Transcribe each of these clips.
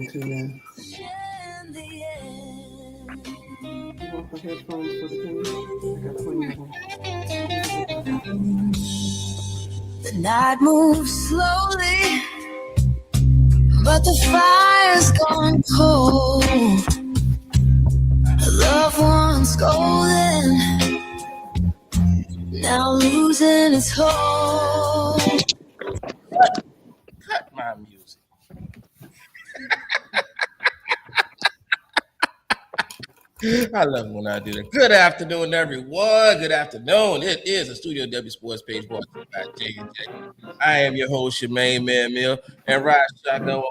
one too, man. You want the headphones for the thing? I got plenty of them. The night moves slowly, but the fire's gone cold. A loved one's golden, now losing its hold. Cut my music. I love it when I do that. Good afternoon, everyone. Good afternoon. It is a Studio W Sports page brought to you by J&J. I am your host, your main man, Mill, and Ride Shotgun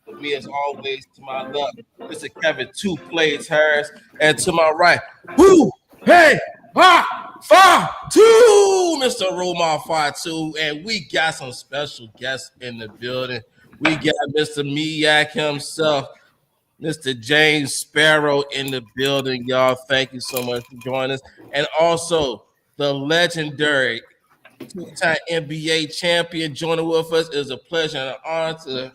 with me as always to my left, Mr. Kevin 2 Plays Harris, and to my right, whoo, hey, 5-2, Mr. Romar 5-2, and we got some special guests in the building. We got Mr. Miak himself, Mr. James Sparrow in the building, y'all. Thank you so much for joining us. And also the legendary two-time NBA champion joining with us. It is a pleasure and an honor to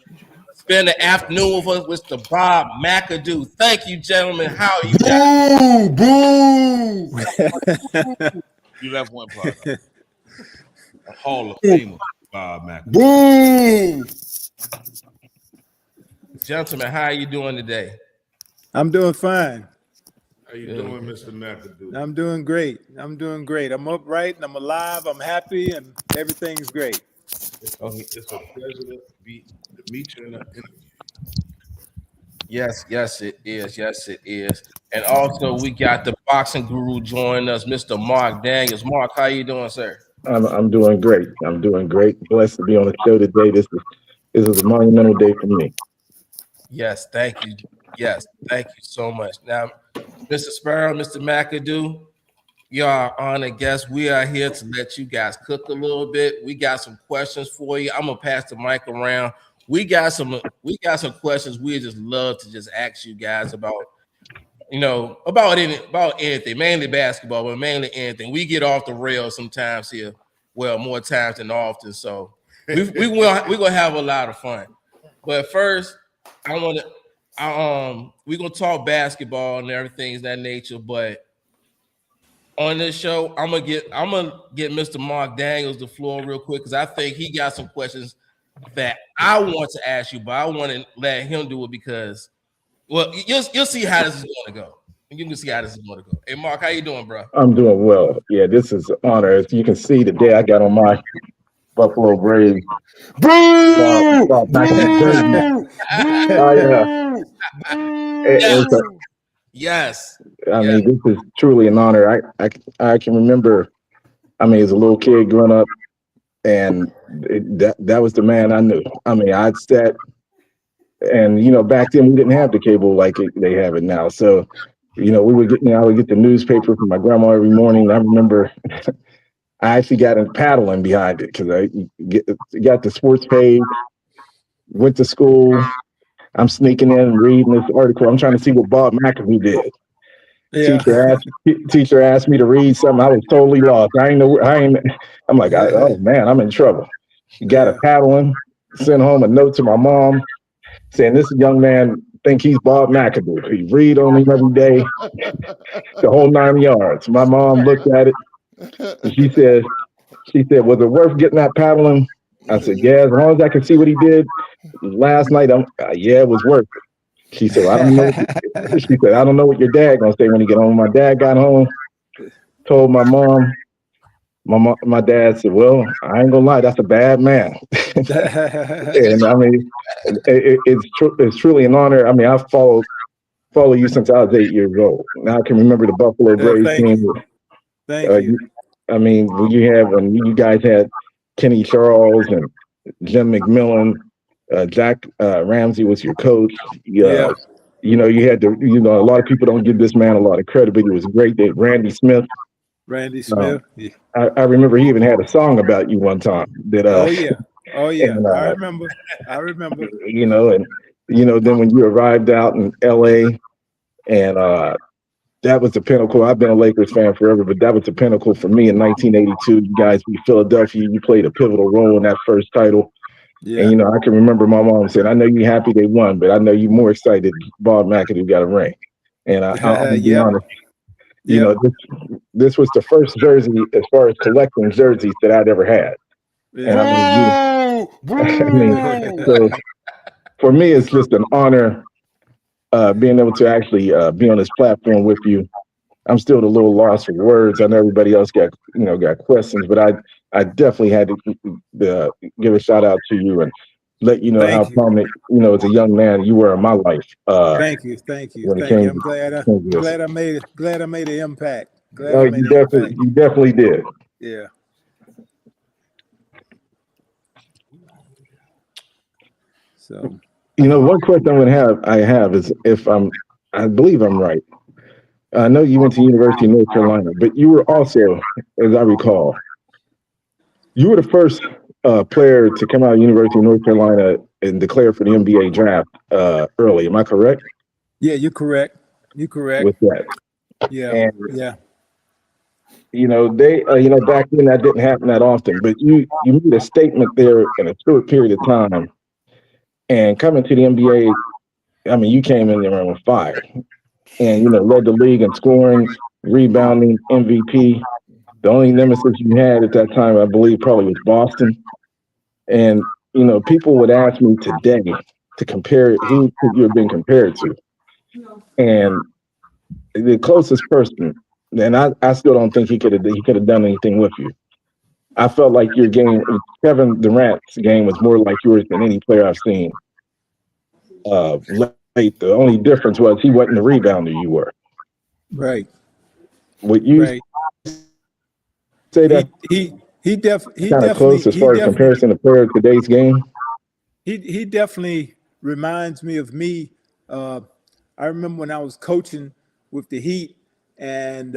spend the afternoon with us, Mr. Bob McAdoo. Thank you, gentlemen. How are you guys? Boo! You left one part. A Hall of Famer, Bob McAdoo. Boom! Gentlemen, how are you doing today? I'm doing fine. How you doing, Mr. McAdoo? I'm doing great. I'm upright and I'm alive. I'm happy and everything's great. It's a pleasure to meet you in the interview. Yes, it is. And also, we got the boxing guru joining us, Mr. Mark Daniels. Mark, how you doing, sir? I'm doing great. Blessed to be on the show today. This is a monumental day for me. Yes, thank you. Yes, thank you so much. Now, Mr. Sparrow, Mr. McAdoo, you are honored guests. We are here to let you guys cook a little bit. We got some questions for you. I'm gonna pass the mic around. We got some questions we just love to just ask you guys about, about anything, mainly basketball, but mainly anything. We get off the rails sometimes here. Well, more times than often. So we're gonna have a lot of fun. But first, we're gonna talk basketball and everything of that nature. But on this show, I'm gonna get Mr. Mark Daniels the floor real quick because I think he got some questions that I want to ask you, but I want to let him do it because, well, you'll see how this is going to go. You can see how this is going to go. Hey, Mark, how you doing, bro? I'm doing well. Yeah, this is an honor. As you can see today, I got on my Buffalo Braves. Boo! Yes. I mean, this is truly an honor. I can remember, as a little kid growing up, and that was the man I knew. I'd sat, and back then we didn't have the cable like they have it now. So, I would get the newspaper from my grandma every morning. I remember I actually got in paddling behind it because I got the sports page, went to school. I'm sneaking in and reading this article. I'm trying to see what Bob McAdoo did. Yeah. Teacher asked me to read something. I was totally lost. I'm like, oh man, I'm in trouble. Got a paddling, sent home a note to my mom saying this young man think he's Bob McAdoo. He read on him every day, the whole 9 yards. My mom looked at it and she said, was it worth getting that paddling? I said, yeah, as long as I could see what he did last night. Yeah, it was worth it. She said, I don't know. She said, I don't know what your dad gonna say when he get home. My dad got home, told my mom. My dad said, well, I ain't gonna lie, that's a bad man. And it's truly an honor. I follow you since I was 8 years old. Now I can remember the Buffalo Braves team. Thank you. When you guys had Kenny Charles and Jim McMillan. Jack Ramsey was your coach. You had a lot of people don't give this man a lot of credit, but he was great. Randy Smith. Yeah. I remember he even had a song about you one time. Oh yeah. And, I remember. Then when you arrived out in LA and that was the pinnacle. I've been a Lakers fan forever, but that was the pinnacle for me in 1982. You guys beat Philadelphia. You played a pivotal role in that first title. Yeah. And I can remember my mom saying, "I know you happy they won, but I know you more excited Bob McAdoo got a ring." And I'm gonna be Yep. honest, Yep. this was the first jersey as far as collecting jerseys that I'd ever had. And Yeah. I mean, Boo! I mean, Boo! so for me, it's just an honor being able to actually be on this platform with you. I'm still a little lost for words. I know everybody else got questions, but I definitely had to give a shout out to you and let you know how Thank you. prominent, as a young man you were in my life. Thank you. Thank you. When it Thank you. came I'm to glad this. I made it. Glad I made an impact. Glad Oh, I made an impact. you definitely did. Yeah. So One question I have is if I believe I'm right. I know you went to University of North Carolina, but you were also, as I recall, you were the first player to come out of University of North Carolina and declare for the NBA draft early. Am I correct yeah, you're correct. You're correct. with that? Yeah. And Yeah. they, back then that didn't happen that often. But you made a statement there in a short period of time, and coming to the NBA, I mean, you came in there on fire, and led the league in scoring, rebounding, MVP. The only nemesis you had at that time, I believe, probably was Boston. And people would ask me today to compare who could you have been compared to, and the closest person. And I still don't think he could have done anything with you. I felt like your game, Kevin Durant's game, was more like yours than any player I've seen. Late. The only difference was he wasn't the rebounder you were. Right. Would you Right. say that He kind of close as far as comparison to player of today's game? he definitely reminds me of me. I remember when I was coaching with the Heat, and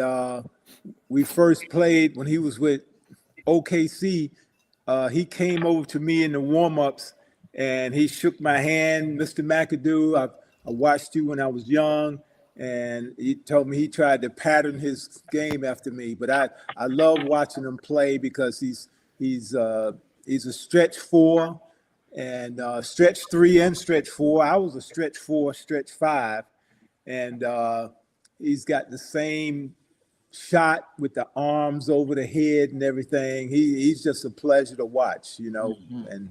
we first played when he was with OKC. He came over to me in the warm-ups, and he shook my hand. Mr. McAdoo, I watched you when I was young, and he told me he tried to pattern his game after me. But I love watching him play because he's a stretch four, and stretch three and stretch four. I was a stretch four, stretch five, and he's got the same shot with the arms over the head and everything. He's just a pleasure to watch, and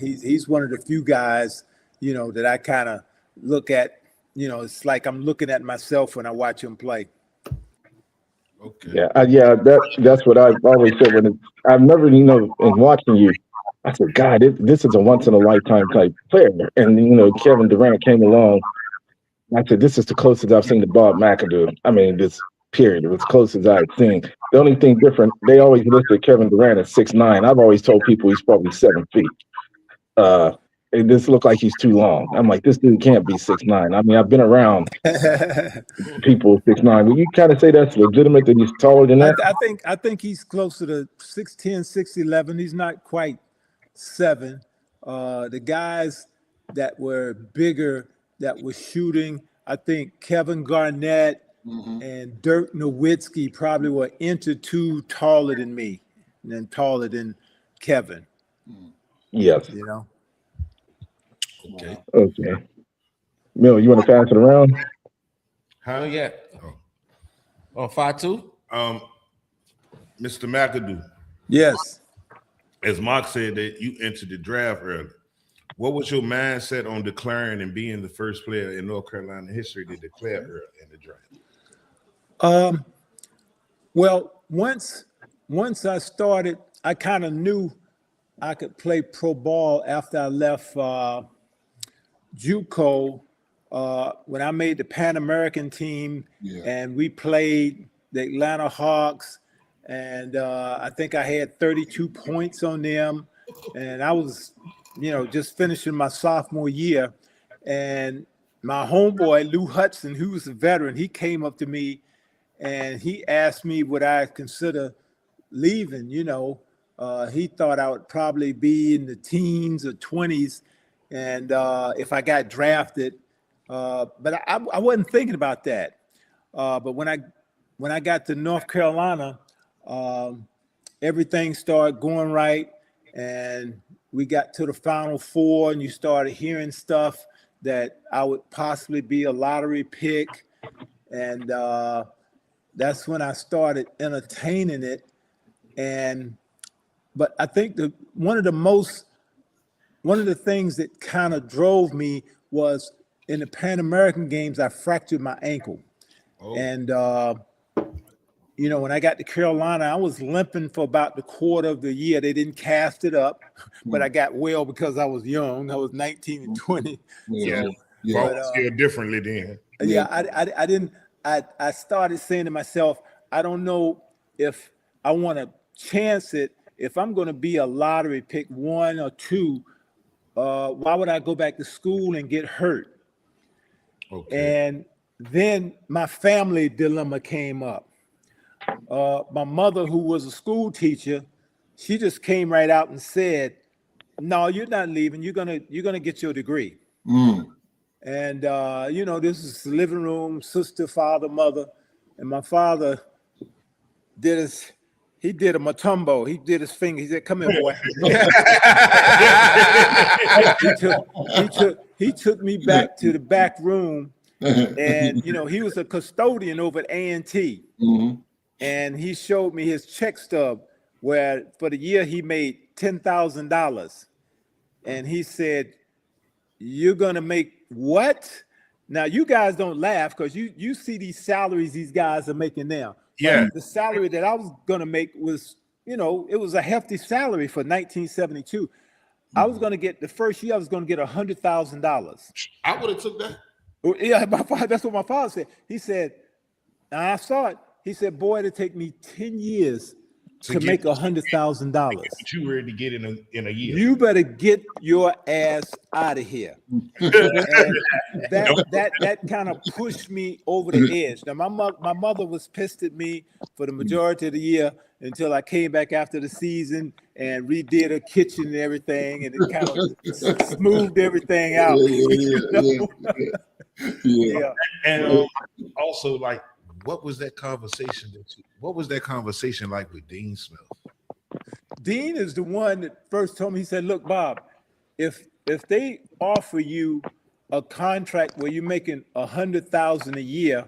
he's one of the few guys, that I kind of look at. It's like I'm looking at myself when I watch him play. Okay. Yeah. That's what I've always said. I've never, in watching you, I said, God, this is a once in a lifetime type player. And Kevin Durant came along. I said, this is the closest I've seen to Bob McAdoo. I mean, this period. It was close as I've seen. The only thing different, they always listed Kevin Durant at 6'9". I've always told people he's probably 7 feet. It just looked like he's too long. I'm like, this dude can't be 6'9". I mean, I've been around people 6'9". Will you kind of say that's legitimate that he's taller than that? I think he's closer to 6'10", 6'11". He's not quite 7. The guys that were bigger that were shooting, I think Kevin Garnett and Dirk Nowitzki probably were an inch or two taller than me, and then taller than Kevin. Yes. Okay. Okay. Mill, you want to pass it around? How yet? On 5-2? Mr. McAdoo, Yes. as Mark said that you entered the draft early. What was your mindset on declaring and being the first player in North Carolina history to declare early in the draft? Well, once I started, I kind of knew I could play pro ball after I left JUCO. When I made the Pan American team, and we played the Atlanta Hawks, and I think I had 32 points on them, and I was, just finishing my sophomore year, and my homeboy Lou Hudson, who was a veteran, he came up to me and he asked me would I consider leaving. He thought I would probably be in the teens or 20s, and if I got drafted, but I wasn't thinking about that. But when I got to North Carolina, everything started going right, and we got to the Final Four and you started hearing stuff that I would possibly be a lottery pick. And that's when I started entertaining it. But I think one of the things that kind of drove me was in the Pan American Games, I fractured my ankle. Oh. And, when I got to Carolina, I was limping for about the quarter of the year. They didn't cast it up, but I got well because I was young. I was 19 and 20. Yeah. So, But, feel differently then. Yeah, I didn't. I started saying to myself, I don't know if I want to chance it. If I'm going to be a lottery pick 1 or 2, why would I go back to school and get hurt? Okay. And then my family dilemma came up. My mother, who was a school teacher, she just came right out and said, "No, you're not leaving. You're gonna get your degree." And this is the living room, sister, father, mother, and my father did he did a matumbo. He did his finger. He said, "Come here, boy." he took me back to the back room, and he was a custodian over at A&T, and he showed me his check stub where for the year he made $10,000, and he said, "You're gonna make what?" Now you guys don't laugh because you see these salaries these guys are making now. Yeah. But the salary that I was gonna make was, it was a hefty salary for 1972. I was gonna get the first year. I was gonna get $100,000. I would have took that. Yeah, my father. That's what my father said. He said, and I saw it. He said, "Boy, it'll take me 10 years to make $100,000. What you ready to get in a year? You better get your ass out of here." And that kind of pushed me over the edge. Now my mother was pissed at me for the majority of the year until I came back after the season and redid her kitchen and everything, and it kind of smoothed everything out. Yeah. And also, like, what was that conversation like with Dean Smith? Dean is the one that first told me. He said, "Look, Bob, if they offer you a contract where you're making $100,000 a year,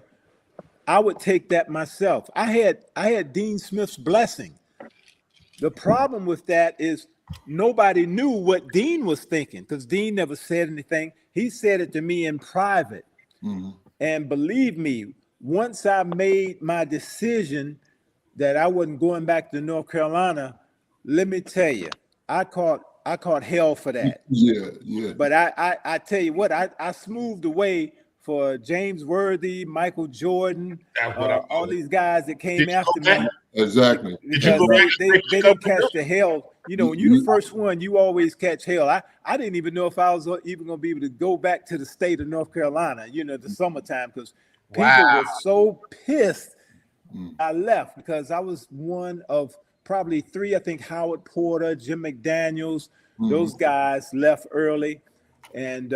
I would take that myself." I had Dean Smith's blessing. The problem with that is nobody knew what Dean was thinking because Dean never said anything. He said it to me in private. And believe me, once I made my decision that I wasn't going back to North Carolina, let me tell you, I caught hell for that. Yeah. But I tell you what, I smoothed the way for James Worthy, Michael Jordan, all these guys that came after me. Exactly. Because they didn't catch the hell. When you're the first one, you always catch hell. I didn't even know if I was even going to be able to go back to the state of North Carolina, the summertime, because people were so pissed I left because I was one of probably 3. I think Howard Porter, Jim McDaniels, those guys left early. And,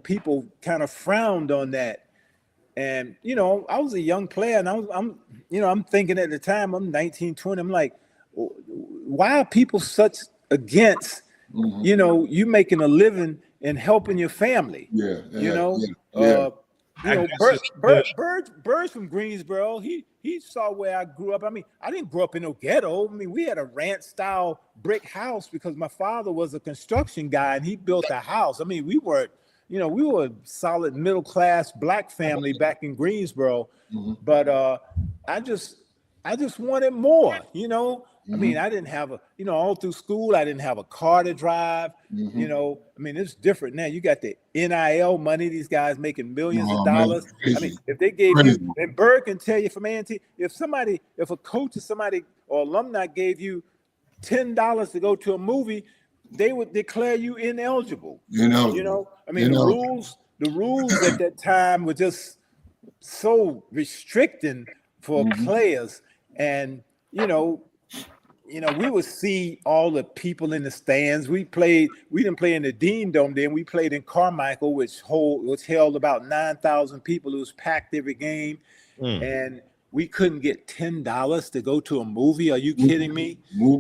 people kind of frowned on that. And, I was a young player and I'm thinking at the time, I'm 19, 20. I'm like, why are people such against, you making a living and helping your family? Bird's from Greensboro. He saw where I grew up. I mean, I didn't grow up in no ghetto. I mean, we had a ranch style brick house because my father was a construction guy and he built a house. I mean, we were a solid middle class black family back in Greensboro, but I just wanted more. I mean, I didn't have all through school, I didn't have a car to drive. I mean, it's different now. You got the NIL money, these guys making millions of dollars. I mean, if they gave you, and Bird can tell you from A&T, if a coach or somebody or alumni gave you $10 to go to a movie, they would declare you ineligible. I mean, the rules at that time were just so restricting for players. And, we would see all the people in the stands. We didn't play in the Dean Dome then. We played in Carmichael, which held about 9,000 people. It was packed every game. And we couldn't get $10 to go to a movie. Are you kidding me?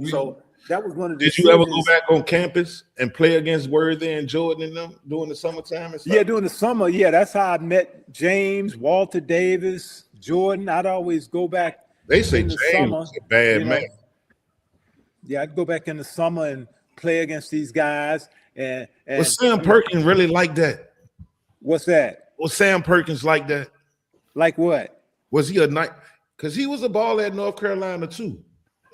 So that was one of the Did you ever go decisions. back on campus and play against Worthy and Jordan and them during the summertime and stuff? Yeah, during the summer, yeah, that's how I met James, Walter Davis, Jordan. I'd always go back. They say in the James summer, was a bad you know. man. Yeah, I'd go back in the summer and play against these guys. And Was Sam Perkins really like that? what's that? Was Sam Perkins like that? Like what? Was he a night? Because he was a baller at North Carolina too.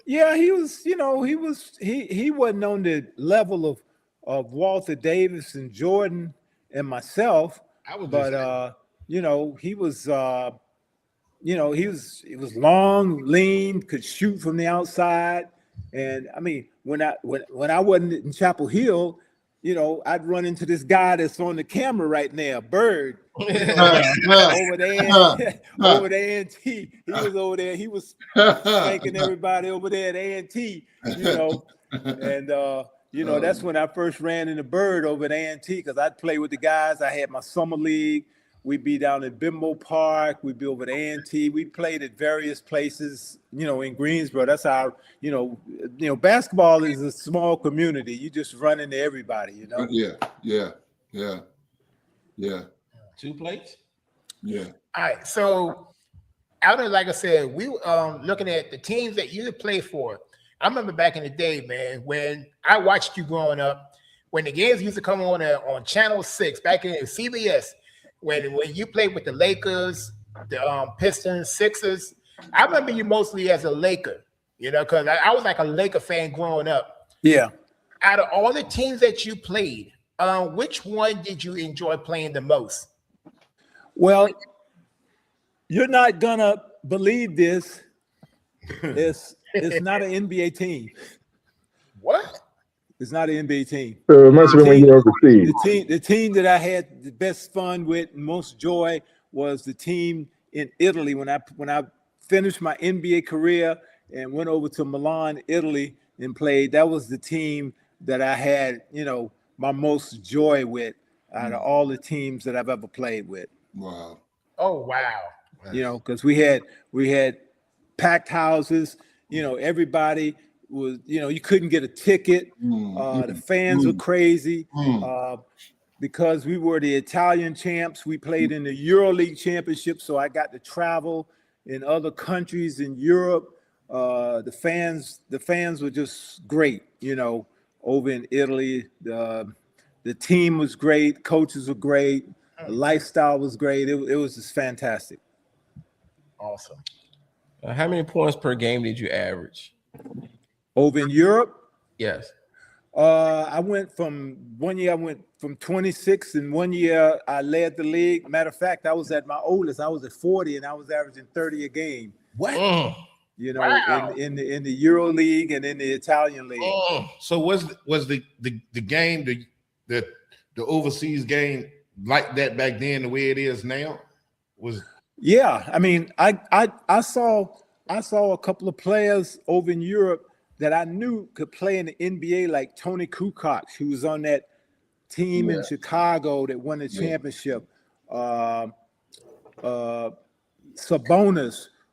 Yeah, he was. You know, he wasn't on the level of Walter Davis and Jordan and myself. I was But you know, he was. You know, he was long, lean, could shoot from the outside. And I mean, when I wasn't in Chapel Hill, you know, I'd run into this guy that's on the camera right now, Bird, you know, over there, over there A&T. He was over there. He was spanking everybody over there at A&T, you know. And you know, that's when I first ran into Bird over at A&T, because I'd play with the guys. I had my summer league. We'd be down at Bimbo Park. We'd be over at A&T. We played at various places, you know, in Greensboro. That's how, you know, basketball is a small community. You just run into everybody, you know. Yeah. 2 plates. Yeah. All right, so out of, like I said, we looking at the teams that you play for. I remember back in the day, man, when I watched you growing up, when the games used to come on Channel 6 back in CBS. When you played with the Lakers, the Pistons, Sixers, I remember you mostly as a Laker, you know, because I was like a Laker fan growing up. Yeah. Out of all the teams that you played, which one did you enjoy playing the most? Well, you're not gonna believe this. It's not an NBA team. What? It's not an NBA team. So it must have been when you were overseas. The team that I had the best fun with, and most joy, was the team in Italy. When I finished my NBA career and went over to Milan, Italy, and played, that was the team that I had, you know, my most joy with out of all the teams that I've ever played with. Wow. Oh, wow. You know, because we had packed houses. You know, everybody was, you know, you couldn't get a ticket. The fans were crazy. Because we were the Italian champs. We played in the EuroLeague championship, so I got to travel in other countries in Europe. The fans were just great, you know, over in Italy. The team was great, coaches were great, the lifestyle was great. It was just fantastic. Awesome. How many points per game did you average? Over in Europe, Yes. I went from 26, and 1 year I led the league. Matter of fact, I was at my oldest. I was at 40, and I was averaging 30 a game. What? You know, Wow. in the Euro League and in the Italian league. So was the game, the overseas game, like that back then the way it is now? Yeah, I mean, I saw a couple of players over in Europe that I knew could play in the NBA, like Tony Kukoc, who was on that team in Chicago that won the championship. Sabonis.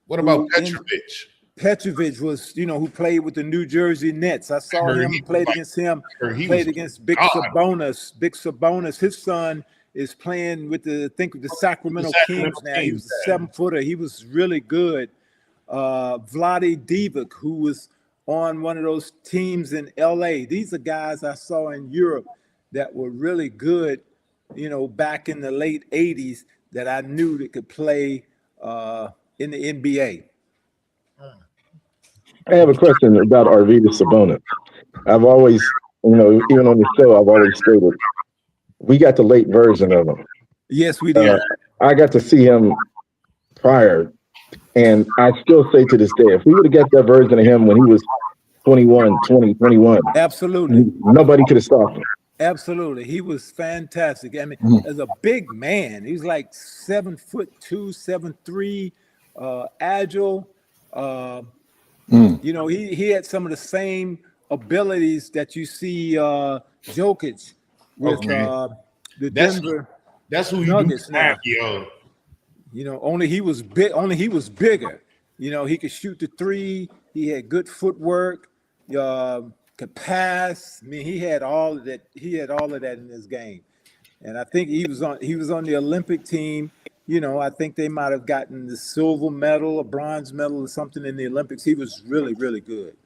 What about Petrovic? Petrovic was, you know, who played with the New Jersey Nets. I saw him, played against him, played against Big Sabonis. Big Sabonis, his son is playing with the Sacramento Kings now. He was a 7-footer. He was really good. Vlade Divac, who was on one of those teams in LA. These are guys I saw in Europe that were really good, you know, back in the late 80s that I knew that could play in the NBA. I have a question about Arvydas Sabonis. I've always, you know, even on the show, I've always stated we got the late version of him. Yes, we did. I got to see him prior, and I still say to this day, if we would have got that version of him when he was 21, Absolutely. nobody could have stopped him. Absolutely. He was fantastic. I mean, as a big man, he's like 7'2", 7'3", agile. You know, he had some of the same abilities that you see Jokic with the Denver That's who you Nuggets do now. yo. You know, only he was bigger. You know, he could shoot the three. He had good footwork. could pass. I mean, he had all of that. He had all of that in his game, and I think he was on the Olympic team. You know, I think they might have gotten the silver medal, a bronze medal, or something in the Olympics. He was really, really good.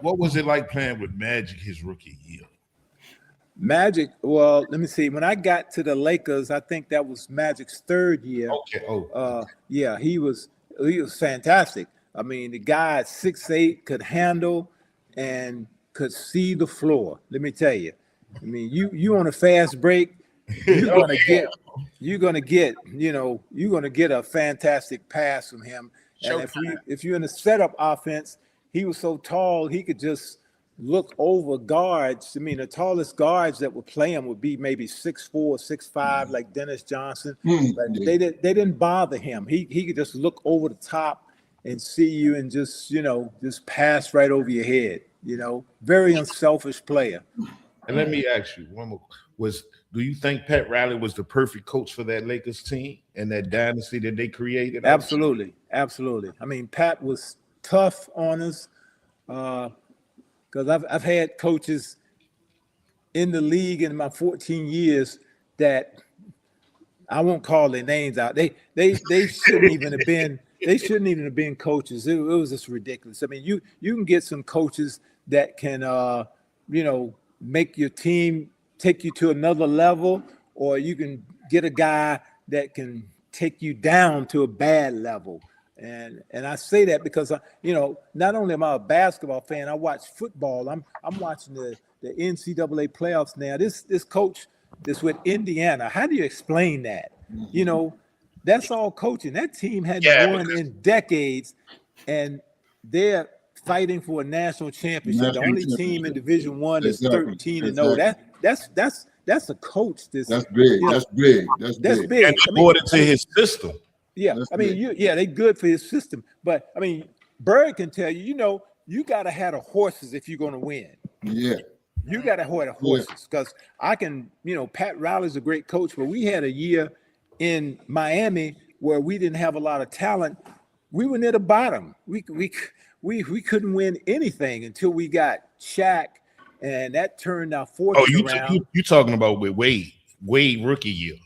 What was it like playing with Magic his rookie year? Magic, well, let me see. When I got to the Lakers, I think that was Magic's third year. Okay. Yeah, he was fantastic. I mean, the guy at 6'8" could handle and could see the floor. Let me tell you. I mean, you on a fast break, you're gonna get a fantastic pass from him. And if you're in a setup offense, he was so tall he could just look over guards. I mean, the tallest guards that would play him would be maybe 6'4", 6'5", like Dennis Johnson. But they didn't bother him. He could just look over the top and see you and just pass right over your head. Very unselfish player. And let me ask you one more: do you think Pat Riley was the perfect coach for that Lakers team and that dynasty that they created? Absolutely. I mean, Pat was tough on us. Because I've had coaches in the league in my 14 years that I won't call their names out. They shouldn't even have been. They shouldn't even have been coaches. It was just ridiculous. I mean, you can get some coaches that can make your team take you to another level, or you can get a guy that can take you down to a bad level. And I say that because not only am I a basketball fan, I watch football. I'm watching the NCAA playoffs now. This coach that's with Indiana. How do you explain that? That's all coaching. That team hadn't won in decades, and they're fighting for a national championship. The only team in Division I is 13-0. That's a coach. That's big. That's big. And brought it to his system. Yeah, I mean, they good for his system. But, I mean, Bird can tell you, you got to have the horses if you're going to win. Yeah. You got to have the horses because Pat Riley's a great coach, but we had a year in Miami where we didn't have a lot of talent. We were near the bottom. We couldn't win anything until we got Shaq, and that turned our fortune around. You talking about with Wade rookie year?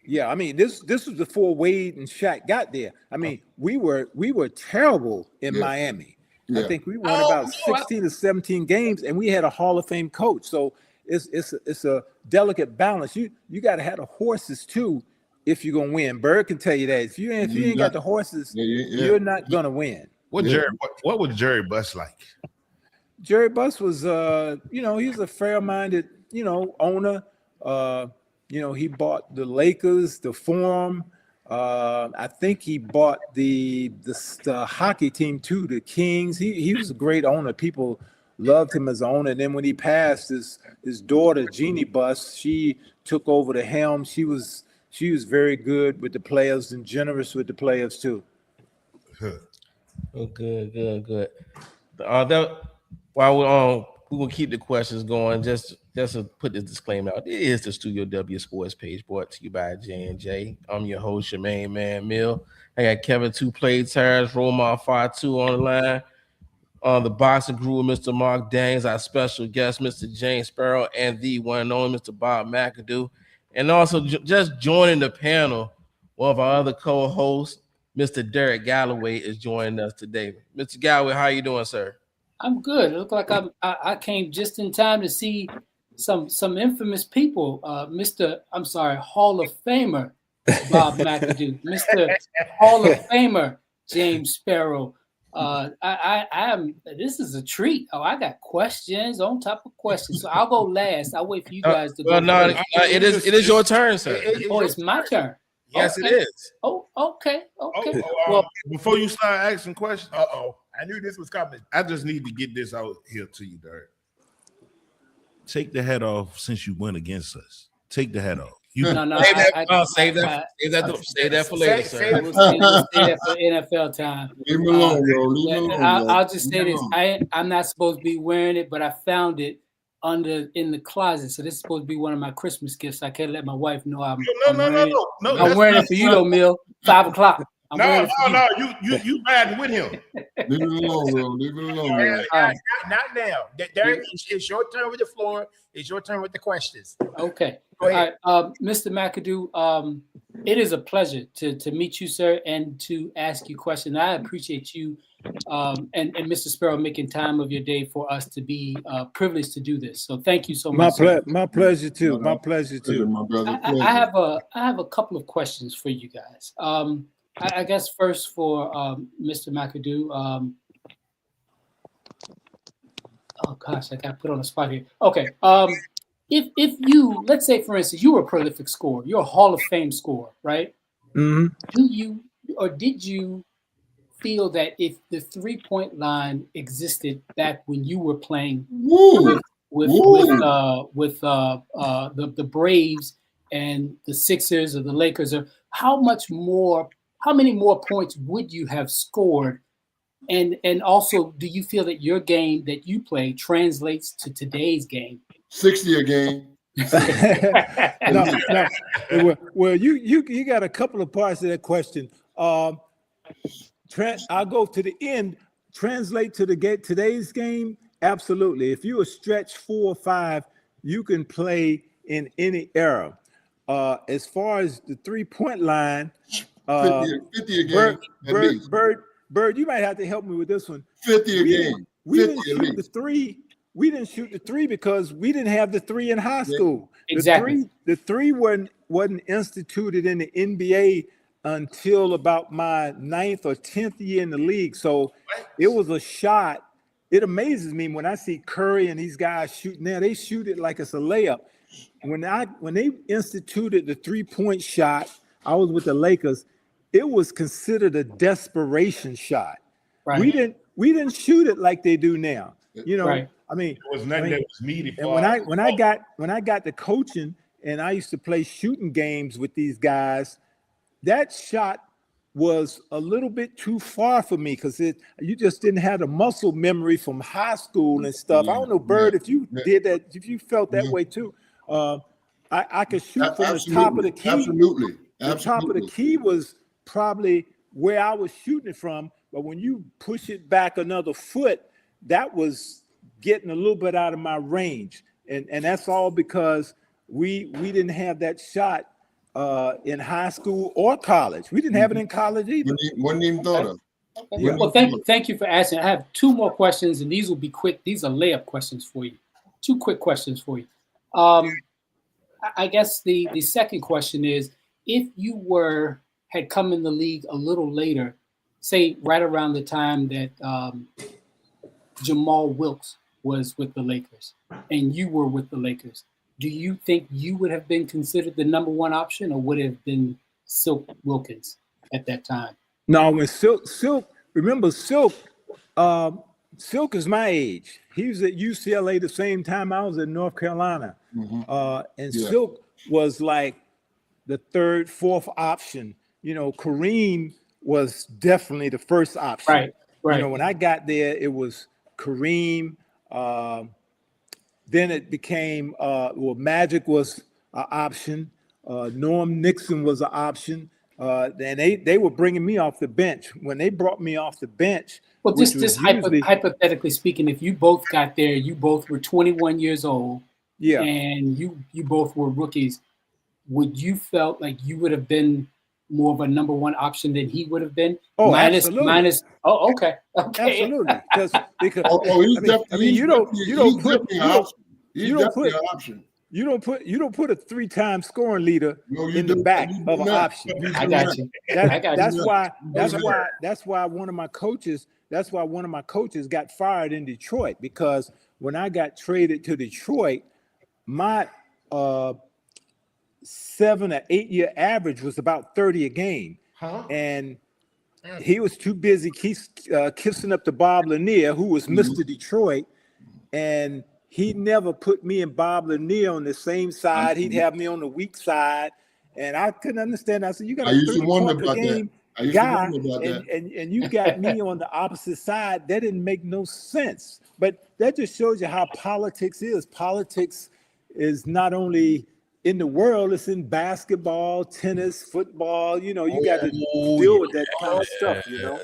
Yeah, I mean, this was before Wade and Shaq got there. I mean, we were terrible in Miami. Yeah. I think we won about 16 or 17 games, and we had a Hall of Fame coach. So it's a delicate balance. You got to have the horses too if you're gonna win. Bird can tell you that. If you ain't got the horses, you're not gonna win. What was Jerry Buss like? Jerry Buss was he's a fair-minded owner. He bought the Lakers, the Forum. I think he bought the hockey team too, the Kings. He was a great owner. People loved him as an owner. And then when he passed, his daughter Jeannie Buss, she took over the helm. She was very good with the players and generous with the players too. Oh, good. While we're on, we're gonna keep the questions going. Just to put this disclaimer out, it is the Studio W Sports page brought to you by J&J. I'm your host, your main man, Mill. I got Kevin Two Play Tires, Romar 5-2 on the line. On the boxing guru, Mr. Mark Daines, our special guest, Mr. James Sparrow, and the one and only Mr. Bob McAdoo. And also just joining the panel, one of our other co-hosts, Mr. Derek Galloway, is joining us today. Mr. Galloway, how you doing, sir? I'm good. It looked like I came just in time to see some infamous people. Hall of Famer Bob McAdoo, Mr. Hall of Famer James Sparrow. I am. This is a treat. Oh, I got questions on top of questions, so I'll go last. I'll wait for you guys to go. No, it is your turn, sir. It's my turn. Yes, okay. It is. Oh, okay. Well, before you start asking questions, I knew this was coming. I just need to get this out here to you, Derek. Take the hat off since you went against us. Take the hat off. Save that for later, sir. We'll save that for NFL time. Leave him alone, bro. Leave him alone. I'll just say this. I'm not supposed to be wearing it, but I found it in the closet. So this is supposed to be one of my Christmas gifts. I can't let my wife know I'm wearing it. I'm wearing it for you, though, Mill. 5 o'clock. No, you riding with him. Leave it alone, bro. Leave it alone, man. Not now. Derek, it's your turn with the floor. It's your turn with the questions. Okay. Go ahead. All right, Mr. McAdoo, it is a pleasure to meet you, sir, and to ask you questions. I appreciate you and Mr. Sparrow making time of your day for us to be privileged to do this. So thank you so much. My pleasure too. My pleasure too. My brother. I have a couple of questions for you guys. I guess first for Mr. McAdoo. Oh gosh, I got put on the spot here. Okay. If you, let's say for instance, you were a prolific scorer, you're a Hall of Fame scorer, right? Mm-hmm. Did you feel that if the 3-point line existed back when you were playing with the Braves and the Sixers or the Lakers, or how many more points would you have scored? And also, do you feel that your game that you play translates to today's game? 60 a game. No. Well, you got a couple of parts of that question. I'll go to the end. Translate to today's game. Absolutely. If you are stretch 4 or 5, you can play in any era. As far as the 3-point line, 50 a game. Bird, you might have to help me with this one. 50 a game. We didn't shoot the 3. We didn't shoot the 3 because we didn't have the 3 in high school. Exactly. The 3 wasn't instituted in the NBA until about my 9th or 10th year in the league. So it was a shot. It amazes me when I see Curry and these guys shooting there. They shoot it like it's a layup. When they instituted the 3-point shot, I was with the Lakers. It was considered a desperation shot. Right. We didn't shoot it like they do now. You know, right. I mean, It was nothing that was needed. And when I got to coaching and I used to play shooting games with these guys, that shot was a little bit too far for me because you just didn't have the muscle memory from high school and stuff. I don't know, Bird, if you did that, if you felt that way too. I could shoot from the top of the key. Absolutely. The top of the key was probably where I was shooting it from, but when you push it back another foot, that was getting a little bit out of my range. And that's all because we didn't have that shot in high school or college. We didn't have it in college either. Wasn't even thought of. Yeah. Well, thank you for asking. I have 2 more questions, and these will be quick. These are layup questions for you. 2 quick questions for you. I guess the second question is, if you had come in the league a little later, say right around the time that Jamal Wilkes was with the Lakers and you were with the Lakers, do you think you would have been considered the number 1 option, or would it have been Silk Wilkins at that time? No, when Silk, remember Silk is my age. He was at UCLA the same time I was at North Carolina. Silk was like the 3rd, 4th option. You know, Kareem was definitely the first option. Right. You know, when I got there, it was Kareem. Then it became Magic was an option. Norm Nixon was an option. And they were bringing me off the bench. When they brought me off the bench, well, just hypothetically speaking, if you both got there, you both were 21 years old, and you both were rookies, would you felt like you would have been more of a number 1 option than he would have been? Oh, absolutely. Okay. Absolutely. Because you don't put a 3-time scoring leader in the back of an option. I got you. That's why one of my coaches got fired in Detroit, because when I got traded to Detroit, my 7 or 8 year average was about 30 a game. And he was too busy kissing up to Bob Lanier, who was Mr. Detroit, and he never put me and Bob Lanier on the same side. He'd have me on the weak side, and I couldn't understand. I said, "You got a 30-point per game guy, and you got me on the opposite side." That didn't make no sense. But that just shows you how politics is. Politics is not only in the world, it's in basketball, tennis, football. You know, you got to deal with that kind of stuff. You know.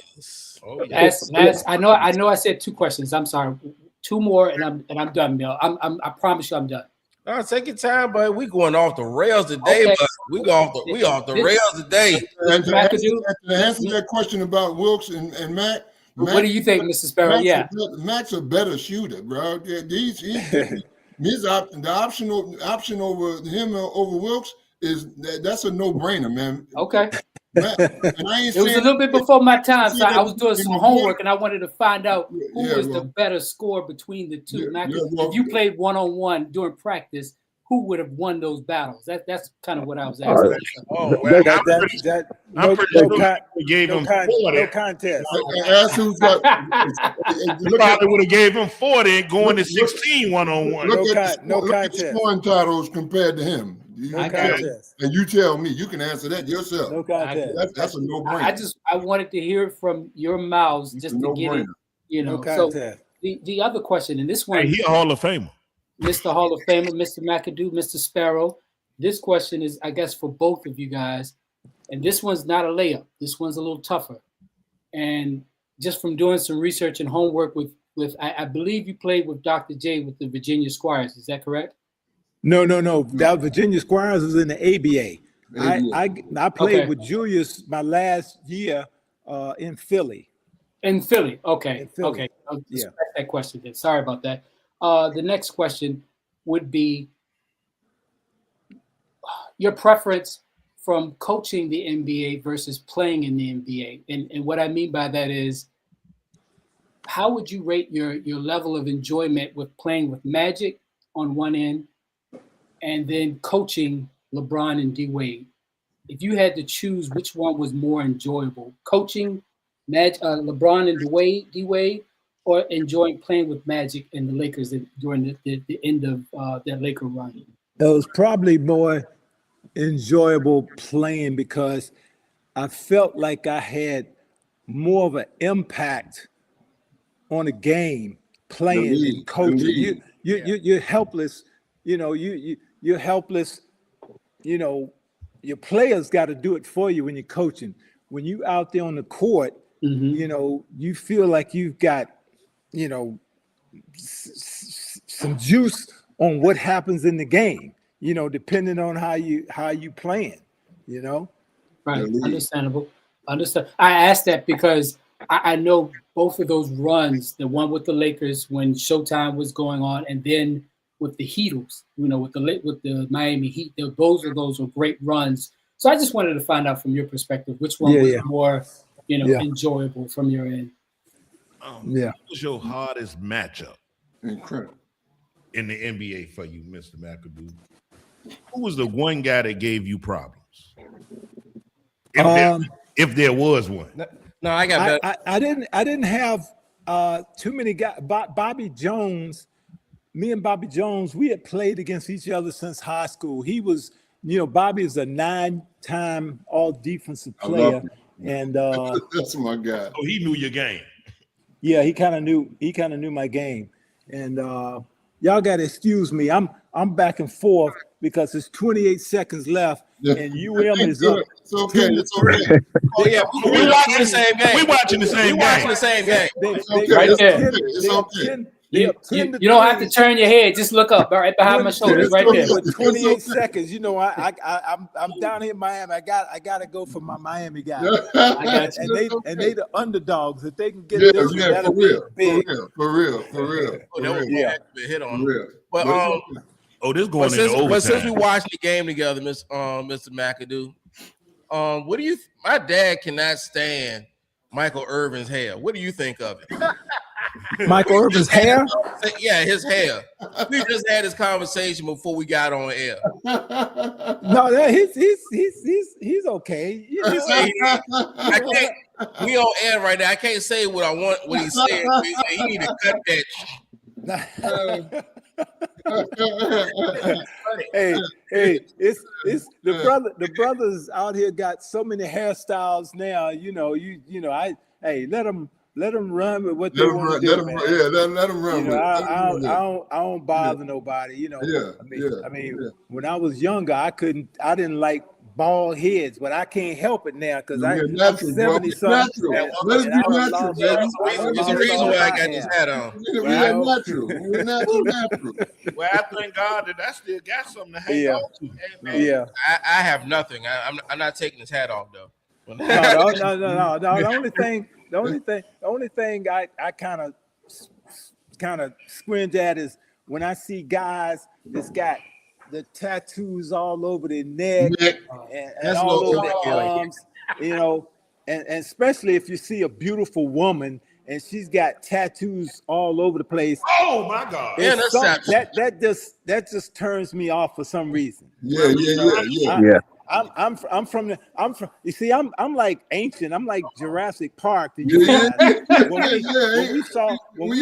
Oh, yes. Last. I know. I said 2 questions. I'm sorry. 2 more, and I'm done, Bill. I promise you, I'm done. No, take your time, but we going off the rails today. Okay. But we off the rails today. And to McAdoo? answer that question about Wilkes and Mac, What do you think, Mr. Sparrow? Mac's a better shooter, bro. The option over him over Wilkes that's a no-brainer, man. Okay. Mac, and I ain't It was a saying- little bit before my time, so saying I was doing some homework, and I wanted to find out who Yeah, was well, the better scorer between the two. yeah, well, if you played one-on-one during practice, who would have won those battles? That's kind of what I was asking. All right. Oh, well, I'm pretty sure we gave him 40. No contest. Ask who's got. We probably would have gave him 40 going to 16 one-on-one. Look at No the contest. scoring titles compared to him. No contest. And you tell me, you can answer that yourself. No contest. That's a no-brainer. I wanted to hear it from your mouths just to get it, you know. No So contest. the other question, and this one, Hey, he a Hall of Famer. Mr. Hall of Famer, Mr. McAdoo, Mr. Sparrow. This question is, I guess, for both of you guys. And this one's not a layup. This one's a little tougher. And just from doing some research and homework with I believe you played with Dr. J with the Virginia Squires. Is that correct? No. That Virginia Squires was in the ABA. I played with Julius my last year in Philly. In Philly. Okay. In Philly. Okay. I'll scratch that question then. Sorry about that. The next question would be your preference from coaching the NBA versus playing in the NBA. And what I mean by that is, how would you rate your level of enjoyment with playing with Magic on one end and then coaching LeBron and D Wade? If you had to choose which one was more enjoyable, coaching LeBron and D Wade, or enjoying playing with Magic and the Lakers during the end of their Laker run? It was probably more enjoyable playing because I felt like I had more of an impact on the game playing and coaching. You're helpless. You know, you're helpless. You know, your players got to do it for you when you're coaching. When you out there on the court, you know, you feel like you've got, you know, some juice on what happens in the game, you know, depending on how you playing, you know. Right. Understandable. Understand. I asked that because I know both of those runs, the one with the Lakers when Showtime was going on, and then with the Heatles, you know, with the Miami Heat, both of those were great runs. So I just wanted to find out from your perspective, which one was more, you know, enjoyable from your end. What was your hardest matchup Incredible. in the NBA for you, Mr. McAdoo? Who was the one guy that gave you problems? If there was one. No, I got better. I didn't have too many guys. Bobby Jones, me and Bobby Jones, we had played against each other since high school. He was, you know, Bobby is a 9-time all defensive player. And that's my guy. Oh, he knew your game. Yeah, he kind of knew my game. And y'all gotta excuse me. I'm back and forth because it's 28 seconds left and UM is up. It's okay. It's okay. Oh yeah, we watching the same game. We watching the same game. Watching the same game. Right there. It's okay. You don't have to turn your head. Just look up, right behind my shoulders, right there. 28 seconds. You know, I'm down here in Miami. I got to go for my Miami guys. I got you. And they the underdogs. If they can get this, that'll be big. For real. Hit on but this going into overtime. But since we watched the game together, Mr. McAdoo, what do you? My dad cannot stand Michael Irvin's hair. What do you think of it? Michael Irvin's hair? Yeah, his hair. We just had this conversation before we got on air. No, he's okay. You know, I can't. We on air right now. I can't say what I want. What he said. He need to cut that. Hey, it's the brothers out here got so many hairstyles now. You know, let them let them run with what Let they them want run. to Let do, them, man. yeah, let them run You know, with it. Let 'em run with it. I don't bother nobody. You know, Yeah, I mean, when I was younger, I didn't like bald heads, but I can't help it now because We're I'm natural, bro. 70 We're something, natural. And Let it and be I done natural, lost, baby. I done there's a lost reason all why I my got this hair. hat on. We Right. are natural. We're natural. Well, I thank God that I still got something to hang Yeah. on to. Hey, man, Yeah. I have nothing. I'm not taking this hat off though. No. The only thing I kind of squint at is when I see guys that's got the tattoos all over their neck Nick, and That's a all little over their overkill. arms, you know, and especially if you see a beautiful woman and she's got tattoos all over the place. Oh my God! It's Interception. that just turns me off for some reason. yeah. Yeah. I'm from you see I'm like ancient. I'm like Jurassic Park to you Yeah, guys. When We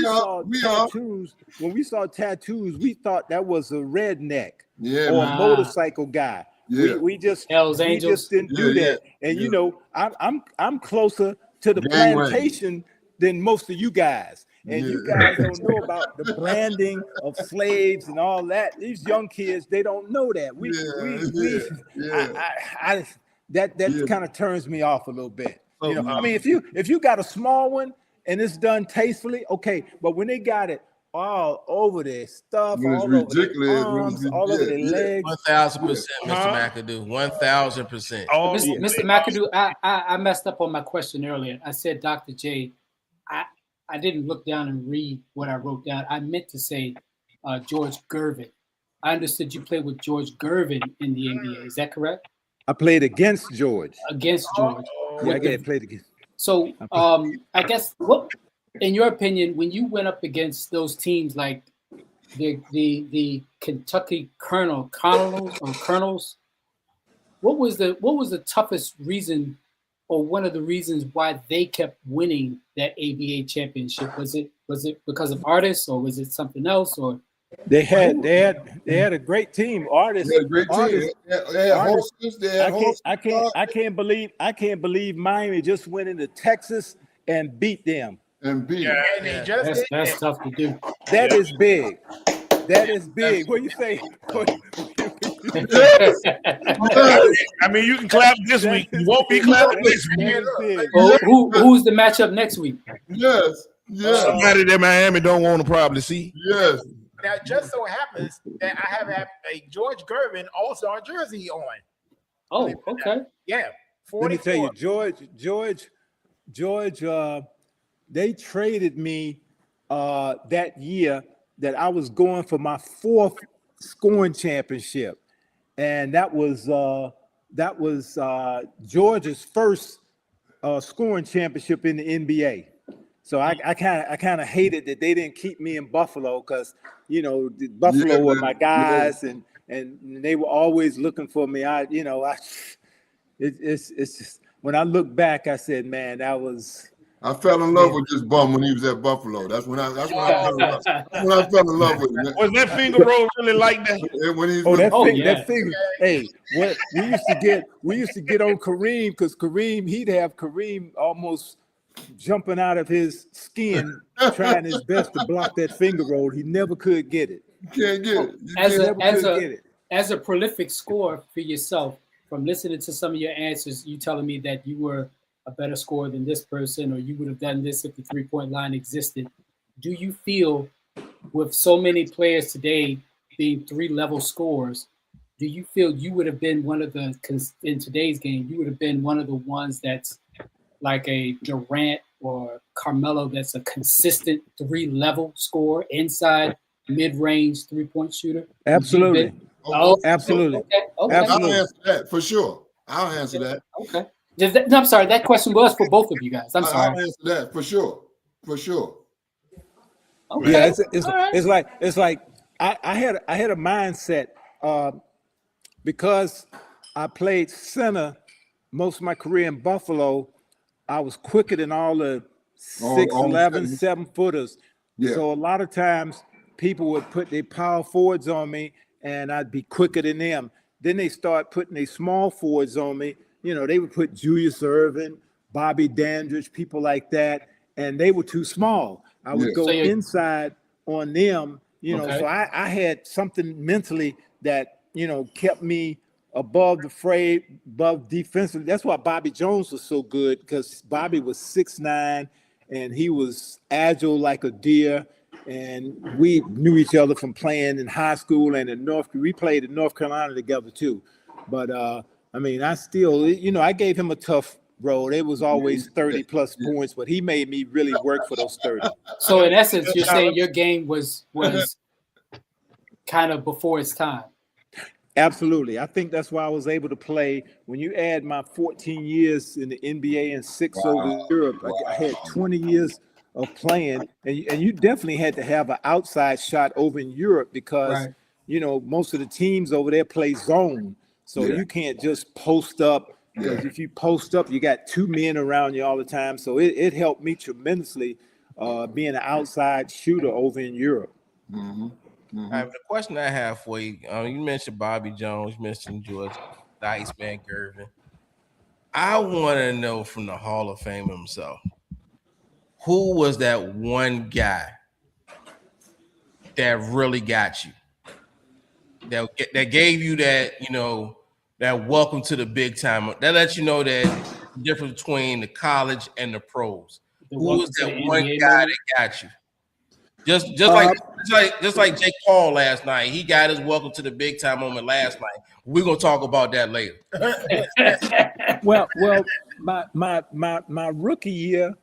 we saw tattoos, we thought that was a redneck Yeah, or a man. motorcycle guy. Yeah. We just Hells Angels. didn't do Yeah, that. And yeah. you know, I'm closer to the Gang plantation than most of you guys. And you Yeah. guys don't know about the branding of slaves and all that. These young kids, they don't know that. That Yeah. kind of turns me off a little bit. So, You know, I mean, if you got a small one and it's done tastefully, okay. But when they got it all over their stuff, When it's all over their ridiculous, arms, all over their legs, 1,000%, Mr. McAdoo. 1,000%. all Mr. McAdoo, I messed up on my question earlier. I said Dr. J. I didn't look down and read what I wrote down. I meant to say George Gervin. I understood you played with George Gervin in the NBA. Is that correct? I played against George. Against George. Yeah, I played against. So I guess what, in your opinion, when you went up against those teams like the Kentucky Colonels, what was the toughest reason or one of the reasons why they kept winning that ABA championship? Was it because of artists or was it something else? Or They had a great team. Artists. They had a great team. Artists, They had horses. They had horses. I can't believe Miami just went into Texas and beat them. And beat. and they just that's tough to do. That is big. That is big. What do you say? I mean, you can clap this week. You won't be clapping next week. That is big. Well, who's the matchup next week? Yes. Yes. Somebody that Miami don't want to probably see. Yes. now just so happens that I have a George Gervin All-Star jersey on. Oh, okay. Yeah, Let me 44. tell you, George. They traded me that year that I was going for my fourth scoring championship, and that was George's first scoring championship in the NBA. So I kind of hated that they didn't keep me in Buffalo because Buffalo were my guys and they were always looking for me. It's just when I look back, I said, man, that was. I fell in love with this bum when he was at Buffalo. That's when I fell in love. That's when I fell in love with him. Was that finger roll really like that? When he's that finger. Hey, what we used to get on Kareem because he'd have Kareem almost jumping out of his skin, trying his best to block that finger roll. He never could get it. You can't get it. As a prolific scorer for yourself, from listening to some of your answers, you telling me that you were a better scorer than this person, or you would have done this if the three-point line existed. Do you feel, with so many players today being three-level scorers, do you feel you would have been one of the, in today's game, you would have been one of the ones that's like a Durant or Carmelo that's a consistent three-level scorer, inside, mid-range, three-point shooter? Absolutely. Absolutely. Okay. I'll answer that for sure. I'll answer that. Okay. No, I'm sorry. That question was for both of you guys. I'm sorry. I'll answer that for sure. For sure. Okay. Yeah, All right. it's like I had a mindset because I played center most of my career in Buffalo. I was quicker than all the 6'11", 7-footers. Yeah. So a lot of times people would put their power forwards on me and I'd be quicker than them. Then they start putting their small forwards on me. They would put Julius Erving, Bobby Dandridge, people like that. and they were too small. I would Yeah. go So you're- inside on them, Okay. so I had something mentally that, kept me above the fray, above defensively. That's why Bobby Jones was so good, because Bobby was 6'9", and he was agile like a deer. And we knew each other from playing in high school and we played in North Carolina together too. But I still, I gave him a tough road. It was always 30 plus points, but he made me really work for those 30. So in essence, you're saying your game was kind of before its time. Absolutely. I think that's why I was able to play. When you add my 14 years in the NBA and 6 over Europe, I had 20 years of playing, and you definitely had to have an outside shot over in Europe because, Right. most of the teams over there play zone. So you can't just post up, because if you post up, you got 2 men around you all the time. So it helped me tremendously being an outside shooter over in Europe. Mm-hmm. Mm-hmm. All right, the question I have for you, you mentioned Bobby Jones, you mentioned George, the Iceman Gervin. I want to know from the Hall of Fame himself, who was that one guy that really got you, that gave you that, that welcome to the big time, that lets you know that the difference between the college and the pros. Who was that one guy that got you? Just like Jake Paul last night. He got his welcome to the big time moment last night. We're gonna talk about that later. Well, my rookie year,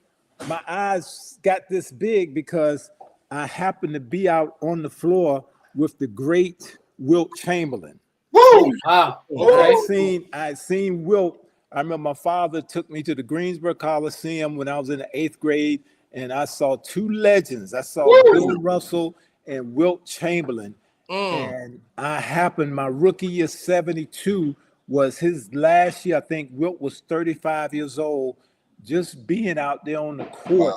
my eyes got this big because I happened to be out on the floor with the great Wilt Chamberlain. Woo! Wow. I seen Wilt. I remember my father took me to the Greensboro Coliseum when I was in the 8th grade, and I saw 2 legends. I saw Bill Russell and Wilt Chamberlain. And my rookie year, 72, was his last year. I think Wilt was 35 years old. Just being out there on the court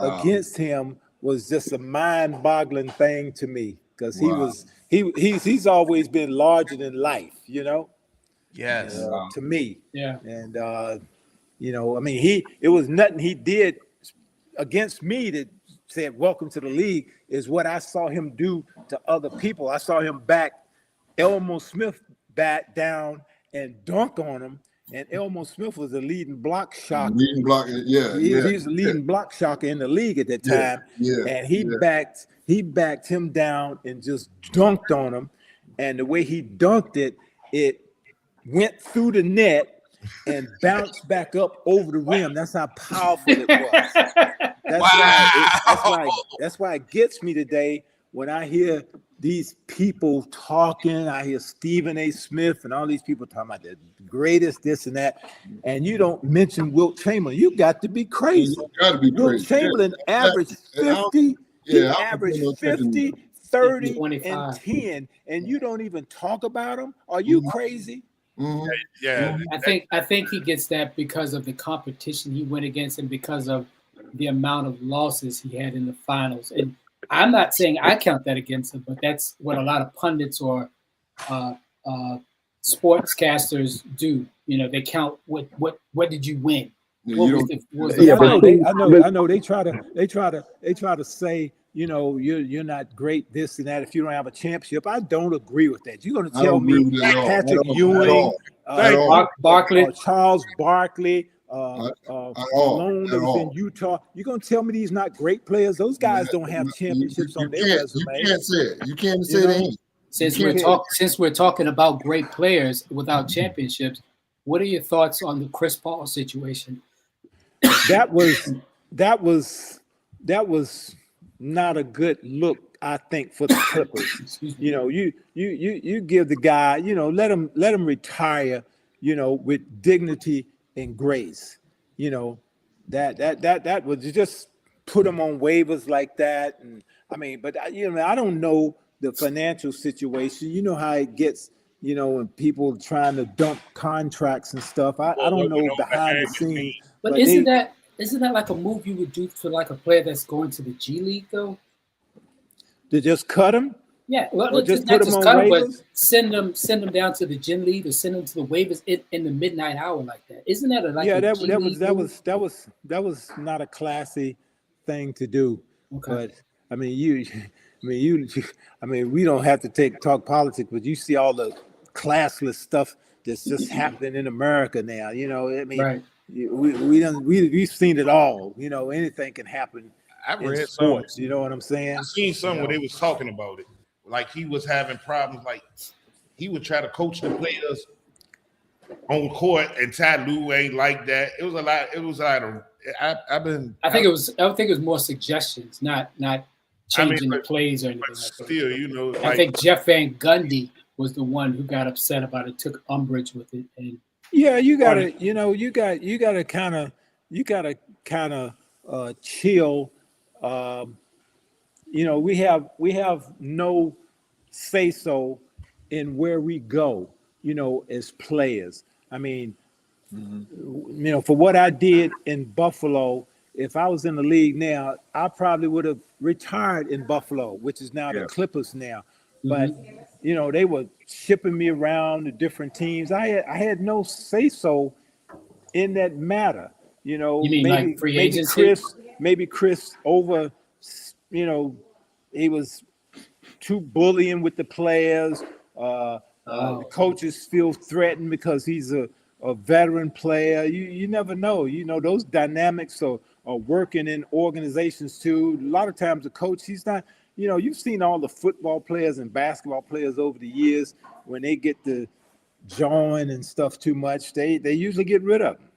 against him was just a mind-boggling thing to me, because he's always been larger than life, Yes. to me. Yeah. And it was nothing he did against me that said welcome to the league, is what I saw him do to other people. I saw him back Elmo Smith back down and dunk on him, and Elmo Smith was the leading block shocker. He was the leading block shocker in the league at that time. And he backed him down and just dunked on him. And the way he dunked it, it went through the net and bounced back up over the rim. That's how powerful it was. That's why it gets me today when I hear these people talking. I hear Stephen A. Smith and all these people talking about the greatest this and that, and you don't mention Wilt Chamberlain. You got to be crazy. Wilt Chamberlain averaged 50. He averaged 50, 30, and 10, and you don't even talk about him. Are you crazy? Mm-hmm. Yeah. I think he gets that because of the competition he went against and because of the amount of losses he had in the finals. And I'm not saying I count that against him, but that's what a lot of pundits or sportscasters do. They count what did you win? I know they try to say, you're not great this and that if you don't have a championship. I don't agree with that. You're going to tell me Patrick Ewing, Barkley, Charles Barkley, Malone that was in Utah. You're going to tell me these not great players? Those guys don't have championships on their resume. You can't say it. You can't say that. Since we're talking about great players without championships, what are your thoughts on the Chris Paul situation? That was not a good look, I think, for the Clippers. You give the guy, let him retire, with dignity and grace. That would just put him on waivers like that. And but I don't know the financial situation. You know how it gets, when people trying to dump contracts and stuff. I don't know behind the scenes. But isn't that like a move you would do for like a player that's going to the G League though? To just cut him? Yeah, well, just put him on waivers? But send them down to the gym league or send them to the waivers in the midnight hour like that. Isn't that that was not a classy thing to do. Okay. But I mean, we don't have to talk politics, but you see all the classless stuff that's just happening in America now. You know, I mean, Right. we've seen it all. You know, anything can happen I in read sports. You know what I'm saying? I seen some where they was talking about it. Like he was having problems. Like he would try to coach the players on court, and Ty Lue ain't like that. It was a lot. It was a lot of. I think it was more suggestions, not changing the plays or anything like that. Still, you know, I think Jeff Van Gundy was the one who got upset about it, took umbrage with it, and yeah, you gotta kind of chill. You know, we have no say so in where we go. You know, as players. I mean, you know, for what I did in Buffalo, if I was in the league now, I probably would have retired in Buffalo, which is now the Clippers now. But you know, they were shipping me around to different teams. I had no say so in that matter. You know, you mean like free agency? Maybe Chris over. You know, he was too bullying with the players. The coaches feel threatened because he's a veteran player. You never know. You know, those dynamics are working in organizations too. A lot of times the coach, he's not, you know, you've seen all the football players and basketball players over the years, when they get to join and stuff too much, they usually get rid of them.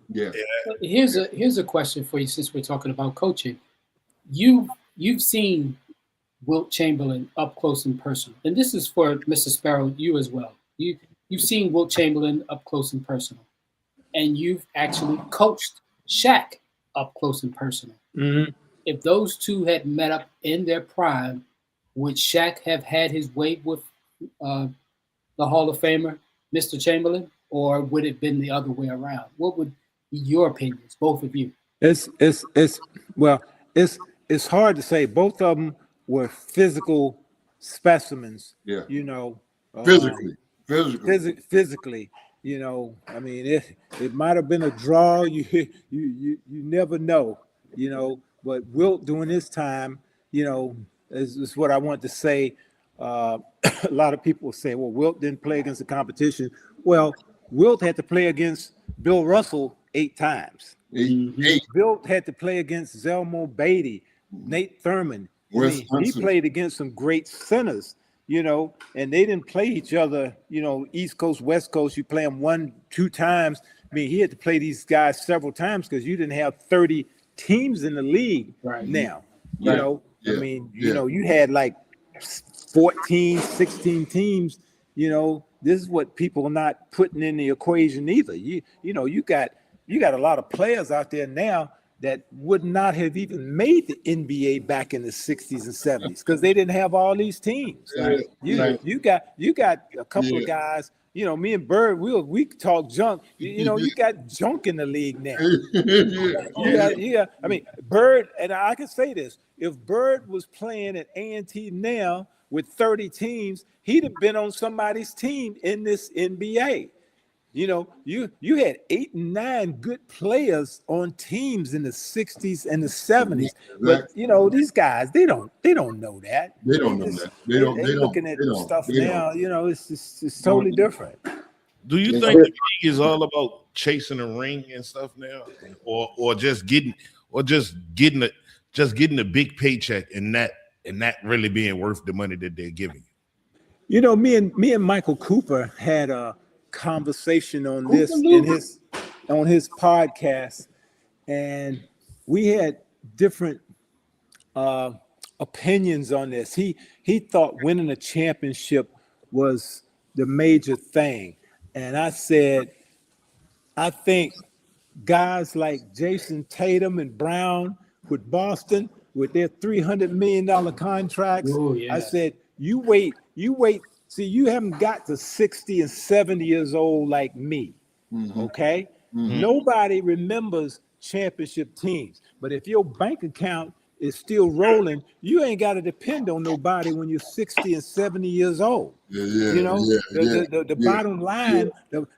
Yeah. Here's a question for you, since we're talking about coaching. You've seen Wilt Chamberlain up close and personal, and this is for Mr. Sparrow, you as well. You've seen Wilt Chamberlain up close and personal, and you've actually coached Shaq up close and personal. Mm-hmm. If those two had met up in their prime, would Shaq have had his way with the Hall of Famer, Mr. Chamberlain, or would it have been the other way around? What would be your opinions, both of you? It's hard to say. Both of them were physical specimens. Yeah. You know, physically. You know, I mean, it might have been a draw. You never know. You know, but Wilt during his time, you know, is what I want to say. A lot of people say, well, Wilt didn't play against the competition. Well, Wilt had to play against Bill Russell 8 times. Wilt had to play against Zelmo Beatty, Nate Thurman. He played against some great centers, you know, and they didn't play each other, you know, East Coast, West Coast. You play them 1-2 times. I mean, he had to play these guys several times because you didn't have 30 teams in the league now. You know, I mean, you know, you had like 14, 16 teams. You know, this is what people are not putting in the equation either. You know, you got a lot of players out there now that would not have even made the NBA back in the 60s and 70s because they didn't have all these teams. You got a couple of guys. You know, me and Bird, we talk junk. You know, you got junk in the league now. I mean, Bird, and I can say this: if Bird was playing at A&T now with 30 teams, he'd have been on somebody's team in this NBA. You know, you had 8 and 9 good players on teams in the 60s and the 70s. But you know, these guys, they don't know that. They don't know that. They're looking at stuff now. You know, it's totally different. Do you think the league is all about chasing a ring and stuff now, or just getting a big paycheck and not really being worth the money that they're giving you? You know, me and Michael Cooper had a conversation on this on his podcast, and we had different opinions on this. He thought winning a championship was the major thing, and I said, I think guys like Jason Tatum and Brown with Boston with their $300 million contracts. I said, you wait. See, you haven't got to 60 and 70 years old like me, okay? Nobody remembers championship teams. But if your bank account is still rolling, you ain't got to depend on nobody when you're 60 and 70 years old. The bottom line,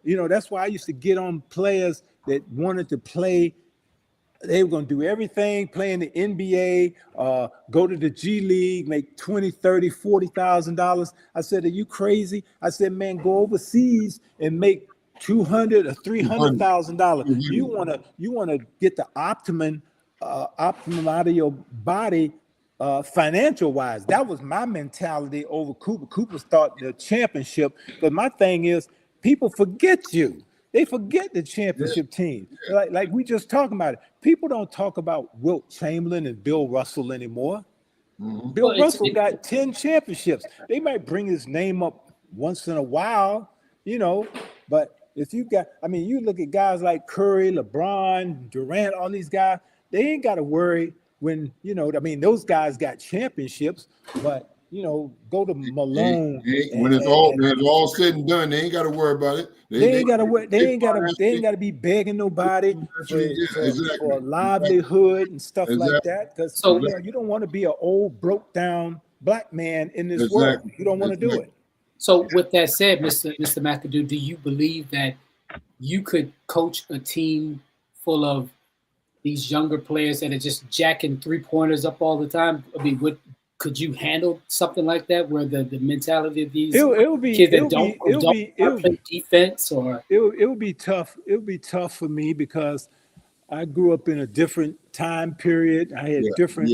you know, that's why I used to get on players that wanted to play they were going to do everything, play in the NBA, go to the G League, make $20,000, $30,000, $40,000. I said, are you crazy? I said, man, go overseas and make $200,000 or $300,000. You want to get the optimum out of your body, financial wise. That was my mentality over Cooper. Cooper started the championship, but my thing is, people forget you. They forget the championship team. Like we just talking about it. People don't talk about Wilt Chamberlain and Bill Russell anymore. Bill Russell got 10 championships. They might bring his name up once in a while, but if you got, you look at guys like Curry, LeBron, Durant, all these guys, they ain't got to worry when, those guys got championships, but go to Malone. When it's all said and done, they ain't got to worry about it. They ain't got to be begging nobody for a livelihood and stuff like that. Because you don't want to be an old, broke down black man in this world. You don't want to do it. So with that said, Mr. McAdoo, do you believe that you could coach a team full of these younger players that are just jacking 3-pointers up all the time? Could you handle something like that, where the mentality of these kids that don't play defense, or it would be tough. It would be tough for me because I grew up in a different time period. I had different,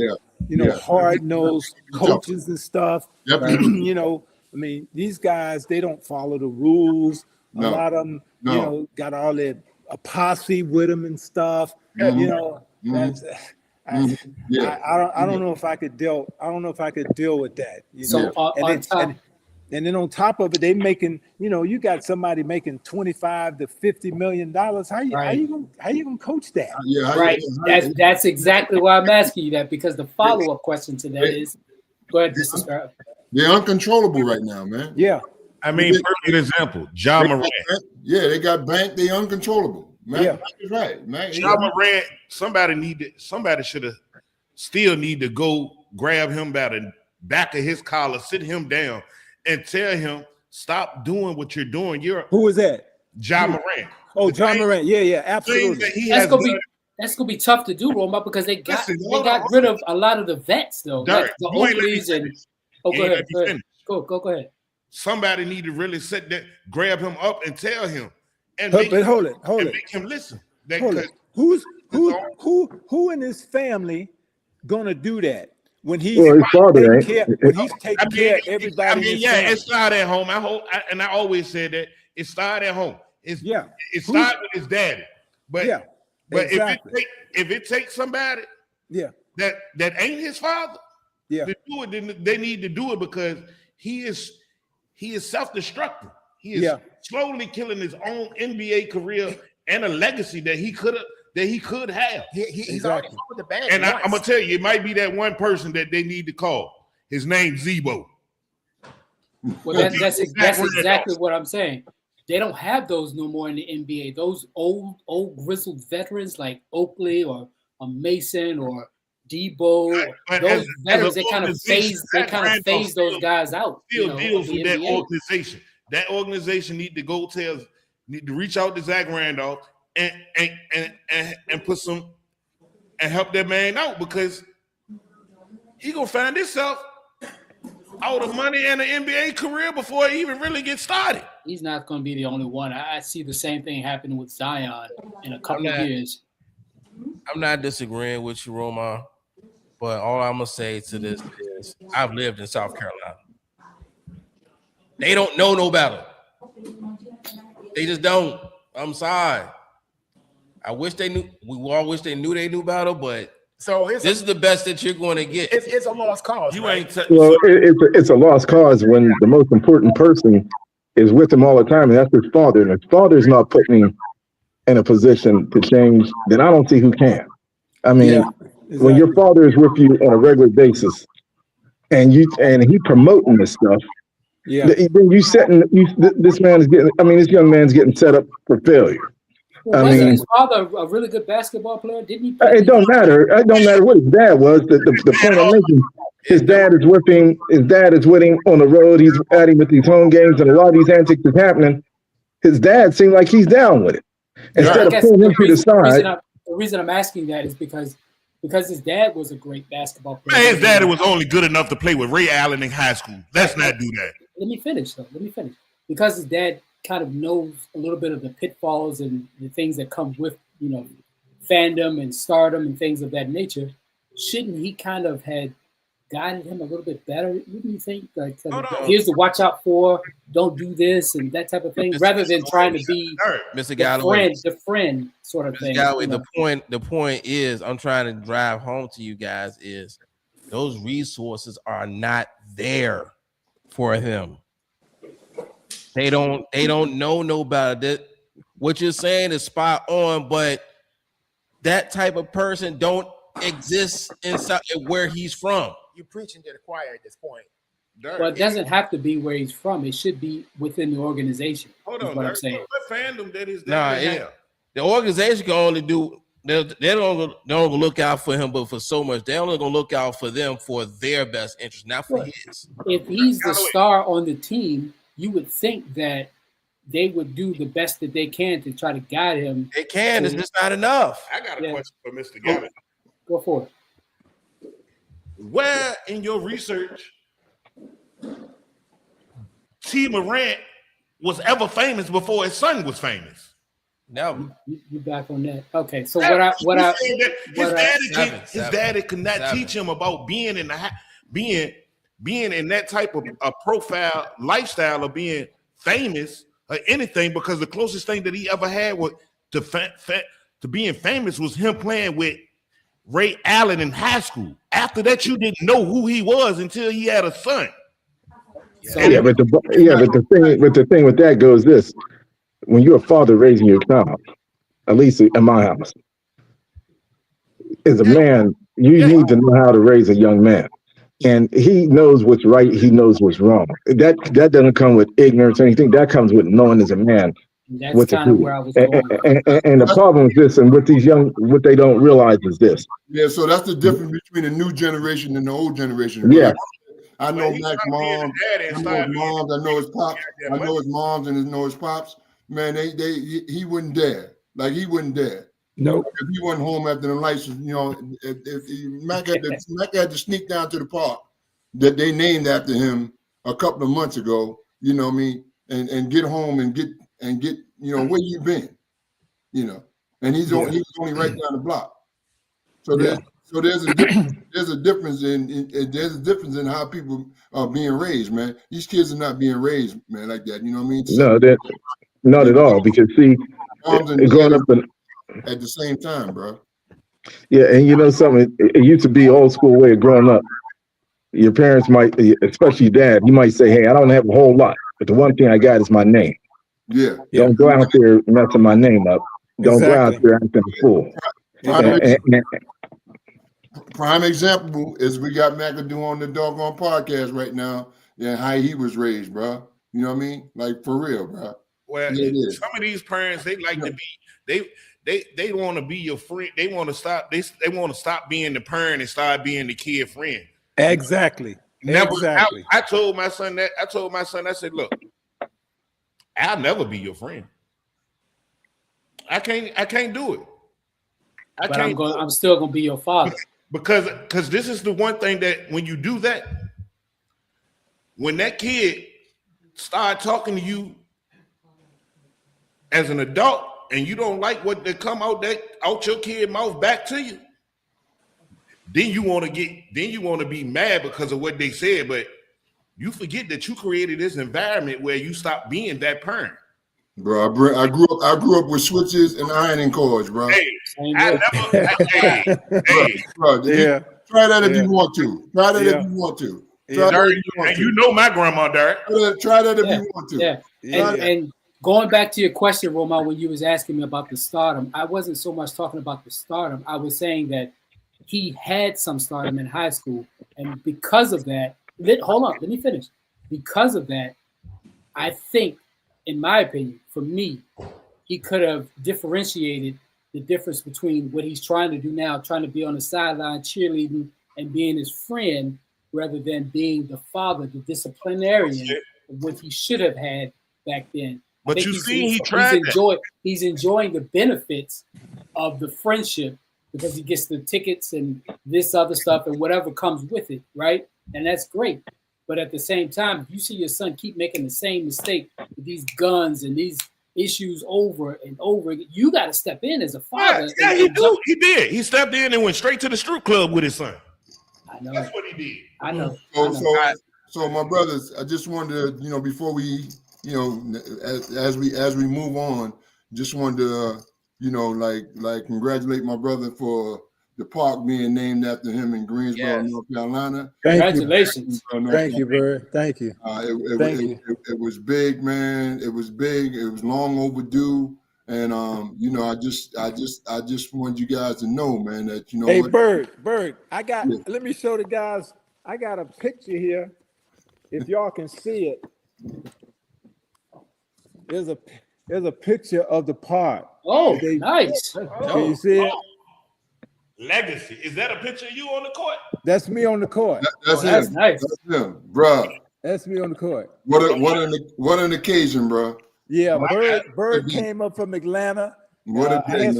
hard-nosed coaches and stuff. These guys, they don't follow the rules. A lot of them, got all their posse with them and stuff. I don't know if I could deal. I don't know if I could deal with that. And then on top of it, they making. You got somebody making $25 to $50 million. How you gonna coach that? That's exactly why I'm asking you that, because the follow-up question to that is, go ahead, Mr. Sparrow. They're uncontrollable right now, man. Yeah. Perfect example, Ja Morant. They got banked. They uncontrollable. Man, that's right, man. Ja Morant, somebody should have still need to go grab him by the back of his collar, sit him down, and tell him, stop doing what you're doing. Who was that? Ja Morant. Oh, Ja Morant. Yeah, absolutely. That's gonna be tough to do, Roma, because they got rid of a lot of the vets, though. Derek, like the Oakleys and go ahead. Somebody need to really sit there, grab him up, and tell him, and make him listen. Who in his family gonna do that when he's taking care of everybody? It started at home. I always said that it started at home. It started with his daddy. But if it takes somebody that ain't his father to do it, then they need to do it, because he is self-destructive. He is slowly killing his own NBA career and a legacy that he could have. He's already with the bag. And I'm gonna tell you, it might be that one person that they need to call. His name's Zebo. Well, that's exactly what I'm saying. They don't have those no more in the NBA. Those old grizzled veterans like Oakley or Mason or Debo, those veterans, they kind of phase those guys out. Still deals with that organization. That organization need to reach out to Zach Randolph and put some and help that man out, because he gonna find himself out of money and an NBA career before he even really gets started. He's not going to be the only one. I see the same thing happening with Zion in a couple of years. I'm not disagreeing with you, Roma, but all I'm gonna say to this is, I've lived in South Carolina. They don't know no better. They just don't. I'm sorry. I wish they knew. We all wish they knew better, but this is the best that you're going to get. It's a lost cause. It's a lost cause when the most important person is with him all the time, and that's his father. And his father's not putting him in a position to change, then I don't see who can. When your father is with you on a regular basis, and he promoting this stuff, then this young man's getting set up for failure. Well, wasn't his father a really good basketball player? Didn't he? It don't matter. It don't matter what his dad was. The point I'm making, his dad is with him. His dad is with him on the road. He's at him with these home games, and a lot of these antics is happening. His dad seemed like he's down with it. Instead of pulling him to the side. the reason I'm asking that is because his dad was a great basketball player. Man, his daddy was only good enough to play with Ray Allen in high school. Let's not do that. Let me finish, though. Let me finish. Because his dad kind of knows a little bit of the pitfalls and the things that come with, fandom and stardom and things of that nature, shouldn't he kind of had guided him a little bit better? Wouldn't you think? Like, here's the watch out for, don't do this and that type of thing, rather than trying to be Mr. Galloway, the friend sort of thing. Galloway, the point is, I'm trying to drive home to you guys is those resources are not there for him. They don't know about it. What you're saying is spot on, but that type of person don't exist inside where he's from. You're preaching to the choir at this point. Well, it doesn't have to be where he's from. It should be within the organization. Hold on, what I'm saying. What fandom that is that? The organization can only do. They don't look out for him, but for so much, they're only gonna look out for them for their best interest, not for his. If he's the star on the team, you would think that they would do the best that they can to try to guide him. They can. It's just not enough. I got a question for Mr. Gavin. Go for it. Where in your research T. Morant was ever famous before his son was famous? No, you back on that. Okay, so his daddy could not teach him about being in that type of a profile lifestyle of being famous or anything, because the closest thing that he ever had was to being famous was him playing with Ray Allen in high school. After that, you didn't know who he was until he had a son. But the thing with that goes this: when you're a father raising your child, at least in my house, as a man, you need to know how to raise a young man. And he knows what's right, he knows what's wrong. That doesn't come with ignorance or anything. That comes with knowing as a man. That's kind of where I was going. And the problem is this, and what these what they don't realize is this. Yeah, so that's the difference between the new generation and the old generation. Right? Yeah. I know Mac's mom, I know his pops, I know his moms and I know his pops. Man, he wouldn't dare. Like, he wouldn't dare. Nope. If he wasn't home after the lights, if Mac had to sneak down to the park that they named after him a couple of months ago, you know what I mean, and get home and get where you been, and he was only right down the block. So there's a difference in how people are being raised, man. These kids are not being raised, man, like that. You know what I mean? No, not at all. Because see, growing up at the same time, bro. Yeah, and something, it used to be old school way of growing up. Your parents might, especially dad, you might say, "Hey, I don't have a whole lot, but the one thing I got is my name." Yeah. Don't go out there messing my name up. Don't go out there acting a fool. Prime example is we got McAdoo on the doggone podcast right now, and how he was raised, bro. You know what I mean? Like, for real, bro. Well, some of these parents, they like to be, they want to be your friend. They want to stop. They want to stop being the parent and start being the kid friend. Exactly. Exactly. I told my son that. I said, look, I'll never be your friend. I can't do it. I'm still gonna be your father. Because this is the one thing that when you do that, when that kid start talking to you as an adult and you don't like what they come out your kid mouth back to you, then you want to be mad because of what they said, but you forget that you created this environment where you stop being that parent. Bro, I grew up with switches and ironing cords, bro. Hey, bro, try that if you want to. Try that if you want to. And you know my grandma, Derek. Try that if you want to. Yeah. And going back to your question, Roma, when you was asking me about the stardom, I wasn't so much talking about the stardom. I was saying that he had some stardom in high school, and because of that, hold on, let me finish. Because of that, I think, in my opinion, for me, he could have differentiated the difference between what he's trying to do now, trying to be on the sideline cheerleading and being his friend, rather than being the father, the disciplinarian, of what he should have had back then. But you see, he tried. He's enjoying the benefits of the friendship because he gets the tickets and this other stuff and whatever comes with it, right? And that's great. But at the same time, if you see your son keep making the same mistake with these guns and these issues over and over again, you got to step in as a father. Yeah, he did. He stepped in and went straight to the strip club with his son. I know. That's what he did. I know. So my brothers, I just wanted to, before we, as we move on, just wanted to, like congratulate my brother for the park being named after him in Greensboro, North Carolina. Congratulations. Thank you, Bird. Thank you. It was big, man. It was big. It was long overdue. And I just want you guys to know, man, that Hey, Bird, let me show the guys. I got a picture here. If y'all can see it. There's a picture of the park. Oh, nice. Can you see it? Legacy. Is that a picture of you on the court? That's me on the court. That's nice. That's him, bro. That's me on the court. What an occasion, bro. Yeah, Bird came up from Atlanta. I had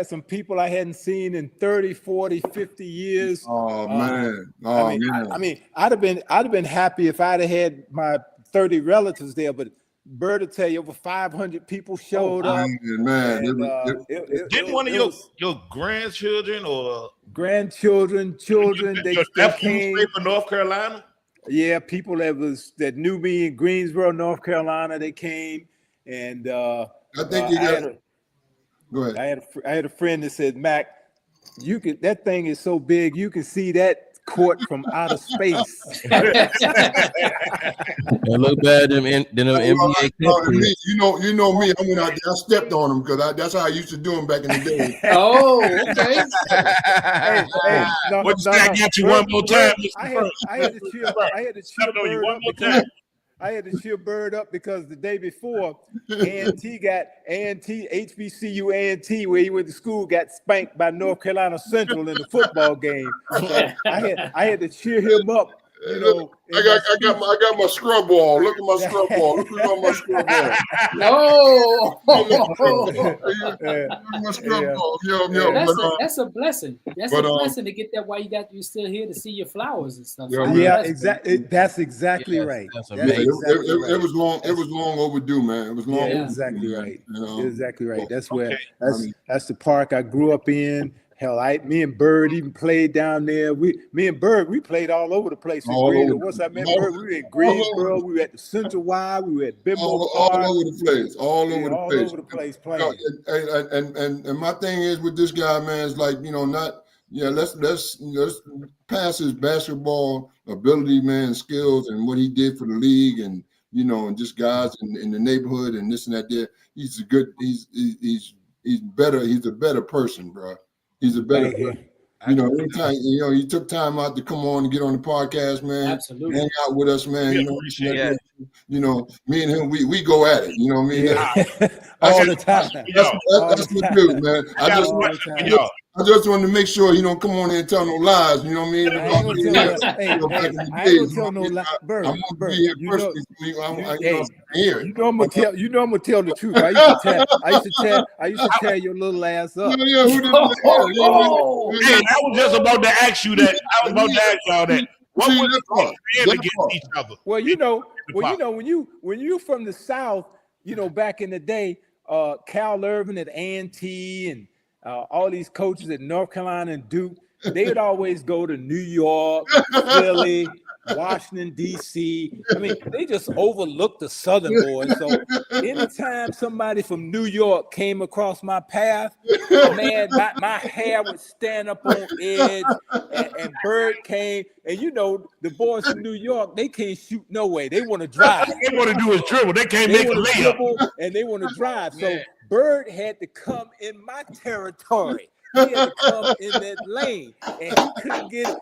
some people I hadn't seen in 30, 40, 50 years. Oh man. I mean, I'd have been happy if I'd have had my 30 relatives there, but Bird will tell you over 500 people showed up. Man, didn't one of your grandchildren or children they came from North Carolina? Yeah, people that knew me in Greensboro, North Carolina, they came, and I think you got. Go ahead. I had a friend that said, Mac, that thing is so big, you can see that court from outer space. It look better than NBA. You know me. I went out there. I stepped on them because that's how I used to do them back in the day. Oh, okay. I got you one more time. I had to cheer Bird up because I had to cheer Bird up because the day before, HBCU A&T, where he went to school, got spanked by North Carolina Central in the football game. So I had to cheer him up. I got my scrub ball. Look at my scrub ball. Look at my scrub ball. No. My scrub ball. That's a blessing. That's a blessing to get that while you're still here to see your flowers and stuff. Exactly. That's exactly right. That's it was long. It was long overdue, man. It was long. Yeah, exactly right. Exactly right. That's where that's the park I grew up in. Hell, me and Bird even played down there. Me and Bird, we played all over the place. Once I met Bird, we were in Greensboro, we were at the Central Y, we were at Bimbo Park. All over the place. All over the place playing. And my thing is with this guy, man, is like, let's pass his basketball ability, man, skills and what he did for the league and and just guys in the neighborhood and this and that there. He's a better person, bro. He's a better person. Anytime he took time out to come on and get on the podcast, man. Absolutely. Hang out with us, man. Appreciate me and him, we go at it. You know what I mean? All the time. That's what we do, man. I just wanted to make sure he don't come on here and tell no lies. You know what I mean? I ain't gonna tell no lies. Bird, I'm gonna be here personally. I'm gonna tell the truth. I used to tear your little ass up. Hey, I was just about to ask you that. I was about to ask y'all that. What was the against each other? Well, when you from the South, back in the day, Cal Irvin at A&T and all these coaches at North Carolina and Duke, they would always go to New York, Philly, Washington, D.C. I mean, they just overlooked the Southern boys. So anytime somebody from New York came across my path, man, my hair would stand up on edge, and Bird came. And the boys from New York, they can't shoot no way. They want to drive. They want to do is dribble. They can't make a layup. And they want to drive. So Bird had to come in my territory. He had to come in that lane, and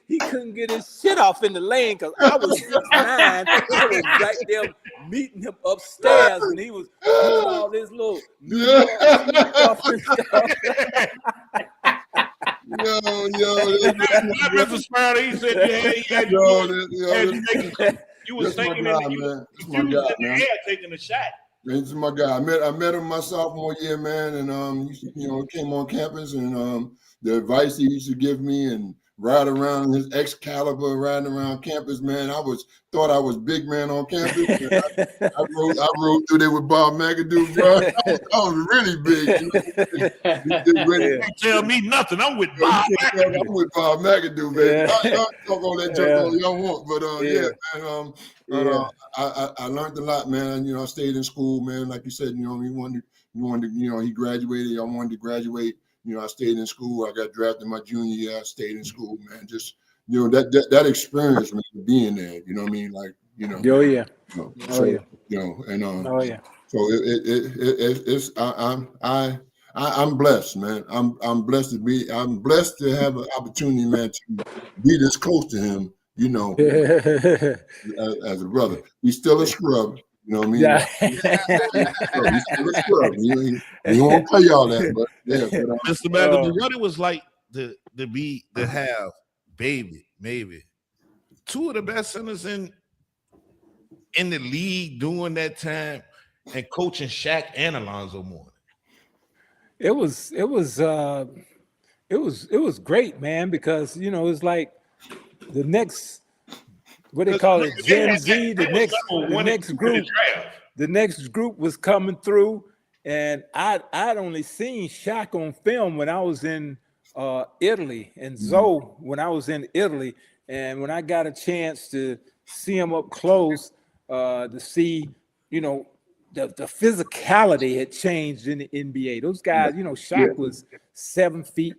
he couldn't get his shit off in the lane because I was 6'9". I was right there meeting him upstairs, and he was doing all this little stuff and stuff. Mr. Sparrow, he said you was thinking in the air taking a shot. This is my guy. I met him my sophomore year, man, and came on campus, and the advice he used to give me, and ride around his Excalibur, riding around campus, man. Thought I was big man on campus. I rode through there with Bob McAdoo, bro. I was really big. You can't tell me nothing. I'm with Bob McAdoo. I'm with Bob McAdoo, man. Y'all talk on that junk all y'all want, but man. I learned a lot, man. I stayed in school, man. Like you said, he wanted to, he graduated. I wanted to graduate. I stayed in school. I got drafted my junior year. I stayed in school, man. Just, that experience, man, being there, you know what I mean? Like, Oh, yeah. So I'm blessed, man. I'm blessed to have an opportunity, man, to be this close to him, as a brother. He's still a scrub. You know what I mean? Yeah. He's still a scrub. He won't tell y'all that, but yeah. Mr. McAdoo, what it was like to have maybe two of the best centers in the league during that time, and coaching Shaq and Alonzo Mourning. It was great, man, because it's like the next, what they call it, Gen Z, the next group was coming through, and I'd only seen Shaq on film when I was in Italy, and Zoe when I was in Italy, and when I got a chance to see him up close, to see, the physicality had changed in the NBA. Those guys, Shaq was 7 feet,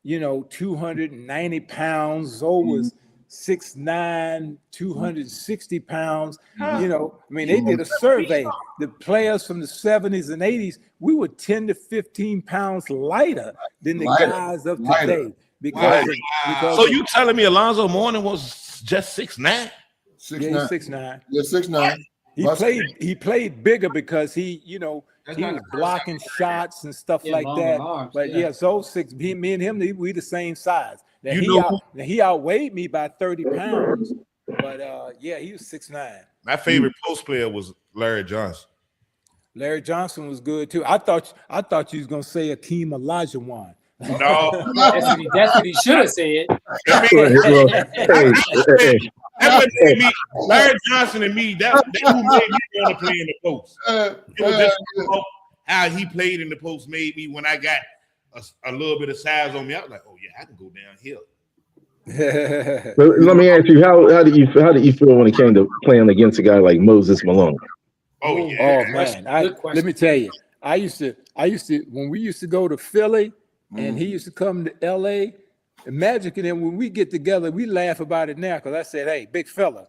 290 pounds. Zoe was 6'9", 260 pounds. They did a survey. The players from the 70s and 80s, we were 10 to 15 pounds lighter than the guys of today. Because so you telling me Alonzo Mourning was just 6'9"? 6'9". Yeah, he's 6'9". Yeah, 6'9". He played bigger because he was blocking shots and stuff like that. Arms, but so me and him, we the same size. Now, he outweighed me by 30 pounds, but he was 6'9". My favorite post player was Larry Johnson. Larry Johnson was good too. I thought you was gonna say Akeem Olajuwon. No, that's what he should have said. That made me, Larry Johnson and me, that who made me want to play in the post. It was just how he played in the post made me, when I got a little bit of size on me, I was like, oh yeah, I can go downhill. Let me ask you, how did you feel when it came to playing against a guy like Moses Malone? Oh yeah. Oh man, let me tell you, I used to when we used to go to Philly and he used to come to LA. Magic, and then when we get together, we laugh about it now because I said, "Hey, big fella,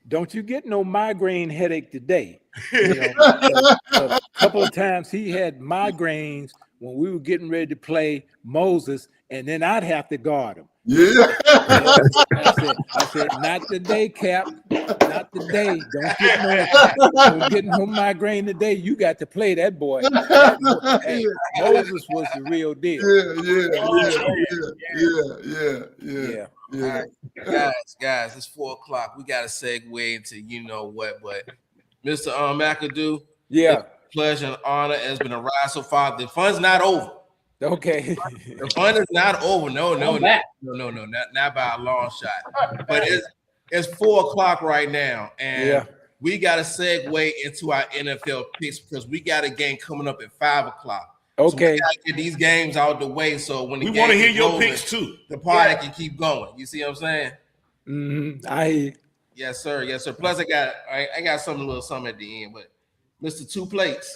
don't you get no migraine headache today?" A couple of times he had migraines when we were getting ready to play Moses, and then I'd have to guard him. Yeah. I said, not today, Cap. Not today. Don't get no migraine today. You got to play that boy. Hey, Moses was the real deal. Yeah. All right, guys, it's 4:00. We got to segue into but Mr. McAdoo. Yeah. Pleasure and honor. It's been a ride so far. The fun's not over. Okay. The fun is not over. No, not by a long shot. But it's 4:00 right now, and we got to segue into our NFL picks because we got a game coming up at 5:00. Okay. So we gotta get these games out the way so when we want to hear your picks too. The party can keep going. You see what I'm saying? Mm-hmm. I hear you. Yes, sir. Plus, I got a little something at the end, but Mr. Two Plates,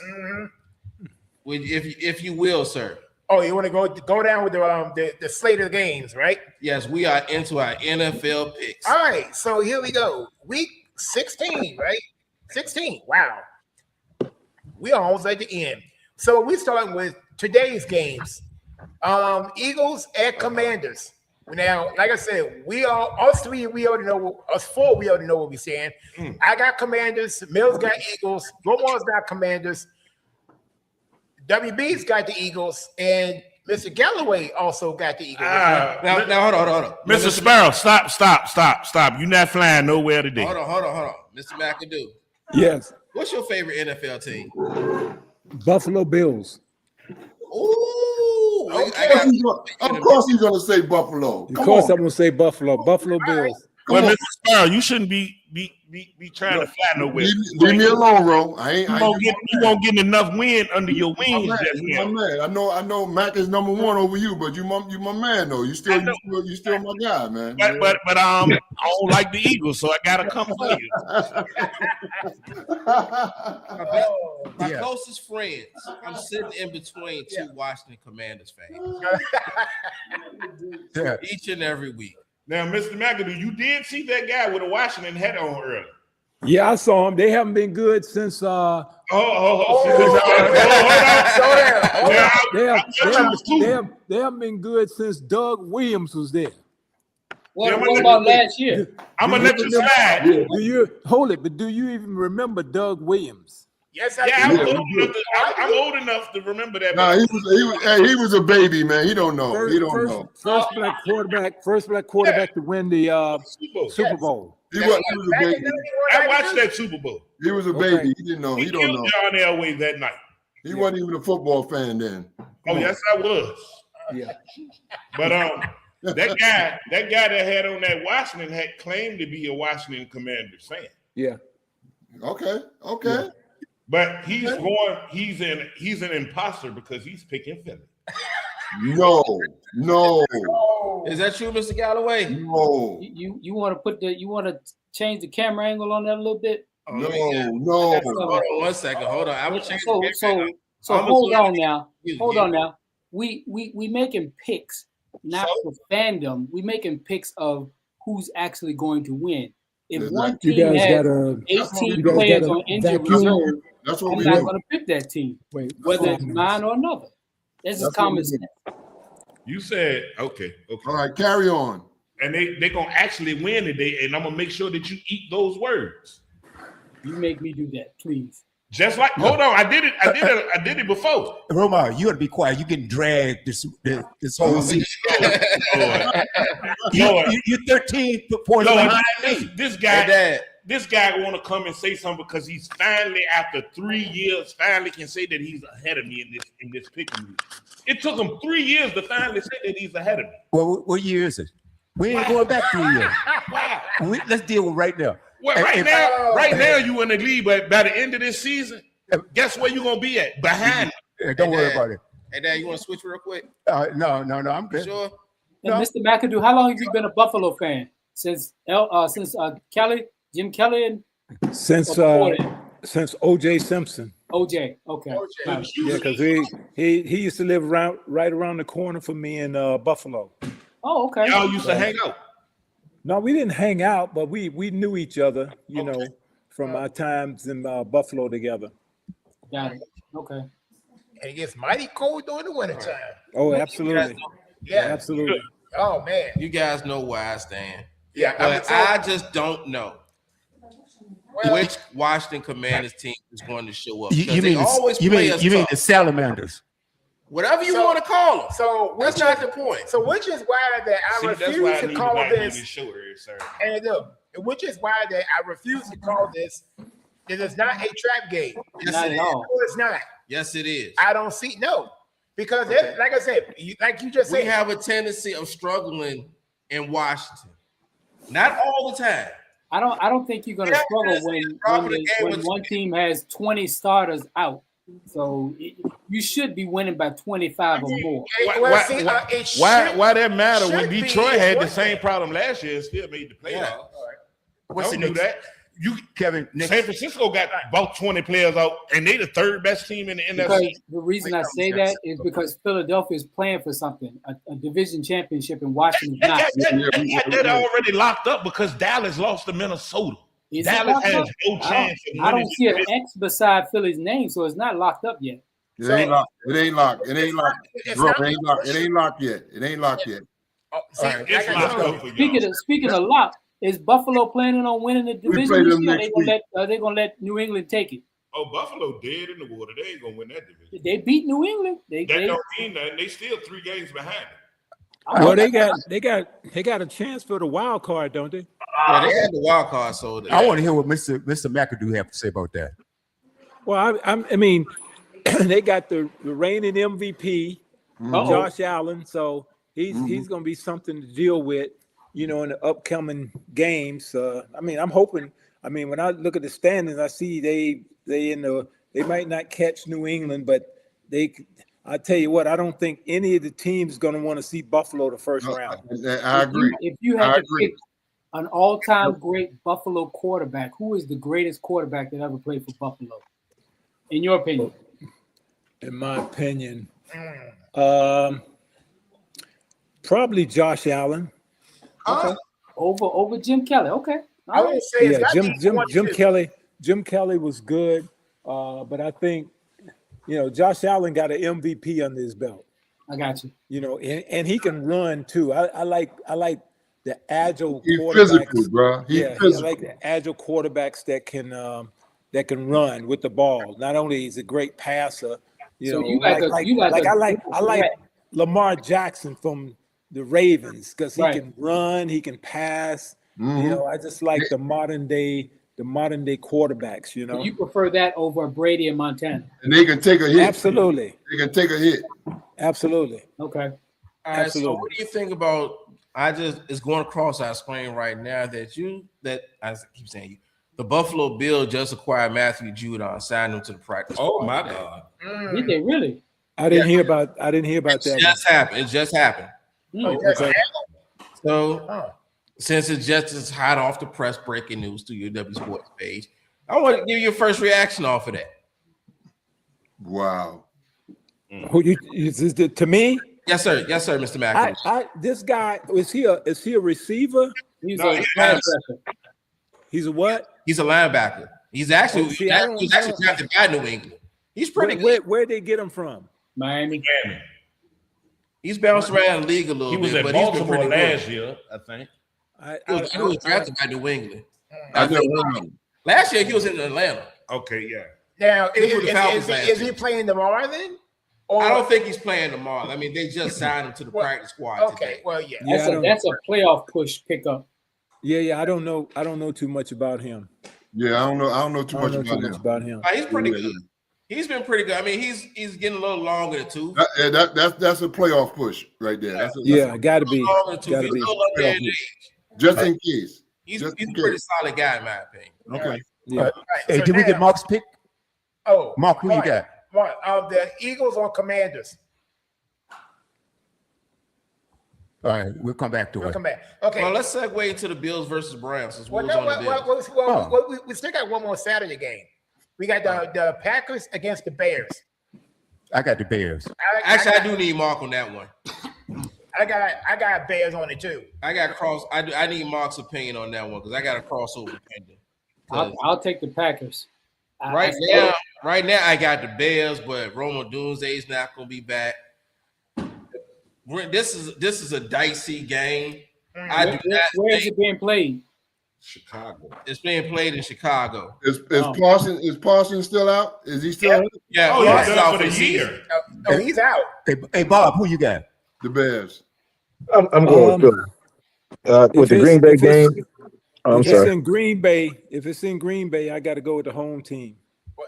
if you will, sir. Oh, you want to go down with the slate of games, right? Yes, we are into our NFL picks. All right, so here we go. Week 16, right? 16. Wow. We are almost at the end. So we starting with today's games. Eagles at Commanders. Now, like I said, us four, we already know what we're saying. I got Commanders, Mills got Eagles, Romo's got Commanders, WB's got the Eagles, and Mr. Galloway also got the Eagles. Now, hold on. Mr. Sparrow, stop. You're not flying nowhere today. Hold on. Mr. McAdoo. Yes. What's your favorite NFL team? Buffalo Bills. Ooh, of course he's gonna say Buffalo. Of course I'm gonna say Buffalo. Buffalo Bills. Well, Mr. Sparrow, you shouldn't be trying to fly nowhere. Leave me alone, bro. You won't get enough wind under your wings. My man. I know Mac is number one over you, but you my man though. You still my guy, man. But I don't like the Eagles, so I gotta come for you. My closest friends. I'm sitting in between two Washington Commanders fans. Each and every week. Now, Mr. McAdoo, you did see that guy with a Washington hat on earlier. Yeah, I saw them. They haven't been good since. They haven't been good since Doug Williams was there. What about last year? I'm gonna let you slide. Do you hold it? But do you even remember Doug Williams? Yes, I'm old enough to remember that. Nah, he was a baby, man. He don't know. First black quarterback to win the Super Bowl. He was a baby. I watched that Super Bowl. He was a baby. He didn't know. He don't know. John Elway that night. He wasn't even a football fan then. Yes, I was. Yeah. But that guy that had on that Washington hat claimed to be a Washington Commanders fan. Yeah. Okay. Yeah. But he's an imposter because he's picking Philly. No. Is that true, Mr. Galloway? No. You want to change the camera angle on that a little bit? No. Hold on 1 second. Hold on. I will change the camera. So hold on now. Hold on now. We making picks, not for fandom. We making picks of who's actually going to win. If one team has 18 players on injured reserve, I'm not going to pick that team, whether it's mine or another. This is common sense. You said okay. All right, carry on. And they're gonna actually win today, and I'm gonna make sure that you eat those words. You make me do that, please. Just like, hold on, I did it before. Roma, you gotta be quiet. You're getting dragged this whole season. You're 13 points behind me. This guy want to come and say something because he's finally, after 3 years, finally can say that he's ahead of me in this picking league. It took him 3 years to finally say that he's ahead of me. Well, what year is it? We ain't going back 3 years. Wow. Let's deal with right now. Well, right now you in the lead, but by the end of this season, guess where you're gonna be at? Behind. Don't worry about it. Hey, Dad, you want to switch real quick? No, I'm good. Sure. And Mr. McAdoo, how long have you been a Buffalo fan? Since Jim Kelly, and since O.J. Simpson. O.J. Okay. Yeah, because he used to live right around the corner from me in Buffalo. Oh, okay. Y'all used to hang out. No, we didn't hang out, but we knew each other, you know, from our times in Buffalo together. Got it. Okay. And it gets mighty cold during the wintertime. Oh, absolutely. Yeah, absolutely. Oh man. You guys know where I stand. Yeah, but I just don't know which Washington Commanders team is going to show up. You mean the Salamanders? Whatever you want to call them. So that's not the point. So which is why that I refuse to call this. Sir. And look, which is why that I refuse to call this. It is not a trap game. Yes, it is. No, it's not. Yes, it is. I don't see because like I said, like you just said, we have a tendency of struggling in Washington. Not all the time. I don't think you're going to struggle when one team has 20 starters out. So you should be winning by 25 or more. Why that matter when Detroit had the same problem last year and still made the playoffs? Yeah. What's do that? Kevin, San Francisco got about 20 players out, and they the third best team in the NFC. The reason I say that is because Philadelphia is playing for something, a division championship, and Washington's not. That already locked up because Dallas lost to Minnesota. Dallas has no chance. I don't see an X beside Philly's name, so it's not locked up yet. It ain't locked. It ain't locked. It ain't locked. It ain't locked yet. It ain't locked yet. Speaking of lock, is Buffalo planning on winning the division? Are they gonna let New England take it? Oh, Buffalo dead in the water. They ain't gonna win that division. They beat New England. That don't mean nothing. They still 3 games behind. Well, they got a chance for the wild card, don't they? Yeah, they had the wild card. So I want to hear what Mr. McAdoo have to say about that. Well, I mean, they got the reigning MVP, Josh Allen, so he's going to be something to deal with, in the upcoming games. I mean, I'm hoping. I mean, when I look at the standings, I see they might not catch New England, but I tell you what, I don't think any of the teams is going to want to see Buffalo the first round. I agree. If you had to pick an all-time great Buffalo quarterback, who is the greatest quarterback that ever played for Buffalo, in your opinion? In my opinion, probably Josh Allen. Okay. Over Jim Kelly. Okay. I would say Jim Kelly was good, but I think Josh Allen got an MVP under his belt. I got you. And he can run too. I like the agile He's quarterbacks. physical, bro. I like the agile quarterbacks that can run with the ball. Not only is a great passer, I like Lamar Jackson from the Ravens because he can run, he can pass. I just like the modern day quarterbacks. You prefer that over Brady and Montana, and they can take a hit. Absolutely, they can take a hit. Absolutely. Okay. All right. So, what do you think about? It's going across our screen right now that I keep saying you. The Buffalo Bills just acquired Matthew Judon, signed him to the practice. Oh my God! Did they really? I didn't hear about that. It just happened. Okay. So, since it's just as hot off the press, breaking news to your W Sports page, I want to give you your first reaction off of that. Wow. To me? Yes, sir, Mr. McAdoo. This guy is he a receiver? He's a linebacker. He's a what? He's a linebacker. He's actually drafted by New England. He's pretty good. Where'd they get him from? Miami. He's bounced around the league a little bit. He was at Baltimore last year, I think. He was drafted by New England. Last year he was in Atlanta. Okay, yeah. Now, is he playing tomorrow then? I don't think he's playing tomorrow. I mean, they just signed him to the practice squad. Okay, today. well, yeah. That's a playoff push pickup. Yeah. I don't know too much about him. Yeah, I don't know too much about him. He's pretty good. He's been pretty good. I mean, he's getting a little longer too. That's a playoff push right there. Gotta be. Just in case. He's a pretty solid guy in my opinion. Okay. Yeah. Hey, did we get Mark's pick? Oh, Mark, who you got? Mark, the Eagles on Commanders. All right, we'll come back to it. We'll come back. Okay. Well, let's segue into the Bills versus Browns. Since we still got one more Saturday game. We got the Packers against the Bears. I got the Bears. I do need Mark on that one. I got Bears on it too. I need Mark's opinion on that one because I got a crossover opinion. I'll take the Packers. Right now, I got the Bears, but Roma Doomsday is not going to be back. This is a dicey game. Where is it being played? Chicago. It's being played in Chicago. Is Parsons still out? Is he still? Yeah. He's out for the year. No, he's out. Hey, Bob, who you got? The Bears. I'm going with the Green Bay game. If it's in Green Bay, I got to go with the home team. Well,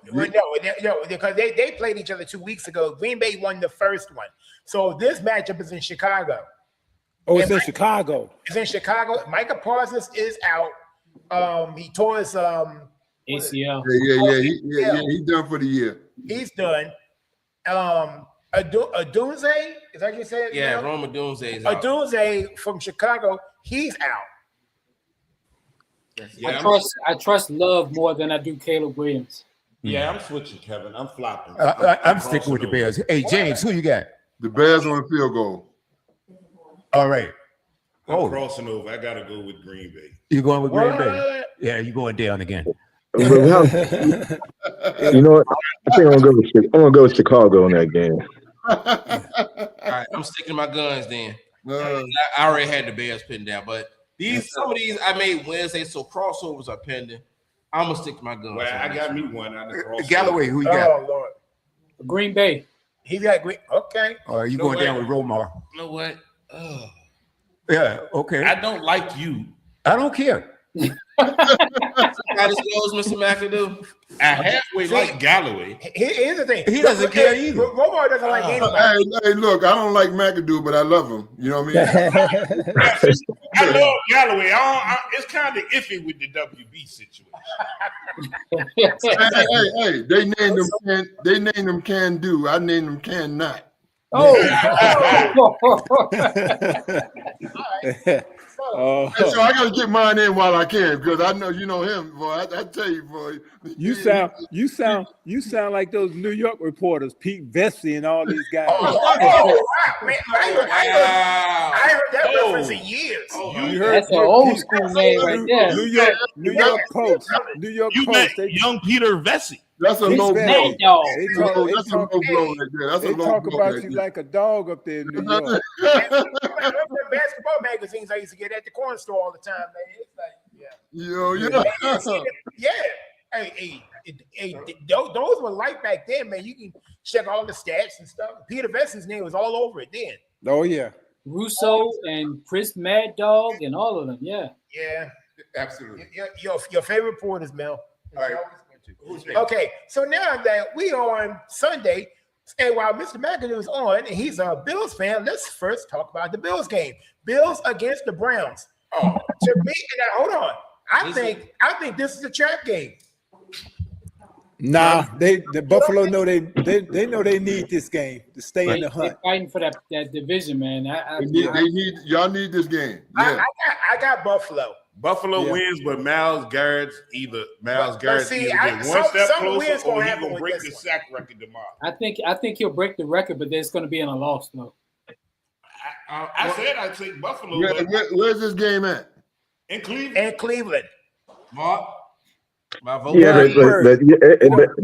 no, because they played each other 2 weeks ago. Green Bay won the first one, so this matchup is in Chicago. Oh, it's in Chicago. It's in Chicago. Micah Parsons is out. He tore his ACL. Yeah. He's done for the year. He's done. Adunze, is that what you said? Yeah, Roma Doomsday is out. Adunze from Chicago, he's out. Yeah, I trust Love more than I do Caleb Williams. Yeah, I'm switching, Kevin. I'm flopping. I'm sticking with the Bears. Hey, James, who you got? The Bears on the field goal. All right. I'm crossing over. I got to go with Green Bay. You going with Green Bay? Yeah, you're going down again. You know what? I think I'm gonna go with Chicago in that game. All right, I'm sticking to my guns then. I already had the Bears pinned down, but some of these I made Wednesday, so crossovers are pending. I'm gonna stick to my guns. Well, I got me one. Galloway, who you got? Oh Lord, Green Bay. He got Green. Okay. Are you going down with Romar? You know what? Yeah. Okay. I don't like you. I don't care. How this goes, Mr. McAdoo? I halfway like Galloway. Here's the thing. He doesn't care either. Romo doesn't like anybody. Hey, look, I don't like McAdoo, but I love him. You know what I mean? I love Galloway. It's kind of iffy with the WB situation. hey, they named him Can Do. I named him Can Not. Oh. So I got to get mine in while I can, because I know you know him, boy. I tell you, boy. You sound like those New York reporters, Pete Vesey and all these guys. Wow, man, I heard that reference in years. You heard That's an old school name right there. New York Post. You met young Peter Vesey. That's a low blow. Mad Dog. That's a low blow right there. That's a They low talk blow about right you there. like a dog up there in New York. The basketball magazines I used to get at the corner store all the time, man. It's like, those were light back then, man. You can check all the stats and stuff. Peter Vesey's name was all over it then. Oh yeah. Russo and Chris Mad Dog and all of them. Yeah. Yeah. Absolutely. Your favorite reporters, Mel. All right. Okay, so now that we on Sunday, and while Mr. McAdoo is on, and he's a Bills fan, let's first talk about the Bills game. Bills against the Browns. To me, now hold on. I think this is a trap game. Nah, the Buffalo know they know they need this game to stay in the hunt. They're fighting for that division, man. Y'all need this game. Yeah. I got Buffalo. Buffalo wins, but Miles Garrett's either one step closer or he's gonna break the sack record tomorrow. I think he'll break the record, but there's going to be in a loss though. I said I'd take Buffalo. Where's this game at? In Cleveland. In Cleveland. Mark, my vote. Yeah, but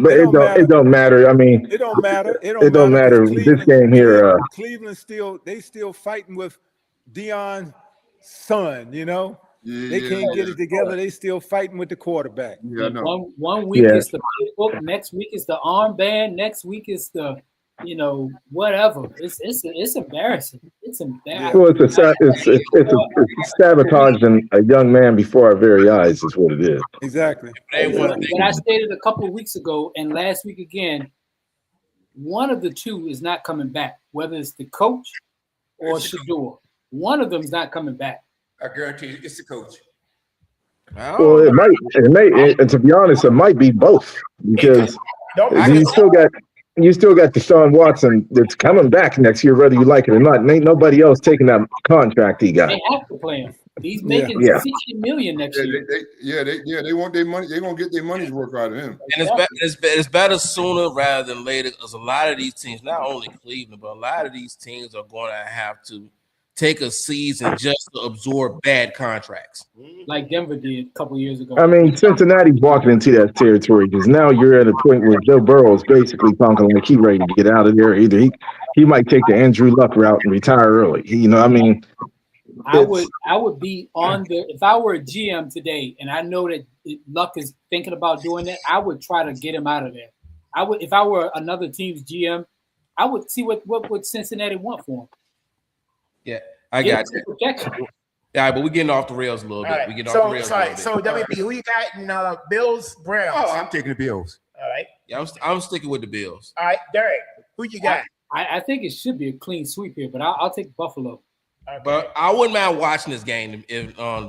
it don't matter. I mean, it don't matter. It don't matter. This game here, Cleveland still fighting with Deion's son. You know. They can't get it together. They still fighting with the quarterback. Yeah, I know. One week is the playbook, next week is the armband, next week is the, whatever. It's embarrassing. It's embarrassing. Well, it's sabotaging a young man before our very eyes is what it is. Exactly. But I stated a couple of weeks ago and last week again, one of the two is not coming back, whether it's the coach or STUDO. One of them is not coming back. I guarantee you, it's the coach. Well, it may, and to be honest, it might be both because you still got Deshaun Watson that's coming back next year, whether you like it or not. And ain't nobody else taking that contract he got. They have to play him. He's making $60 million next year. They want their money. They're gonna get their money's work out of him. And it's better sooner rather than later because a lot of these teams, not only Cleveland, but a lot of these teams are going to have to take a season just to absorb bad contracts. Like Denver did a couple years ago. I mean, Cincinnati's walking into that territory because now you're at a point where Joe Burrow is basically talking like he's ready to get out of there. Either he might take the Andrew Luck route and retire early. I would be on if I were a GM today and I know that Luck is thinking about doing that, I would try to get him out of there. I would, if I were another team's GM, I would see what Cincinnati want for him. Yeah, I got you. Yeah, but we're getting off the rails a little bit. We're getting off the rails a little bit. So WB, who you got in Bills, Browns? Oh, I'm taking the Bills. All right. Yeah, I'm sticking with the Bills. All right, Derek, who you got? I think it should be a clean sweep here, but I'll take Buffalo. Okay. But I wouldn't mind watching this game in all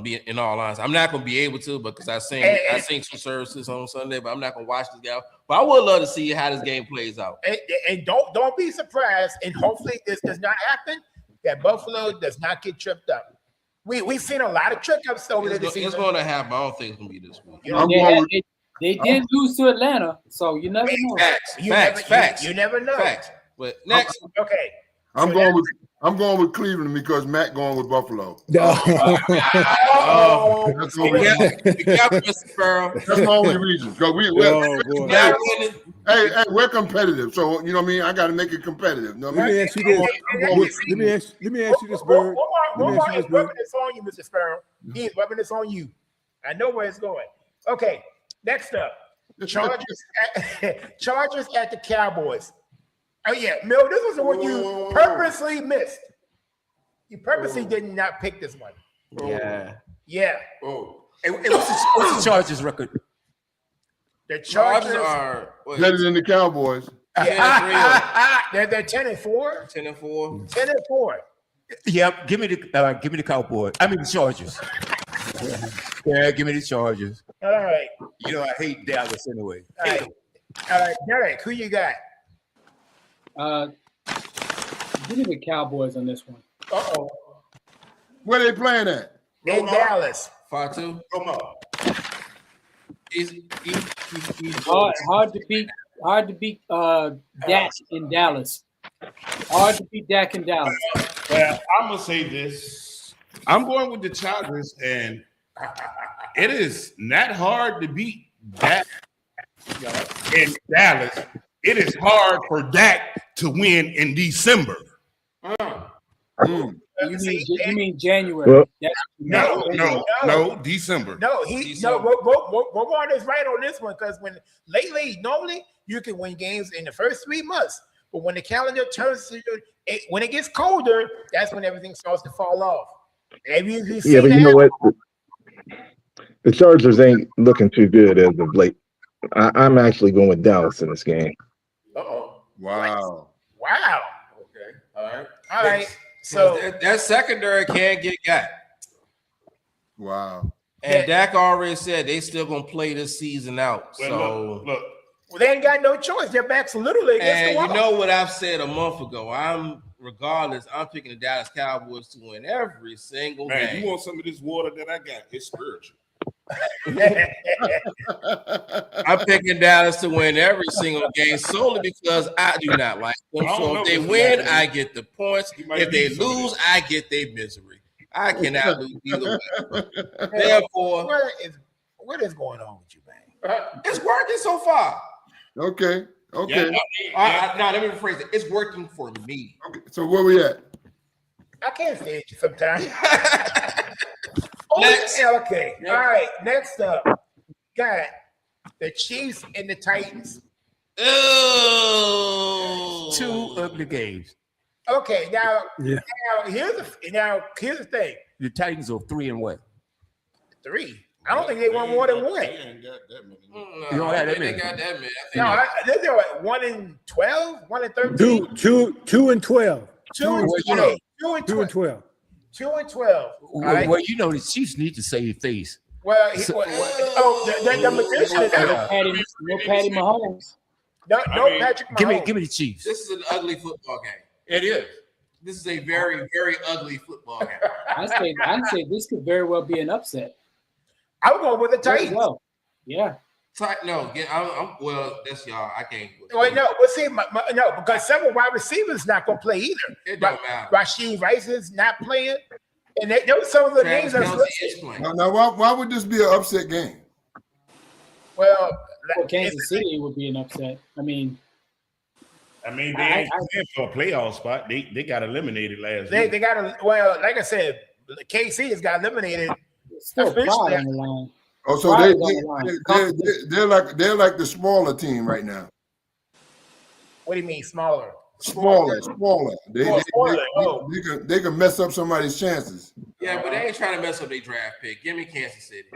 honesty. I'm not going to be able to because I seen some services on Sunday, but I'm not going to watch this game. But I would love to see how this game plays out. And don't be surprised, and hopefully this does not happen, that Buffalo does not get tripped up. We've seen a lot of trip ups over this season. It's going to happen. I don't think it's going to be this week. They did lose to Atlanta, so you never know. Facts. You never know. Facts. But next, okay. I'm going with Cleveland because Matt going with Buffalo. That's the only reason. We're competitive, so you know what I mean. I got to make it competitive. Let me ask you this. Let me ask you this, Bird. One more. He's rubbing this on you, Mr. Sparrow. He's rubbing this on you. I know where it's going. Okay. Next up, Chargers at the Cowboys. Oh yeah, Mill, this was what you purposely missed. You purposely did not pick this one. Yeah. Yeah. Oh. What's the Chargers record? The Chargers are better than the Cowboys. they're 10-4. 10-4. 10-4. Yeah, give me the Cowboys. I mean the Chargers. Yeah, give me the Chargers. All right. You know I hate Dallas anyway. All right, Derek, who you got? Give me the Cowboys on this one. Uh-oh. Where they playing at? In Dallas. 5-2. Come on. He's Hard to beat. Hard to beat Dak in Dallas. Hard to beat Dak in Dallas. Well, I'm gonna say this. I'm going with the Chargers, and it is not hard to beat Dak in Dallas. It is hard for Dak to win in December. You mean January? Well, No, December. No, Rowan is right on this one because normally you can win games in the first 3 months, but when the calendar turns to when it gets colder, that's when everything starts to fall off. But you know what? The Chargers ain't looking too good as of late. I'm actually going with Dallas in this game. Uh-oh. Wow. okay. All right. So that secondary can't get got. Wow. And Dak already said they still gonna play this season out. Well, look. Well, they ain't got no choice. Their backs literally against the wall. You know what I've said a month ago. I'm picking the Dallas Cowboys to win every single game. You want some of this water that I got? It's spiritual. I'm picking Dallas to win every single game solely because I do not like them. So if they win, I get the points. If they lose, I get their misery. I cannot lose either way. Therefore, what is going on with you, man? It's working so far. Okay. Now let me rephrase it. It's working for me. Okay. So where we at? I can't stand you sometimes. Next. Okay. All right. Next up, got the Chiefs and the Titans. Oh, 2 ugly games. Okay. Now here's the thing. The Titans are 3-1. 3. I don't think they won more than one. They ain't got that many. You don't have that many. They got that many. No, they're like 1-12, 1-13. 2-12. 2-12. 2-12. 2-12. Well, you know the Chiefs need to save face. Well, the magician is no Patty Mahomes. No Patrick Mahomes. Give me the Chiefs. This is an ugly football game. It is. This is a very, very ugly football game. I'd say this could very well be an upset. I'm going with the Titans. Well. Yeah. Well, that's y'all. I can't. Wait, no. But see, no, because several wide receivers not going to play either. It don't matter. Rashid Rice is not playing, and those some of the names are playing. Now, why would this be an upset game? Well, Kansas City would be an upset. I mean, they ain't playing for a playoff spot. They got eliminated last week. They got like I said, KC has got eliminated. Still pride on the line. Oh, so they're like the smaller team right now. What do you mean smaller? Smaller. They can mess up somebody's chances. Yeah, but they ain't trying to mess up their draft pick. Give me Kansas City.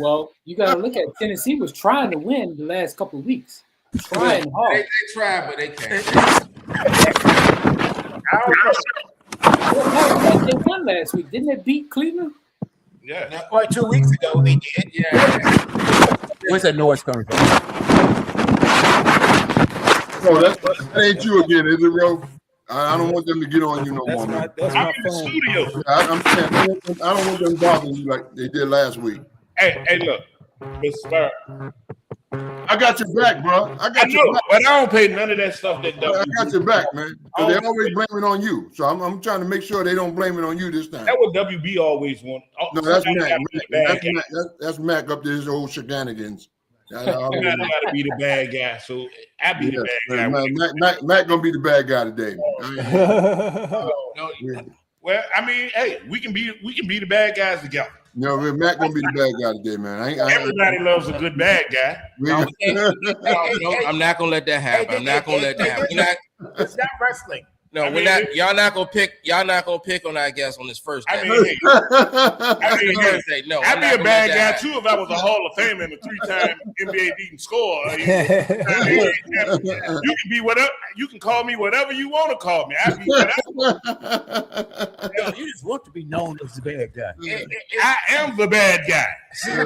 Well, you got to look at Tennessee was trying to win the last couple of weeks. Trying hard. They tried, but they can't. They won last week. Didn't they beat Cleveland? Yeah. 2 weeks ago they did. Yeah. Where's that noise coming from? Oh, that ain't you again, is it, bro? I don't want them to get on you no more, man. That's my phone. Studio. I'm saying I don't want them bothering you like they did last week. Hey, look, Mr. Spur. I got your back, bro. I got your back. But I don't pay none of that stuff that I got your back, man. Because they always blame it on you. So I'm trying to make sure they don't blame it on you this time. That what WB always want. No, that's Mac. That's Mac up to his old shenanigans. I gotta be the bad guy, so I be the bad guy. Mac gonna be the bad guy today. Well, I mean, hey, we can be the bad guys together. No, Mac gonna be the bad guy today, man. Everybody loves a good bad guy. I'm not gonna let that happen. I'm not gonna let that happen. It's not wrestling. No, we're not. Y'all not gonna pick. Y'all not gonna pick on our guest on this first day. I'd be a bad guy too if I was a Hall of Famer and a 3-time NBA leading scorer. You can be whatever. You can call me whatever you want to call me. I'd be whatever. You just want to be known as the bad guy. I am the bad guy. Oh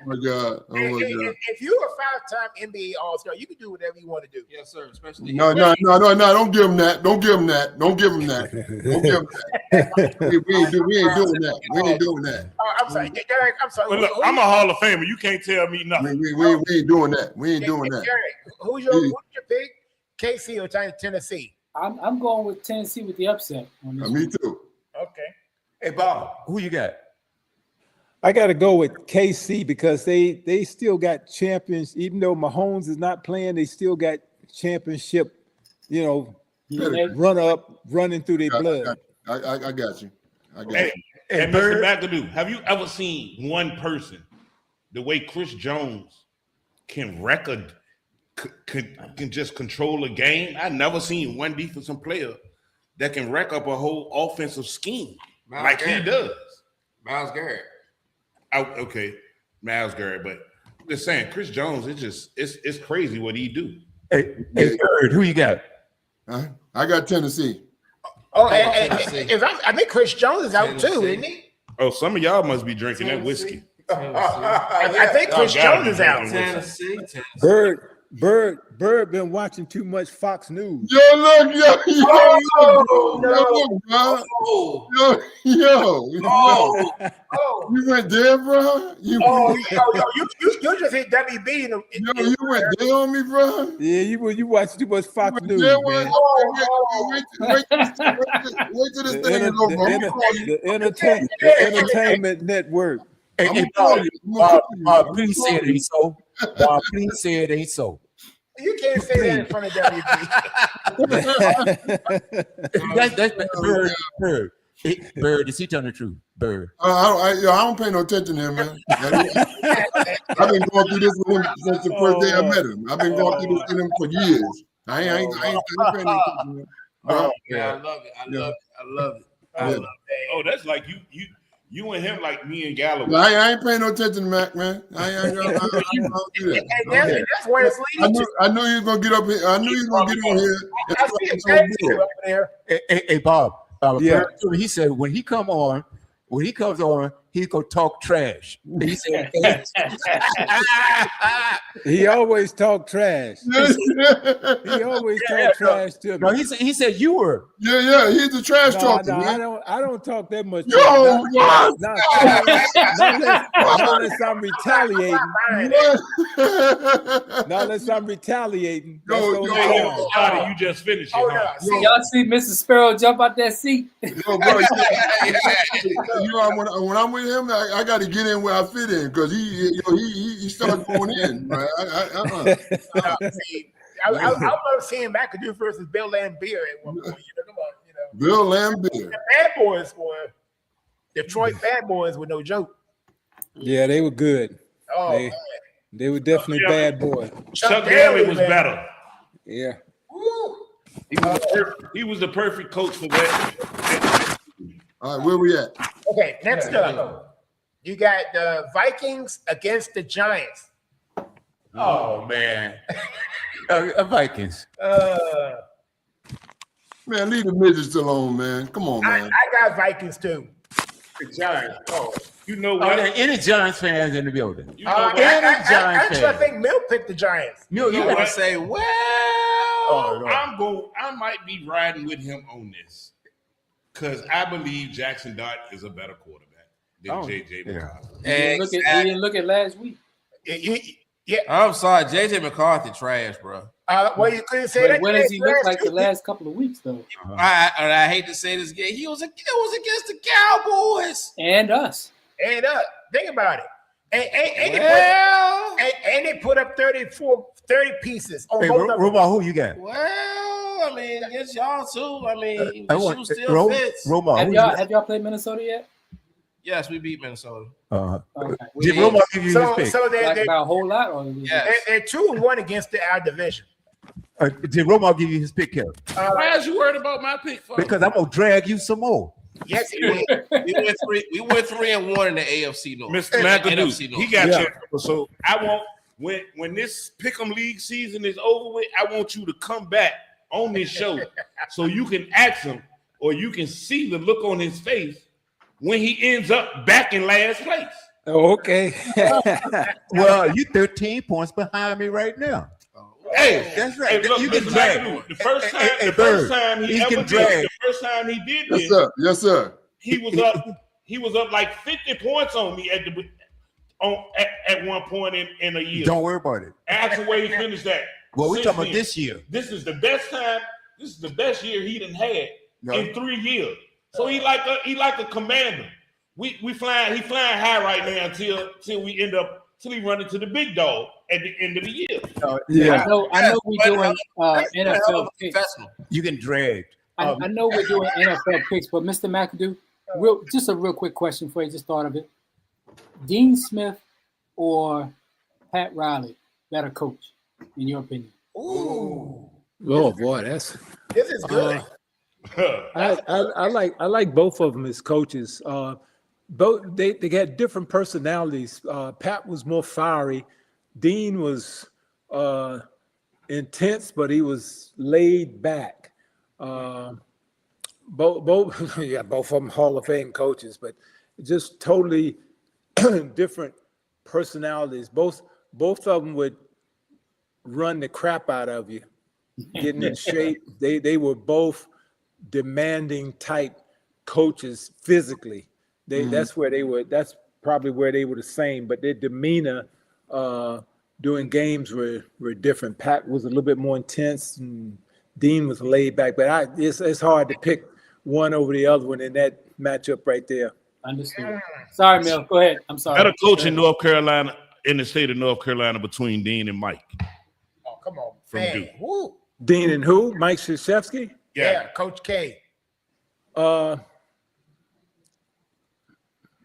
my God! If you're a 5-time NBA All-Star, you can do whatever you want to do. Yes, sir. Especially no. Don't give him that. Don't give him that. Don't give him that. Don't give him that. We ain't doing that. We ain't doing that. I'm sorry, Derek. I'm sorry. Well, look, I'm a Hall of Famer. You can't tell me nothing. We ain't doing that. We ain't doing that. Derek, who's your pick? KC or Tennessee? I'm going with Tennessee with the upset. Me too. Okay. Hey, Bob, who you got? I got to go with KC because they still got champions. Even though Mahomes is not playing, they still got championship, running through their blood. I got you. Hey, Mr. McAdoo, have you ever seen one person the way Chris Jones can just control a game? I've never seen one defensive player that can wreck up a whole offensive scheme like he does. Myles Garrett. Okay, Myles Garrett, but I'm just saying, Chris Jones, it's crazy what he do. Hey, Bird, who you got? I got Tennessee. I think Chris Jones is out too, isn't he? Oh, some of y'all must be drinking that whiskey. I think Chris Jones is out. Tennessee. Bird been watching too much Fox News. Yo, look, yo. You went there, bro? You just hit WB. You went there on me, bro? Yeah, you watch too much Fox News, man. Wait till this thing is over. The entertainment network. Hey, Bob, please say it ain't so. Bob, please say it ain't so. You can't say that in front of WB. That's Bird. Bird, is he telling the truth? Bird. I don't pay no attention to him, man. I've been going through this with him since the first day I met him. I've been going through this with him for years. I ain't paying no attention to him. Oh, yeah, I love it. Oh, that's like you and him like me and Galloway. I ain't paying no attention to Mac, man. I ain't do that. That's where it's leading to. I knew you was gonna get up here. I knew you was gonna get on here. Hey, Bob. Yeah. He said when he comes on, he's gonna talk trash. He said he always talk trash. He always talk trash to me. No, he said you were. Yeah, he's a trash talker. I don't talk that much. Unless I'm retaliating. Not unless I'm retaliating. You just finished it. Y'all see Mrs. Sparrow jump out that seat? When I'm with him, I got to get in where I fit in because he starts going in. Right? I love seeing McAdoo versus Bill Lambier at one point. Come on, Bill Lambier. The Bad Boys were Detroit Bad Boys were no joke. Yeah, they were good. Oh, they were definitely bad boys. Chuck Daly was better. Yeah. He was the perfect coach for that. All right, where we at? Okay, next up, you got the Vikings against the Giants. Oh man, Vikings. Man, leave the midgets alone, man. Come on, man. I got Vikings too. The Giants. Oh, you know what? Are there any Giants fans in the building? You know what? Actually, I think Mill picked the Giants. You want to say, well, I might be riding with him on this because I believe Jackson Dart is a better quarterback than JJ McCarthy. You didn't look at last week. Yeah, I'm sorry, JJ McCarthy trash, bro. Well, you couldn't say that. What does he look like the last couple of weeks, though? I hate to say this again. It was against the Cowboys and us. Think about it. And they put up 30 pieces on both of them. Roma, who you got? Well, I mean, against y'all too. I mean, the shoe still fits. Roma, have y'all played Minnesota yet? Yes, we beat Minnesota. Okay. Did Roma give you his pick? So they're a whole lot, or they're 2-1 against our division. Did Romo give you his pick here? Why is you worried about my pick? Because I'm gonna drag you some more. Yes, we went 3-1 in the AFC North. Mr. McAdoo, he got Yeah. you. So I want when this Pick'em League season is over with, I want you to come back on this show so you can ask him or you can see the look on his face when he ends up back in last place. Oh, okay. Well, you 13 points behind me right now. Hey, That's right. Hey, look, You can Mr. drag. McAdoo, the first time, Hey, the first Bird, time he he ever can did, drag. the first time he did Yes, this, sir. Yes, sir. he was up like 50 points on me at one point in a year. Don't worry about it. Ask the way he finished that. Well, we're Since talking about then, this year. This is the best time. This is the best year he done had No. in 3 years. So he like a commander. He flying high right now until we end up till he run into the big dog at the end of the year. Yeah. I know we're doing NFL picks. You can drag. I know we're doing NFL picks, but Mr. McAdoo, just a real quick question for you. Just thought of it: Dean Smith or Pat Riley, better coach, in your opinion? Oh boy, This is good. I like both of them as coaches. Both they had different personalities. Pat was more fiery. Dean was intense, but he was laid back. Both of them Hall of Fame coaches, but just totally different personalities. Both of them would run the crap out of you, getting in shape. They were both demanding type coaches physically. That's where they were. That's probably where they were the same, but their demeanor during games were different. Pat was a little bit more intense, and Dean was laid back. But it's hard to pick one over the other one in that matchup right there. Understood. Sorry, Mel. Go ahead. I'm sorry. Better coach in North Carolina, in the state of North Carolina, between Dean and Mike. Oh, come on, From man. Duke. Woo. Dean and who? Mike Krzyzewski? Yeah, Coach K.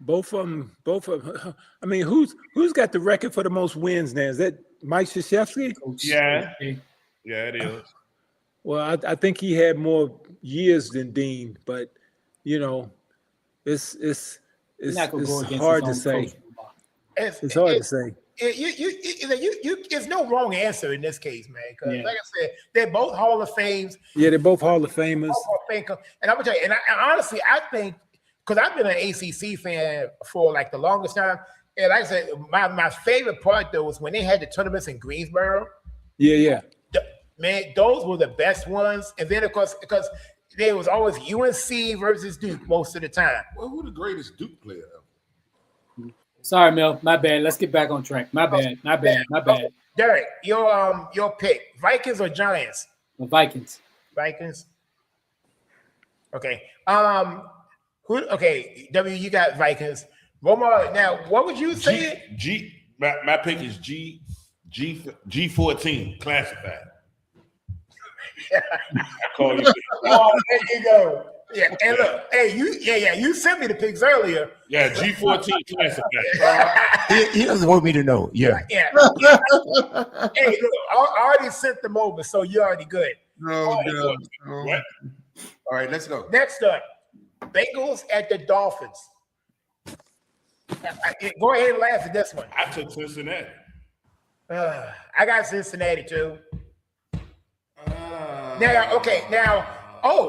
Both of them. I mean, who's got the record for the most wins now? Is that Mike Krzyzewski? Yeah, it is. Well, I think he had more years than Dean, but it's hard to say. It's hard to say. There's no wrong answer in this case, man. Because like I said, they're both Hall of Fames. Yeah, they're both Hall of Famers. And I'm gonna tell you, and honestly, I think because I've been an ACC fan for like the longest time, and like I said, my favorite part though was when they had the tournaments in Greensboro. Yeah. Man, those were the best ones. And then of course, because there was always UNC versus Duke most of the time. Well, who the greatest Duke player ever? Sorry, Mel. My bad. Let's get back on track. My bad. Derek, your pick: Vikings or Giants? The Vikings. Vikings. Okay. Okay. W, you got Vikings. Roma. Now, what would you say? My pick is G14 classified. I call you. Oh, there you go. Yeah, and look, hey, you sent me the picks earlier. Yeah, G14 classified. He doesn't want me to know. Yeah. Hey, look, I already sent them over, so you're already good. No, What? All right, let's go. Next up, Bengals at the Dolphins. Go ahead and laugh at this one. I took Cincinnati. I got Cincinnati too.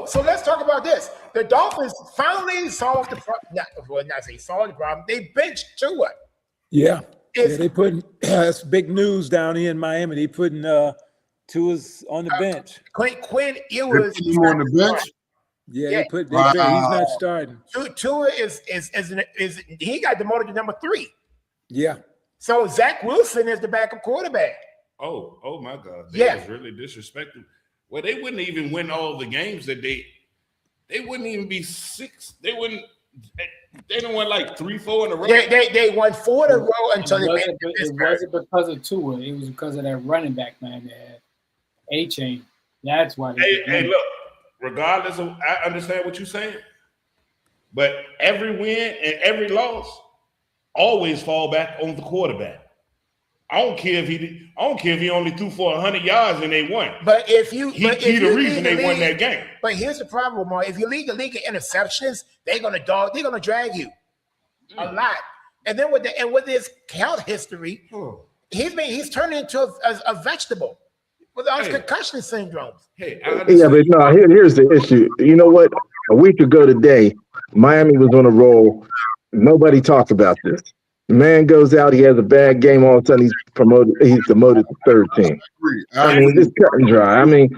So let's talk about this. The Dolphins finally solved the problem. Not say solved the problem. They benched Tua. Yeah. They putting that's big news down here in Miami. They putting Tua's on the bench. Quinn Ewers on the bench. Yeah, they put. He's not starting. Tua is he got demoted to number 3. Yeah. So Zach Wilson is the backup quarterback. Oh my God. They was really disrespectful. Well, they wouldn't even win all the games that they wouldn't even be 6. They don't win like 3-4 in a row. They won 4 in a row until it wasn't because of Tua. It was because of that running back, man. They had A-Chain. That's why. Hey, look. Regardless of, I understand what you're saying, but every win and every loss always fall back on the quarterback. I don't care if he only threw for 100 yards and they won. But if you, he the reason they won that game. But here's the problem, Mark. If you lead the league in interceptions, they're gonna drag you a lot. And then with his health history, he's turned into a vegetable with all his concussion syndromes. Yeah, but no, here's the issue. You know what? A week ago today, Miami was on a roll. Nobody talked about this. The man goes out, he has a bad game, all of a sudden he's demoted to third team. I mean, it's cut and dry. I mean,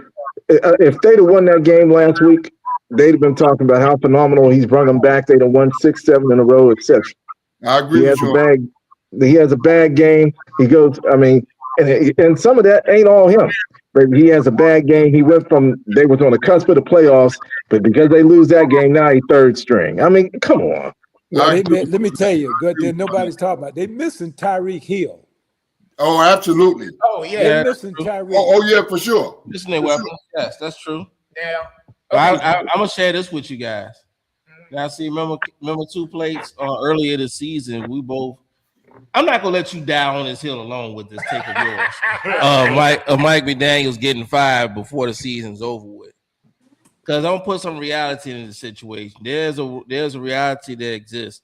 if they'd have won that game last week, they'd have been talking about how phenomenal he's brought them back. They'd have won 6, 7 in a row, etc. I agree with you. He has a bad game. He goes, I mean, and some of that ain't all him. But he has a bad game. He went from, they was on the cusp of the playoffs, but because they lose that game, now he's third string. I mean, come on. Well, let me tell you, good. Nobody's talking about. They missing Tyreek Hill. Oh, absolutely. Oh yeah, they're missing Tyreek. Oh yeah, for sure. Missing their weapons. Yes, that's true. Yeah. Okay. I'm gonna share this with you guys. Now, see, remember 2 plates earlier this season. We both. I'm not gonna let you die on this hill alone with this take of yours. Mike McDaniel's getting fired before the season's over with. Because I'm gonna put some reality in the situation. There's a reality that exists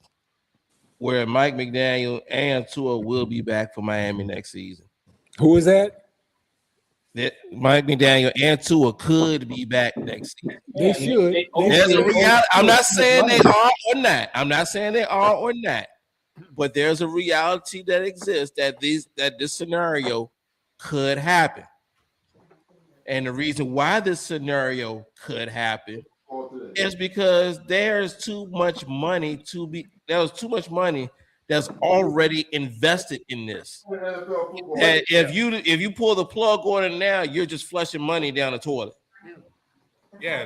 where Mike McDaniel and Tua will be back for Miami next season. Who is that? Mike McDaniel and Tua could be back next season. They should. There's a reality. I'm not saying they are or not. I'm not saying they are or not. But there's a reality that exists that this scenario could happen. And the reason why this scenario could happen is because there's too much money that's already invested in this. And if you pull the plug on it now, you're just flushing money down the toilet. Yeah,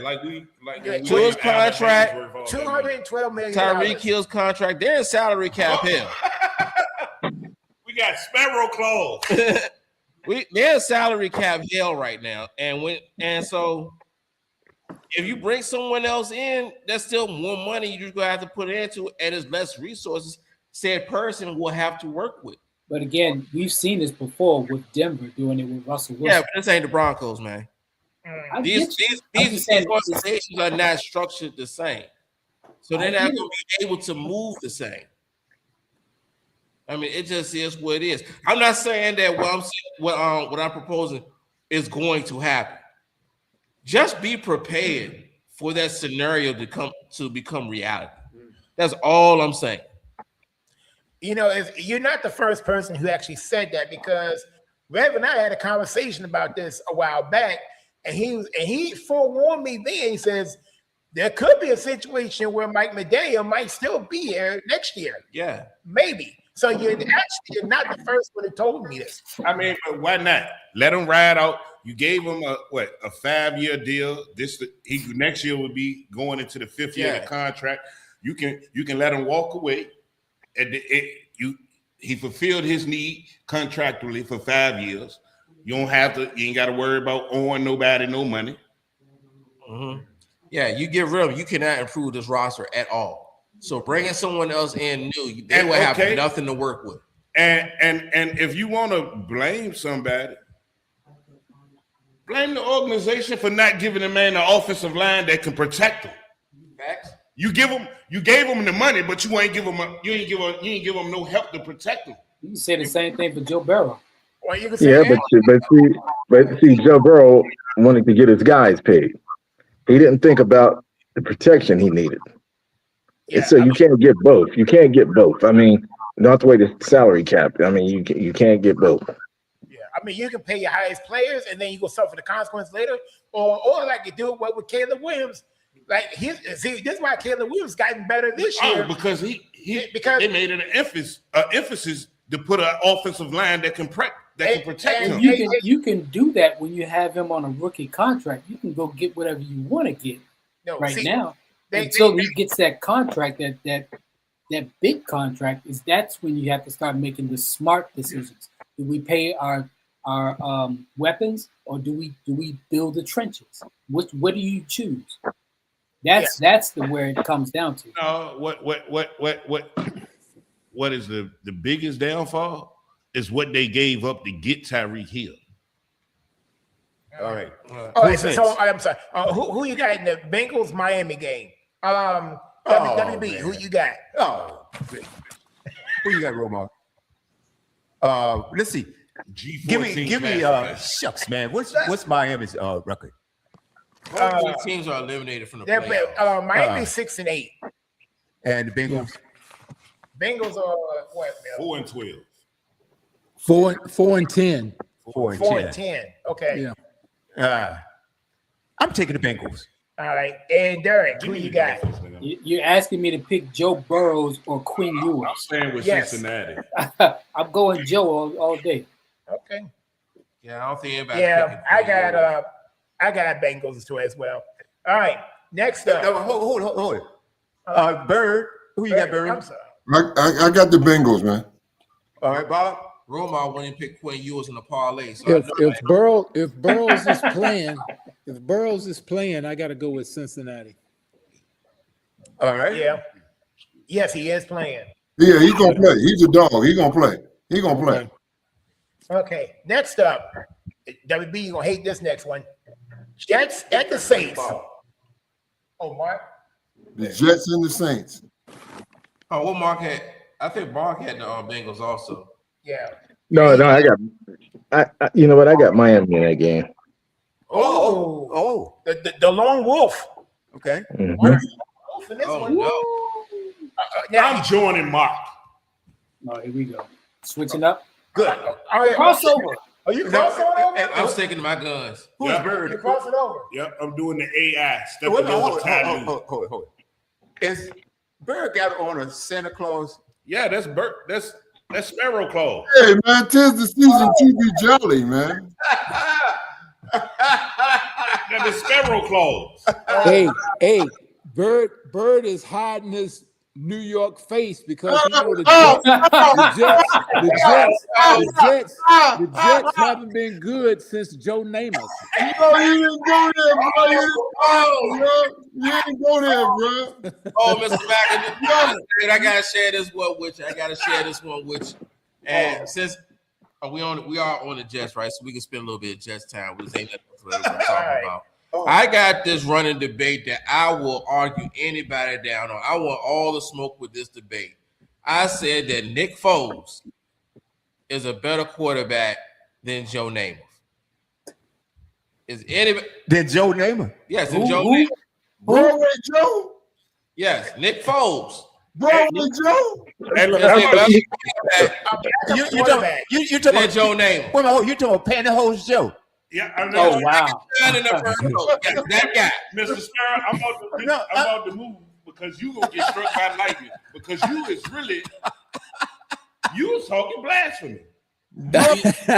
Tua's contract, $212 million. Tyreek Hill's contract, they're in salary cap hell. We got sparrow clause. They're in salary cap hell right now, and so if you bring someone else in, that's still more money you're gonna have to put into it, and there's less resources said person will have to work with. But again, we've seen this before with Denver doing it with Russell Wilson. Yeah, but this ain't the Broncos, man. These organizations are not structured the same, so they're not going to be able to move the same. I mean, it just is what it is. I'm not saying that what I'm proposing is going to happen. Just be prepared for that scenario to become reality. That's all I'm saying. You know, you're not the first person who actually said that, because Rev and I had a conversation about this a while back. And he forewarned me then. He says there could be a situation where Mike McDaniel might still be here next year. Yeah, maybe. So you're not the first one who told me this. I mean, but why not? Let him ride out. You gave him a 5-year deal. Next year will be going into the 5th year of the contract. You can let him walk away. And he fulfilled his need contractually for 5 years. You ain't got to worry about owing nobody no money. Mm-hmm. Yeah, you get rid of him. You cannot improve this roster at all. So bringing someone else in new, they will have nothing to work with. And if you want to blame somebody, blame the organization for not giving the man the offensive line that can protect him. Facts. You gave him the money, but you ain't give him no help to protect him. You can say the same thing for Joe Burrow. Well, you can say but see, Joe Burrow wanted to get his guys paid. He didn't think about the protection he needed. Yeah, so you can't get both. You can't get both. I mean, not the way the salary cap. I mean, you can't get both. Yeah, I mean, you can pay your highest players, and then you go suffer the consequences later, or like you do what with Caleb Williams. Like this is why Caleb Williams gotten better this year. Because they made it an emphasis to put an offensive line that can protect him. You can do that when you have him on a rookie contract. You can go get whatever you want to get now. Until he gets that contract, that big contract, that's when you have to start making the smart decisions. Do we pay our weapons, or do we build the trenches? What do you choose? That's where it comes down to. What is the biggest downfall is what they gave up to get Tyreek Hill. All right. So I'm sorry. Who you got in the Bengals Miami game? WB. Who you got? Oh, who you got, Romar? Let's see. Give me. Shucks, man. What's Miami's record? Both teams are eliminated from the playoffs. Miami 6-8, and the Bengals. Bengals are what? 4-12. 4-10. 4-10. Okay. Yeah. I'm taking the Bengals. All right. And Derek, who you got? You're asking me to pick Joe Burrows or Quinn Ewers. I'm staying with Cincinnati. I'm going Joe all day. Okay. Yeah, I don't think anybody. Yeah, I got Bengals too as well. All right. Next up. Hold it. Bird. Who you got, Bird? I'm sorry. I got the Bengals, man. All right, Bob. Romar went and picked Quinn Ewers in the parlay. So If Burrows is playing, I got to go with Cincinnati. All right. Yeah. Yes, he is playing. Yeah, he's gonna play. He's a dog. He's gonna play. He's gonna play. Okay. Next up, WB, you're gonna hate this next one. Jets at the Saints. Oh, Mark. The Jets and the Saints. Oh, what Mark had? I think Mark had the Bengals also. Yeah. No, I got. You know what? I got Miami in that game. Oh. The lone wolf. Okay. Mhm. Wolf in this one. No. Now, I'm joining Mark. Oh, here we go. Switching up. Good. all right, Crossover. Are you crossing over? I'm sticking to my guns. Who's Bird? You're crossing over. Yep, I'm doing the AI. Hold it. Is Bird got on a Santa Claus? Yeah, that's Bert. That's Sparrow Claus. Hey man, 'tis the season to be jolly, man. That's the Sparrow Claus. Hey, Bird is hiding his New York face because you know the Jets haven't been good since Joe Namath. No, you didn't go there, bro. You didn't go there, bro. Oh, Mr. McAdoo, I gotta share this one with you. And since we are on the Jets, right? So we can spend a little bit of Jets time. We ain't nothing to talk about. I got this running debate that I will argue anybody down on. I want all the smoke with this debate. I said that Nick Foles is a better quarterback than Joe Namath. Is anybody? Than Joe Namath? Yes, than Joe Namath. Broadway Joe? Yes, Nick Foles. Broadway Joe? Hey, look, you talking about Joe Namath. Wait a minute, you talking about Pantyhose Joe? Yeah, I know. Oh, wow. That guy. Mr. Sparrow, I'm about to move because you gonna get struck by lightning because you was talking blasphemy.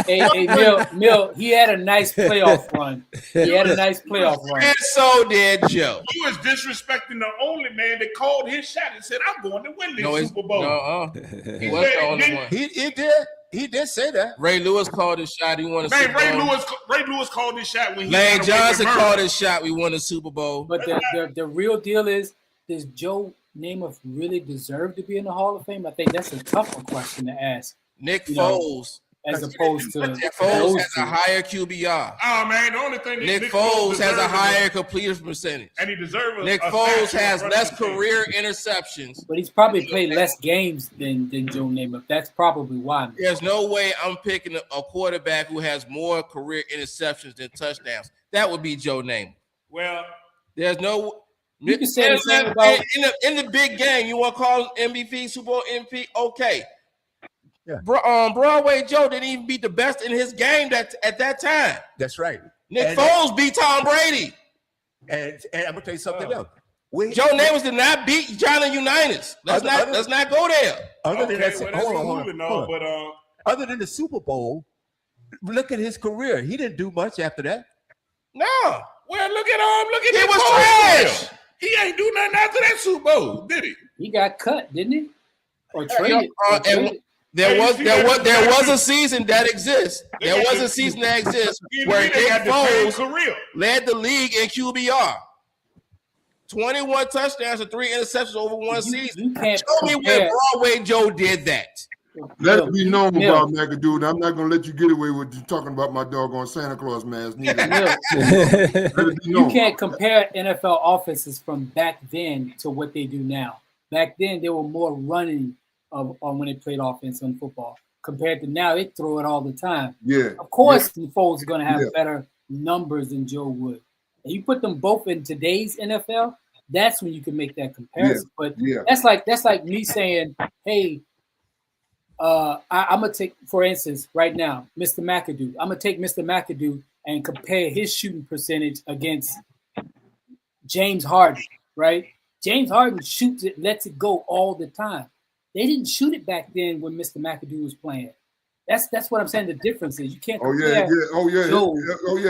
Hey, Mill, he had a nice playoff run. And so did Joe. You was disrespecting the only man that called his shot and said, I'm going to win this Super Bowl. He was the only one. He did say that. Ray Lewis called his shot. He won a Super Bowl. Ray Lewis called his shot when he Lane Johnson called his shot. We won a Super Bowl. But the real deal is, does Joe Namath really deserve to be in the Hall of Fame? I think that's a tougher question to ask. Nick Foles. As opposed to Nick Foles has a higher QBR. Oh man, the only thing Nick Foles has a higher completion percentage. And he deserves Nick Foles has less career interceptions. But he's probably played less games than Joe Namath. That's probably why. There's no way I'm picking a quarterback who has more career interceptions than touchdowns. That would be Joe Namath. Well, there's no. You can say the same about in the big game. You want to call MVP, Super Bowl MVP? Okay. Yeah. Broadway Joe didn't even beat the best in his game at that time. That's right. Nick Foles beat Tom Brady. And I'm gonna tell you something else. Joe Namath did not beat Johnny Unitas. Let's not go there. Other than the Super Bowl, look at his career. He didn't do much after that. No. Well, look at him. Look at he was trash. He ain't do nothing after that Super Bowl, did he? He got cut, didn't he? Or traded. There was a season that exists. There was a season that exists where Nick Foles led the league in QBR. 21 touchdowns and 3 interceptions over one season. You can't Show me where Broadway Joe did that. Let it be known about McAdoo. I'm not gonna let you get away with talking about my doggone Santa Claus mask neither. Let it be known. You can't compare NFL offenses from back then to what they do now. Back then, they were more running on when they played offense on football compared to now. They throw it all the time. Yeah. Of course, the Foles are going to have better numbers than Joe would. And you put them both in today's NFL, that's when you can make that comparison. But that's like me saying, hey. I'm gonna take, for instance, right now, Mr. McAdoo. I'm gonna take Mr. McAdoo and compare his shooting percentage against James Harden. Right? James Harden shoots it, lets it go all the time. They didn't shoot it back then when Mr. McAdoo was playing. That's what I'm saying. The difference is you can't compare. Joe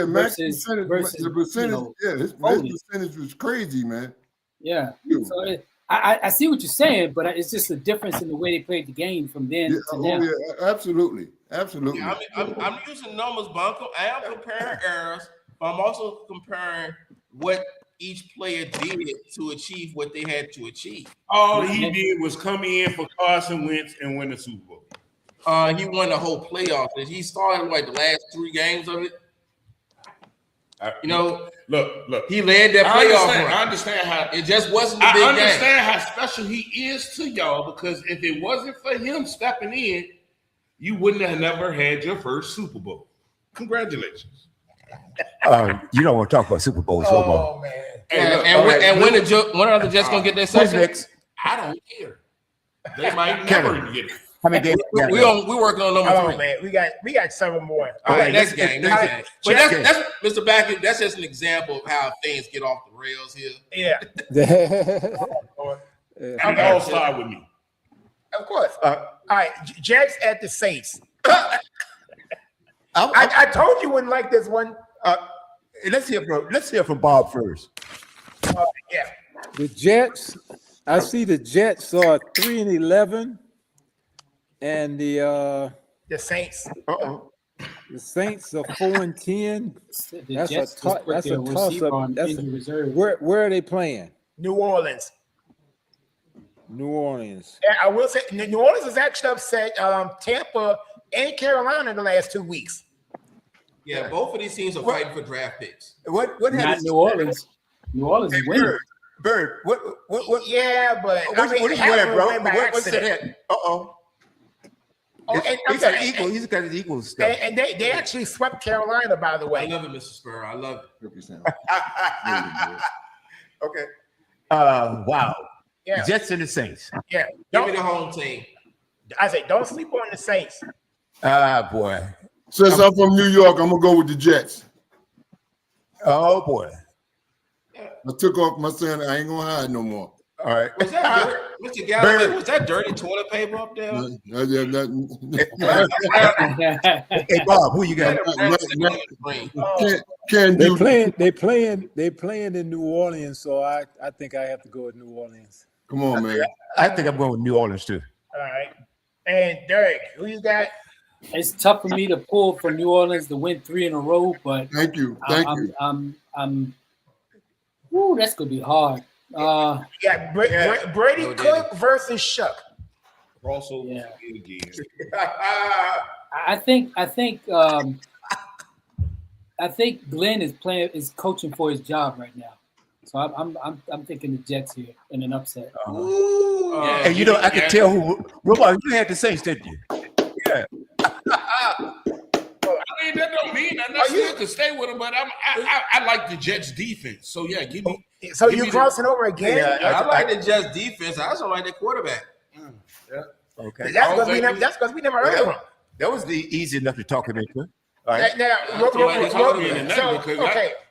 versus the percentage. His percentage was crazy, man. Yeah. So I see what you're saying, but it's just a difference in the way they played the game from then to now. Yeah, absolutely. Yeah, I'm using numbers, Bunko. I am comparing errors, but I'm also comparing what each player did to achieve what they had to achieve. All he did was come in for Carson Wentz and win the Super Bowl. He won the whole playoff. He started the last 3 games of it. Look. He led that playoff run. I understand how it just wasn't the big game. I understand how special he is to y'all, because if it wasn't for him stepping in, you wouldn't have never had your first Super Bowl. Congratulations. You don't want to talk about Super Bowls no more. Man. When are the Jets gonna get their second? I don't care. They might never get it. How many games? We're working on number 3. Man. We got several more. All right, next game. But that's Mr. Backer. That's just an example of how things get off the rails here. Yeah. I'm all start with me. Of course. All right, Jets at the Saints. I told you wouldn't like this one. Let's hear from Bob first. Yeah. The Jets. I see the Jets are 3-11. And the Saints. The Saints are 4-10. That's a toss-up. Where are they playing? New Orleans. New Orleans. Yeah, I will say New Orleans has actually upset Tampa and Carolina in the last 2 weeks. Yeah, both of these teams are fighting for draft picks. What happened? New Orleans. New Orleans is winning. Bird. What? Yeah, but what are you wearing, bro? What's that? He's got his Eagles stuff. And they actually swept Carolina, by the way. I love it, Mr. Spur. I love it. Okay. Wow. Yeah. Jets and the Saints. Yeah. Give me the home team. I say, don't sleep on the Saints. Boy. Since I'm from New York, I'm gonna go with the Jets. Oh boy. I took off my son. I ain't gonna hide no more. All right. Was that Mr. Galloway? Was that dirty toilet paper up there? Hey Bob, who you got? They playing in New Orleans, so I think I have to go with New Orleans. Come on, man. I think I'm going with New Orleans too. All right. And Derek, who you got? It's tough for me to pull for New Orleans to win 3 in a row, but thank you. Ooh, that's gonna be hard. Brady Cook versus Shuck. Crossover again. I think Glenn is coaching for his job right now. So I'm thinking the Jets here in an upset. And I can tell who. Robert, you had the Saints, didn't you? Yeah. I mean, that don't mean I still could stay with him, but I like the Jets defense. So yeah, give me. So you crossing over again? Yeah, I like the Jets defense. I also like the quarterback. Yeah. Okay. That's because we never heard of him. That was easy enough to talk him into. All right.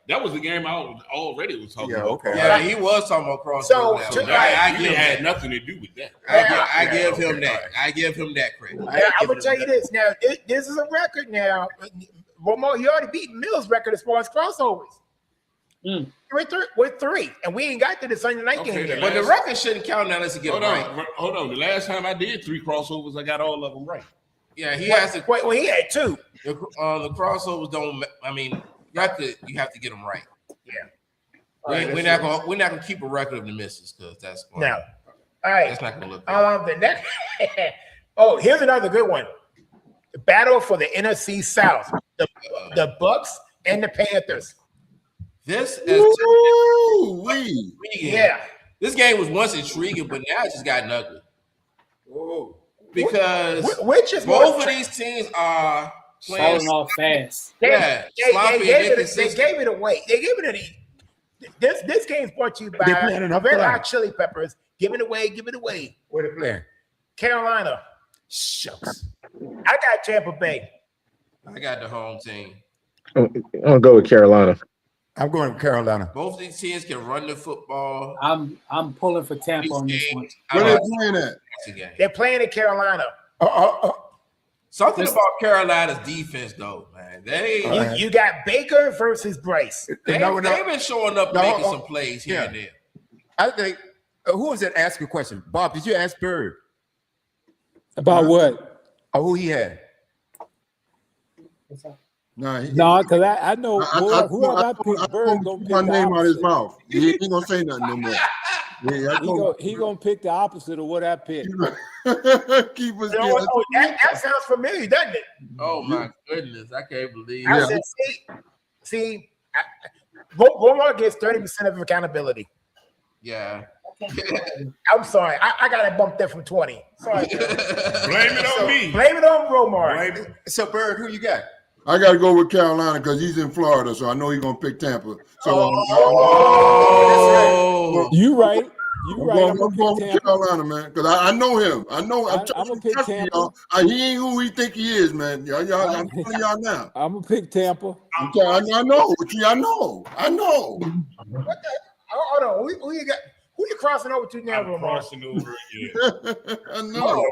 That was the game I already was talking about. Okay. Yeah, he was talking about crossover. So I had nothing to do with that. I give him that. I give him that credit. I'm gonna tell you this. Now, this is a record. Now, Romo, he already beat Mills' record as far as crossovers. With 3, and we ain't got to the Sunday night game yet. But the record shouldn't count now unless you get it right. Hold on. The last time I did 3 crossovers, I got all of them right. Yeah, he has to. Well, he had 2. The crossovers don't. I mean, you have to get them right. Yeah. We're not gonna keep a record of the misses because that's no. All right. That's not gonna look good. The next. Oh, here's another good one. The battle for the NFC South. The Bucks and the Panthers. This is yeah. This game was once intriguing, but now it just gotten ugly. Whoa. Because which is both of these teams are falling off fast. They gave it away. They gave it this game's brought to you by Red Hot Chili Peppers. Give it away. Where they playing? Carolina. Shucks. I got Tampa Bay. I got the home team. I'm gonna go with Carolina. I'm going with Carolina. Both these teams can run the football. I'm pulling for Tampa on this one. Where they playing at? They're playing in Carolina. Something about Carolina's defense, though, man. You got Baker versus Bryce. They've been showing up, making some plays here and there. I think who was that asking a question? Bob, did you ask Bird about what? Who he had? No, because I know whoever I pick, Bird gonna pick my name out of his opposite. mouth. He ain't gonna say nothing no more. Yeah, he gonna pick the opposite of what I picked. Keep us that sounds familiar, doesn't it? Oh my goodness, I can't believe I said, see, Walmart gets 30% of accountability. Yeah. I'm sorry. I got it bumped there from 20. Sorry. Blame it on me. Blame it on Walmart. So, Bird, who you got? I got to go with Carolina because he's in Florida, so I know he's gonna pick Tampa. So you right. I'm going with Carolina, man, because I know him. I'm gonna pick Tampa. He ain't who he think he is, man. I'm telling y'all now. I'm gonna pick Tampa. I know. I know. What the? Hold on. Who you got? Who you crossing over to now, Romar? Crossing over again. I know.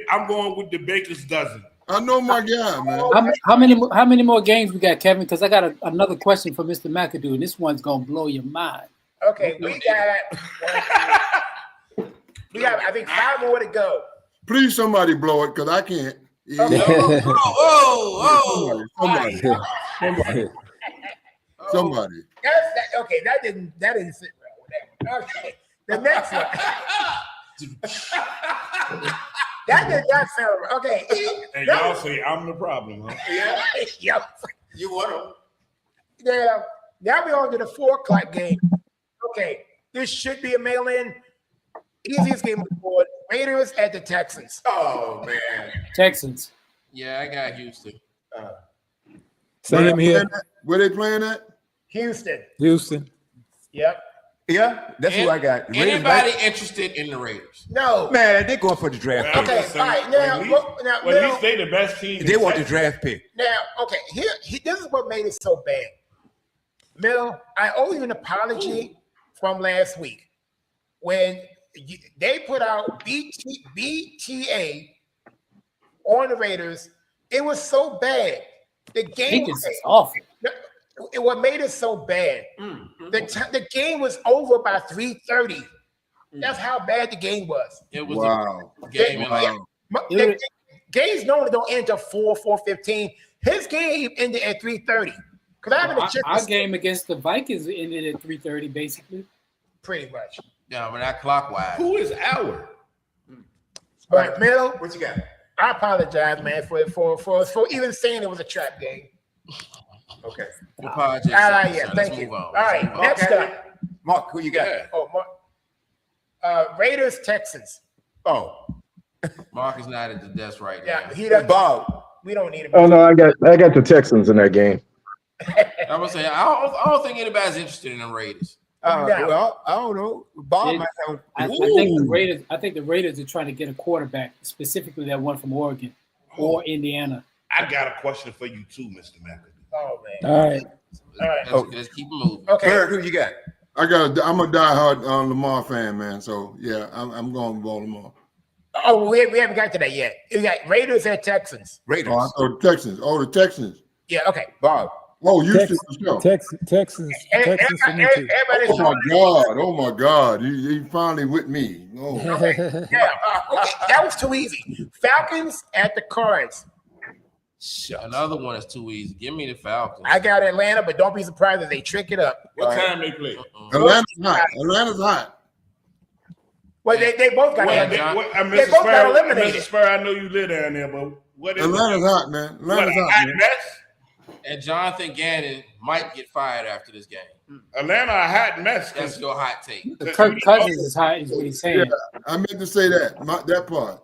I'm going with the Baker's dozen. I know my guy, man. How many more games we got, Kevin? Because I got another question for Mr. McAdoo, and this one's gonna blow your mind. Okay, we got I think 5 more to go. Please, somebody blow it because I can't. Yeah. Somebody. Okay, that didn't sit well. Okay, the next one. That did not sound right. Okay. And y'all say I'm the problem, huh? Yeah. Yep. You want them? Yeah. Now we're on to the 4 o'clock game. Okay. This should be a mail-in. Easiest game on the board. Raiders at the Texans. Oh, man. Texans. Yeah, I got Houston. Same here. Where they playing at? Houston. Yep. Yeah, that's who I got. Raiders, anybody interested in the Raiders? No. Man, they're going for the draft. Okay, all right. Now, at least they the best team. They want the draft pick. Now, okay, this is what made it so bad. Mill, I owe you an apology from last week when they put out BTA on the Raiders. It was so bad. The game was awful. What made it so bad? The game was over by 3:30. That's how bad the game was. It was a game. Games normally don't end until 4:15. His game ended at 3:30. Our game against the Vikings ended at 3:30, basically. Pretty much. Yeah, but not clockwise. Who is our? But Mill, what you got? I apologize, man, for even saying it was a trap game. Okay. Apologies. Yeah, thank you. All right, next up. Mark, who you got? Oh, Mark. Raiders, Texans. Oh. Mark is not at the desk right now. Yeah, he doesn't. Bob. We don't need him. Oh no, I got the Texans in that game. I was saying I don't think anybody's interested in the Raiders. Well, I don't know. Bob might have. I think the Raiders are trying to get a quarterback, specifically that one from Oregon or Indiana. I got a question for you too, Mr. McAdoo. Oh man. All right. Let's keep it moving. Okay. Bird, who you got? I'm a diehard Lamar fan, man. So yeah, I'm going with Baltimore. Oh, we haven't got to that yet. We got Raiders and Texans. Raiders. Oh, Texans. Oh, the Texans. Yeah. Okay. Bob. Oh, Houston for sure. Texans for me too. Oh my God! He finally with me. Oh. Okay. Yeah. Okay. That was too easy. Falcons at the Cards. Another one is too easy. Give me the Falcons. I got Atlanta, but don't be surprised if they trick it up. What time they play? Atlanta's hot. Well, they both got eliminated. They both got eliminated. Mr. Spur, I know you live down there, but what is Atlanta's hot, man. Atlanta's hot, man. And Jonathan Gannon might get fired after this game. Atlanta a hot mess. That's your hot take. Kirk Cousins is hot, is what he's saying. Yeah, I meant to say that. That part.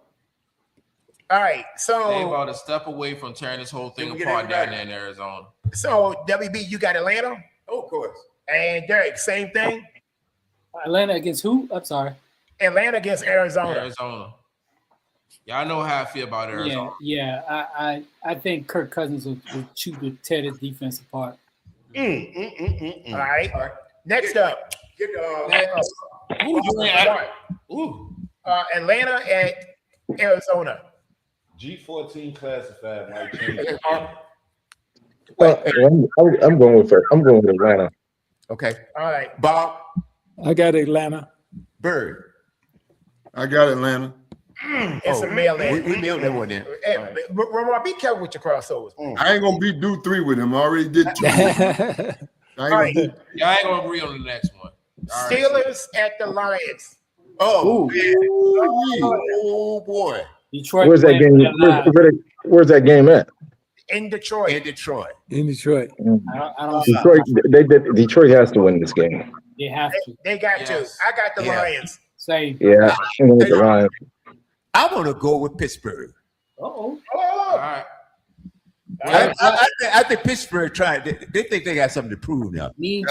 All right, so they about a step away from tearing this whole thing apart down there in Arizona. So WB, you got Atlanta? Oh, of course. And Derek, same thing. Atlanta against who? I'm sorry. Atlanta against Arizona. Arizona. Y'all know how I feel about Arizona. Yeah. I think Kirk Cousins will tear this defense apart. All right. Next up. Atlanta at Arizona. G14 classified might change. I'm going with Atlanta. Okay. All right. Bob. I got Atlanta. Bird. I got Atlanta. It's a mail-in. We mailed that one in. Ramon, be careful with your crossovers. I ain't gonna do 3 with him. I already did 2. Y'all ain't gonna agree on the next one. Steelers at the Lions. Oh boy. Detroit. Where's that game? Where's that game at? In Detroit. In Detroit. I don't. Detroit has to win this game. They have to. They got to. I got the Lions. Same. Yeah, I'm going with the Lions. I want to go with Pittsburgh. All right. I think Pittsburgh tried. They think they got something to prove now. Let me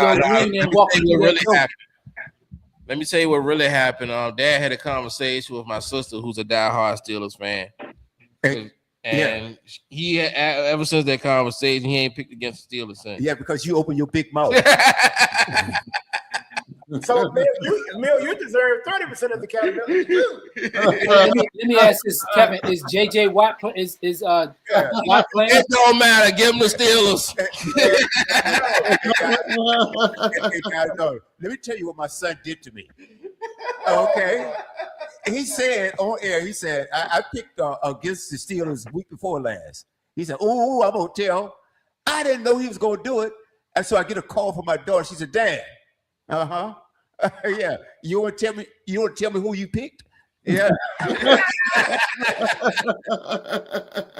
tell you what really happened. Dad had a conversation with my sister, who's a diehard Steelers fan, and he ever since that conversation, he ain't picked against the Steelers since. Yeah, because you open your big mouth. So, Mill, you deserve 30% of the accountability too. Let me ask this, Kevin: is JJ Watt Watt playing? It don't matter. Give him the Steelers. Let me tell you what my son did to me. Okay, he said on air. He said I picked against the Steelers week before last. He said, "Oh, I'm gonna tell." I didn't know he was gonna do it, and so I get a call from my daughter. She said, "Dad." Yeah. You want to tell me? You want to tell me who you picked? Yeah.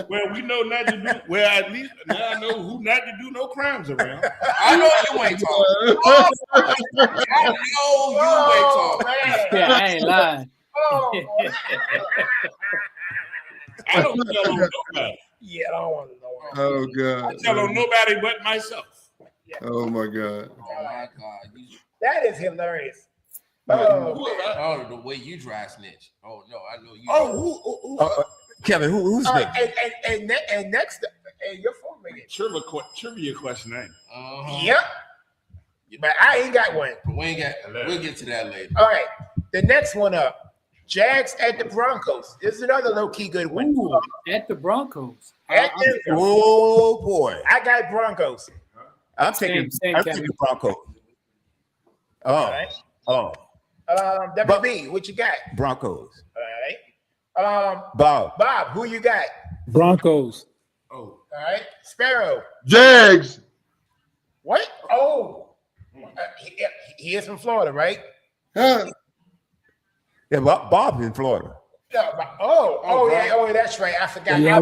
Well, we know not to do. Well, at least now I know who not to do no crimes around. I know you ain't talking. I know you ain't talking. Yeah, I ain't lying. I don't tell on nobody. Yeah, I don't want to know. Oh God. I tell on nobody but myself. Yeah. Oh my God. Oh my God. That is hilarious. The way you dry snitch. Oh no, I know you. Kevin, who's next? And next, your phone ringing. Trivia question, ain't it? Yep. But I ain't got one. We'll get to that later. All right. The next one up. Jags at the Broncos. This is another low-key good one. Ooh, at the Broncos. Oh boy. I got Broncos. I'm taking Broncos. WB, what you got? Broncos. All right. Bob, who you got? Broncos. All right. Sparrow. Jags. What? Oh. He is from Florida, right? Huh? Yeah, Bob's in Florida. Yeah, that's right. I forgot. Yeah, I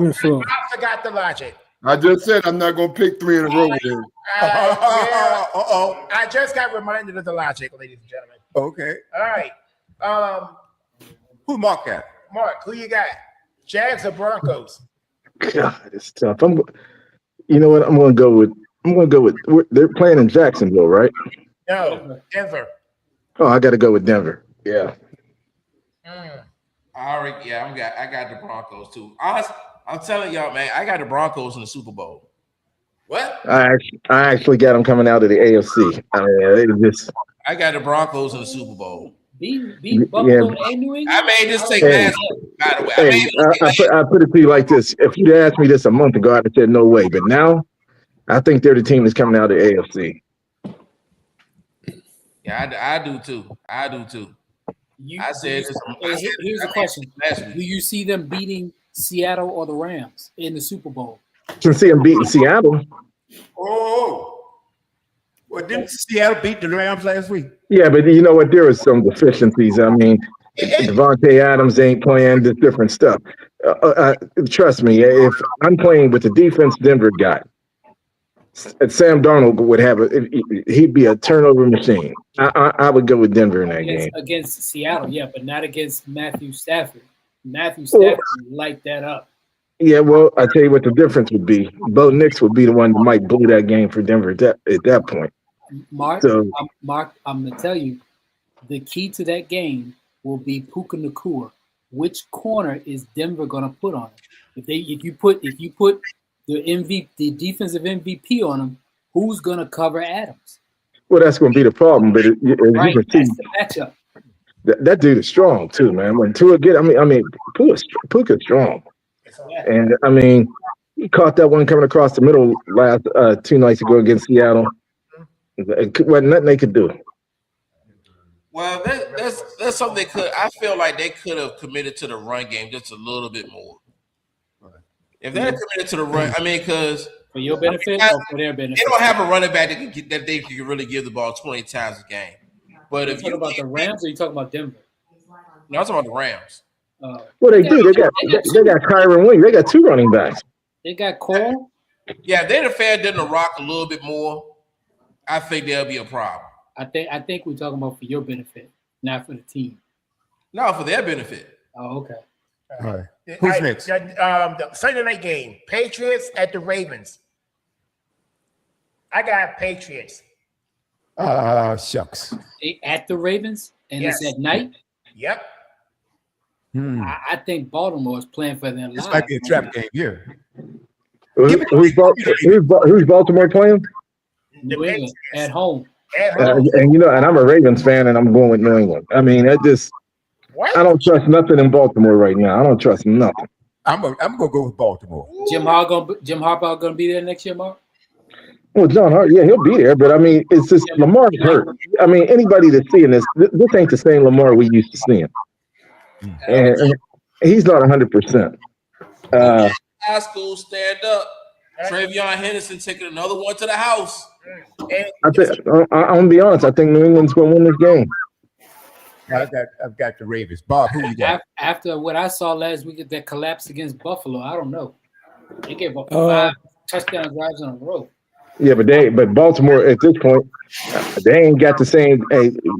forgot the logic. I just said I'm not gonna pick 3 in a row with him. I just got reminded of the logic, ladies and gentlemen. Okay. All right. Who Mark at? Mark, who you got? Jags or Broncos? God, it's tough. You know what? I'm gonna go with. They're playing in Jacksonville, right? No, Denver. Oh, I got to go with Denver. Yeah. I got the Broncos too. I'm telling y'all, man, I got the Broncos in the Super Bowl. What? I actually got them coming out of the AFC. I got the Broncos in the Super Bowl. Beat Buffalo and New England. I made this take last week, by the way. I put it to you like this: if you'd asked me this a month ago, I'd have said no way. But now, I think they're the team that's coming out of the AFC. Yeah, I do too. Here's the question: do you see them beating Seattle or the Rams in the Super Bowl? Can see them beating Seattle. Well, didn't Seattle beat the Rams last week? Yeah, but you know what? There was some deficiencies. I mean, Devontae Adams ain't playing this different stuff. Trust me, if I'm playing with the defense Denver got, Sam Darnold would have he'd be a turnover machine. I would go with Denver in that game. Against Seattle, yeah, but not against Matthew Stafford. Matthew Stafford would light that up. Yeah, well, I tell you what the difference would be. Bo Nix would be the one that might blow that game for Denver at that point. Mark, I'm gonna tell you, the key to that game will be Puka Nacua. Which corner is Denver gonna put on him? If you put the defensive MVP on him, who's gonna cover Adams? Well, that's gonna be the problem. But that's the matchup. That dude is strong too, man. When Tua Puka's strong, and I mean, he caught that one coming across the middle last 2 nights ago against Seattle. Wasn't nothing they could do. Well, that's something they could. I feel like they could have committed to the run game just a little bit more. If they're committed to the run, I mean, because for your benefit or for their benefit, they don't have a running back that they can really give the ball 20 times a game. But if you talk about the Rams, or you talking about Denver? No, I'm talking about the Rams. Well, they do. They got Kyron Williams. They got 2 running backs. They got Cole. Yeah, if they'd have fed them the rock a little bit more, I think there'll be a problem. I think we're talking about for your benefit, not for the team. No, for their benefit. Oh, okay. All right. Who's next? The Sunday night game, Patriots at the Ravens. I got Patriots. Shucks. At the Ravens, and it's at night. Yep. I think Baltimore is playing for their lives. This might be a trap game here. Who's Baltimore playing? New England at home. And and I'm a Ravens fan, and I'm going with New England. I mean, I don't trust nothing in Baltimore right now. I don't trust nothing. I'm gonna go with Baltimore. Jim Harbaugh gonna be there next year, Mark? Well, John Hart, yeah, he'll be there, but I mean, it's just Lamar's hurt. I mean, anybody that's seeing this ain't the same Lamar we used to seeing, and he's not 100%. High school, stand up. Travion Henderson taking another one to the house. I'm gonna be honest. I think New England's gonna win this game. I've got the Ravens. Bob, who you got? After what I saw last week at that collapse against Buffalo, I don't know. They gave up 5 touchdown drives in a row. Yeah, but Baltimore at this point, they ain't got the same.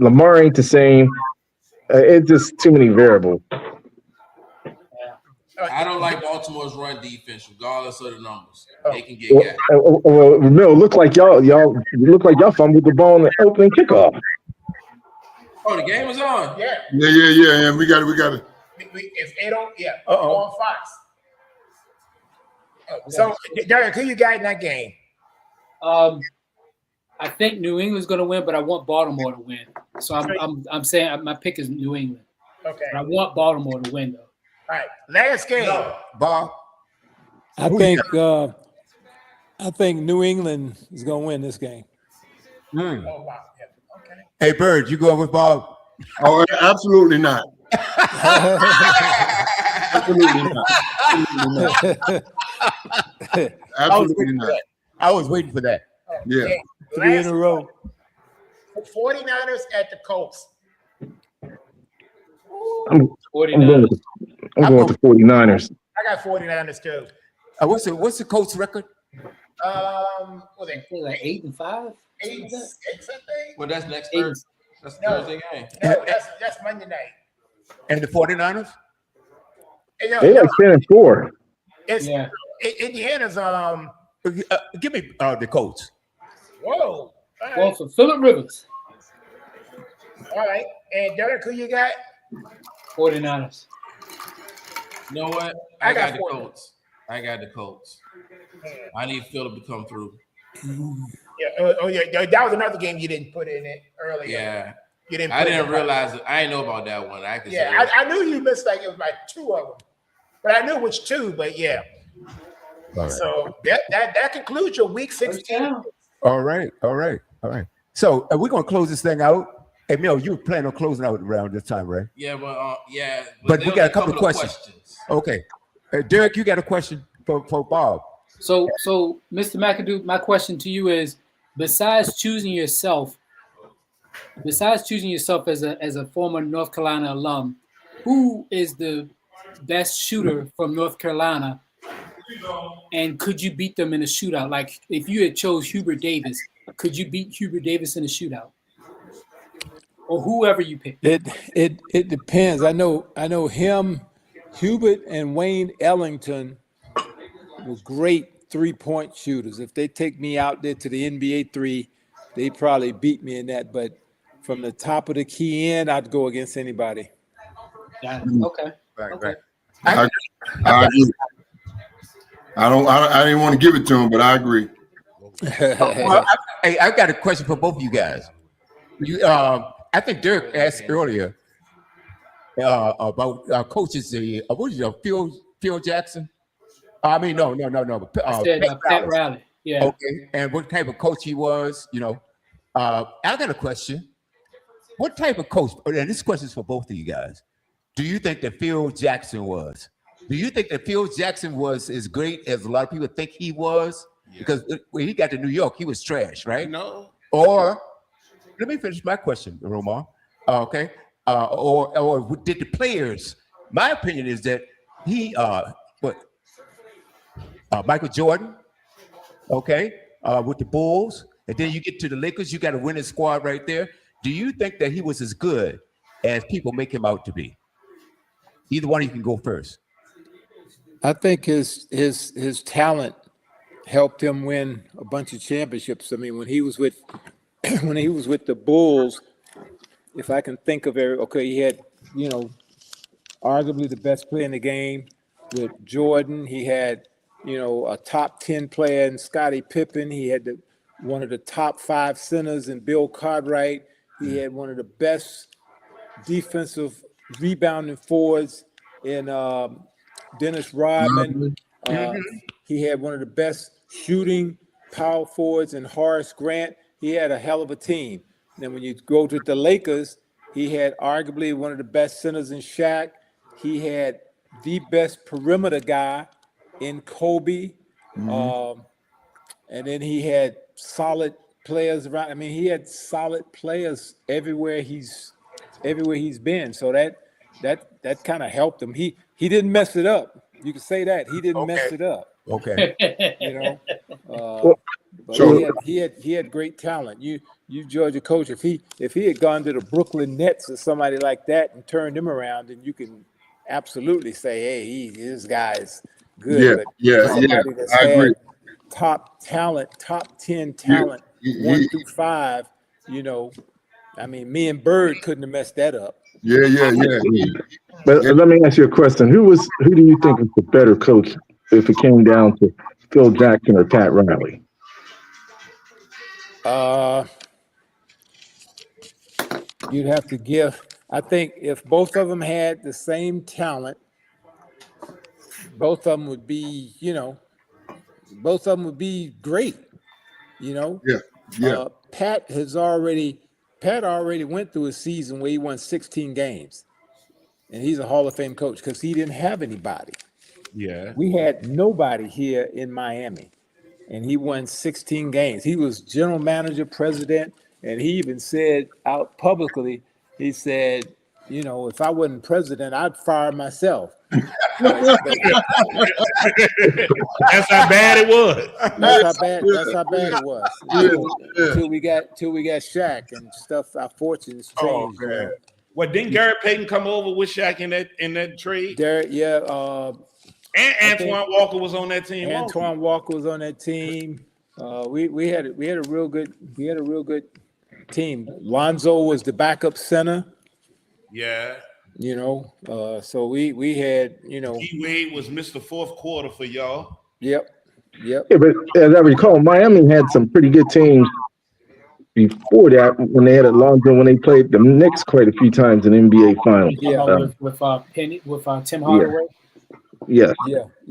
Lamar ain't the same. It's just too many variables. I don't like Baltimore's run defense, regardless of the numbers. They can get gas. Well, no, look like y'all fumbled the ball in the opening kickoff. Oh, the game is on. Yeah. Yeah. We got it. If they don't, on Fox. So, Derek, who you got in that game? I think New England's going to win, but I want Baltimore to win. So I'm saying my pick is New England. Okay. But I want Baltimore to win, though. All right, last game. Bob. I think New England is going to win this game. Oh, wow. Yeah. Okay. Hey, Bird, you going with Bob? Oh, absolutely not. Absolutely not. I was waiting for that. Yeah. Okay. 3 in a row. 49ers at the Colts. I'm going with the 49ers. I got 49ers too. What's the Colts record? What they like 8-5? 8-6, I think. Well, that's next Thursday. That's Thursday game. No, that's Monday night. And the 49ers? They like 10-4. Indiana's give me the Colts. Whoa. Well, for Phillip Rivers. All right. And Derek, who you got? 49ers. You know what? I got the Colts. I need Phillip to come through. Yeah. That was another game you didn't put in it earlier. Yeah. You didn't. I didn't realize it. I didn't know about that one. I knew you missed it was like 2 of them, but I knew which 2. But yeah. Right. So that concludes your week 16. All right. So we're gonna close this thing out. Hey, Mel, you plan on closing out around this time, right? Yeah, yeah. But we got a couple of questions. Okay. Derek, you got a question for Bob. So, Mr. McAdoo, my question to you is: besides choosing yourself as a former North Carolina alum, who is the best shooter from North Carolina, and could you beat them in a shootout? Like if you had chose Hubert Davis, could you beat Hubert Davis in a shootout, or whoever you pick? It depends. I know him, Hubert, and Wayne Ellington were great 3-point shooters. If they take me out there to the NBA 3, they probably beat me in that. But from the top of the key in, I'd go against anybody. Yeah. Okay. Right. I agree. I didn't want to give it to him, but I agree. Well, I've got a question for both of you guys. I think Dirk asked earlier about coaches. What is it, Phil Jackson? I mean, no. Pat Riley. Yeah. Okay. And what type of coach he was, I got a question. What type of coach? And this question is for both of you guys. Do you think that Phil Jackson was? Do you think that Phil Jackson was as great as a lot of people think he was? Yeah. Because when he got to New York, he was trash, right? No. Or let me finish my question, Romar. Okay. Or did the players? My opinion is that he, Michael Jordan, okay, with the Bulls, and then you get to the Lakers, you got a winning squad right there. Do you think that he was as good as people make him out to be? Either one of you can go first. I think his talent helped him win a bunch of championships. I mean, when he was with the Bulls, if I can think of he had, arguably the best player in the game with Jordan. He had, a top 10 player in Scottie Pippen. He had one of the top 5 centers in Bill Cartwright. He had one of the best defensive rebounding forwards in Dennis Rodman. He had one of the best shooting power forwards in Horace Grant. He had a hell of a team. Then when you go to the Lakers, he had arguably one of the best centers in Shaq. He had the best perimeter guy in Kobe. And then he had solid players around. I mean, he had solid players everywhere he's been. So that kind of helped him. He didn't mess it up. You can say that. He didn't mess it up. Okay. But he had great talent. You Georgia coach, if he had gone to the Brooklyn Nets or somebody like that and turned him around, then you can absolutely say, hey, this guy's good. I agree. Top talent, top 10 talent, 1 through 5. I mean, me and Bird couldn't have messed that up. Yeah. But let me ask you a question. Who do you think is the better coach if it came down to Phil Jackson or Pat Riley? You'd have to give. I think if both of them had the same talent, both of them would be, great. Pat already went through a season where he won 16 games, and he's a Hall of Fame coach because he didn't have anybody. Yeah, we had nobody here in Miami, and he won 16 games. He was general manager, president, and he even said out publicly, he said, if I wasn't president, I'd fire myself. That's how bad it was. That's how bad it was. Till we got Shaq and stuff. Our fortunes changed. Well, didn't Gary Payton come over with Shaq in that trade? And Antoine Walker was on that team. Antoine Walker was on that team. We had a real good team. Lonzo was the backup center. Yeah. So we had, D-Wade was Mr. Fourth Quarter for y'all. Yep. Yeah, but as I recall, Miami had some pretty good teams before that when they had Alonzo, when they played the Knicks quite a few times in NBA Finals. With Tim Hardaway. Yeah,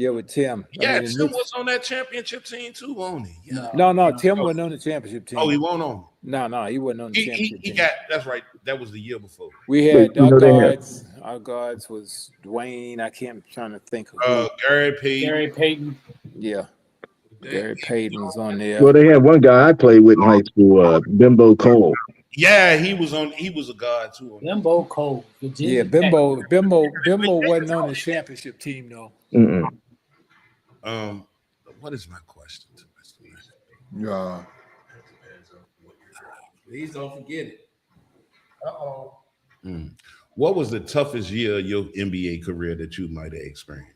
with Tim. Yeah, Tim was on that championship team too, wasn't he? Yeah. No, Tim wasn't on the championship team. Oh, he wasn't on. No, he wasn't on the championship team. That's right. That was the year before. We had our guards. Our guards was Dwayne. I'm trying to think of Gary Payton. Gary Payton. Yeah. Gary Payton was on there. Well, they had one guy I played with in high school, Bimbo Cole. Yeah, he was a god too. Bimbo Cole. Virginia Yeah, Bimbo wasn't on the championship team though. What is my question to Mr. Yeah. Please don't forget it. What was the toughest year of your NBA career that you might have experienced?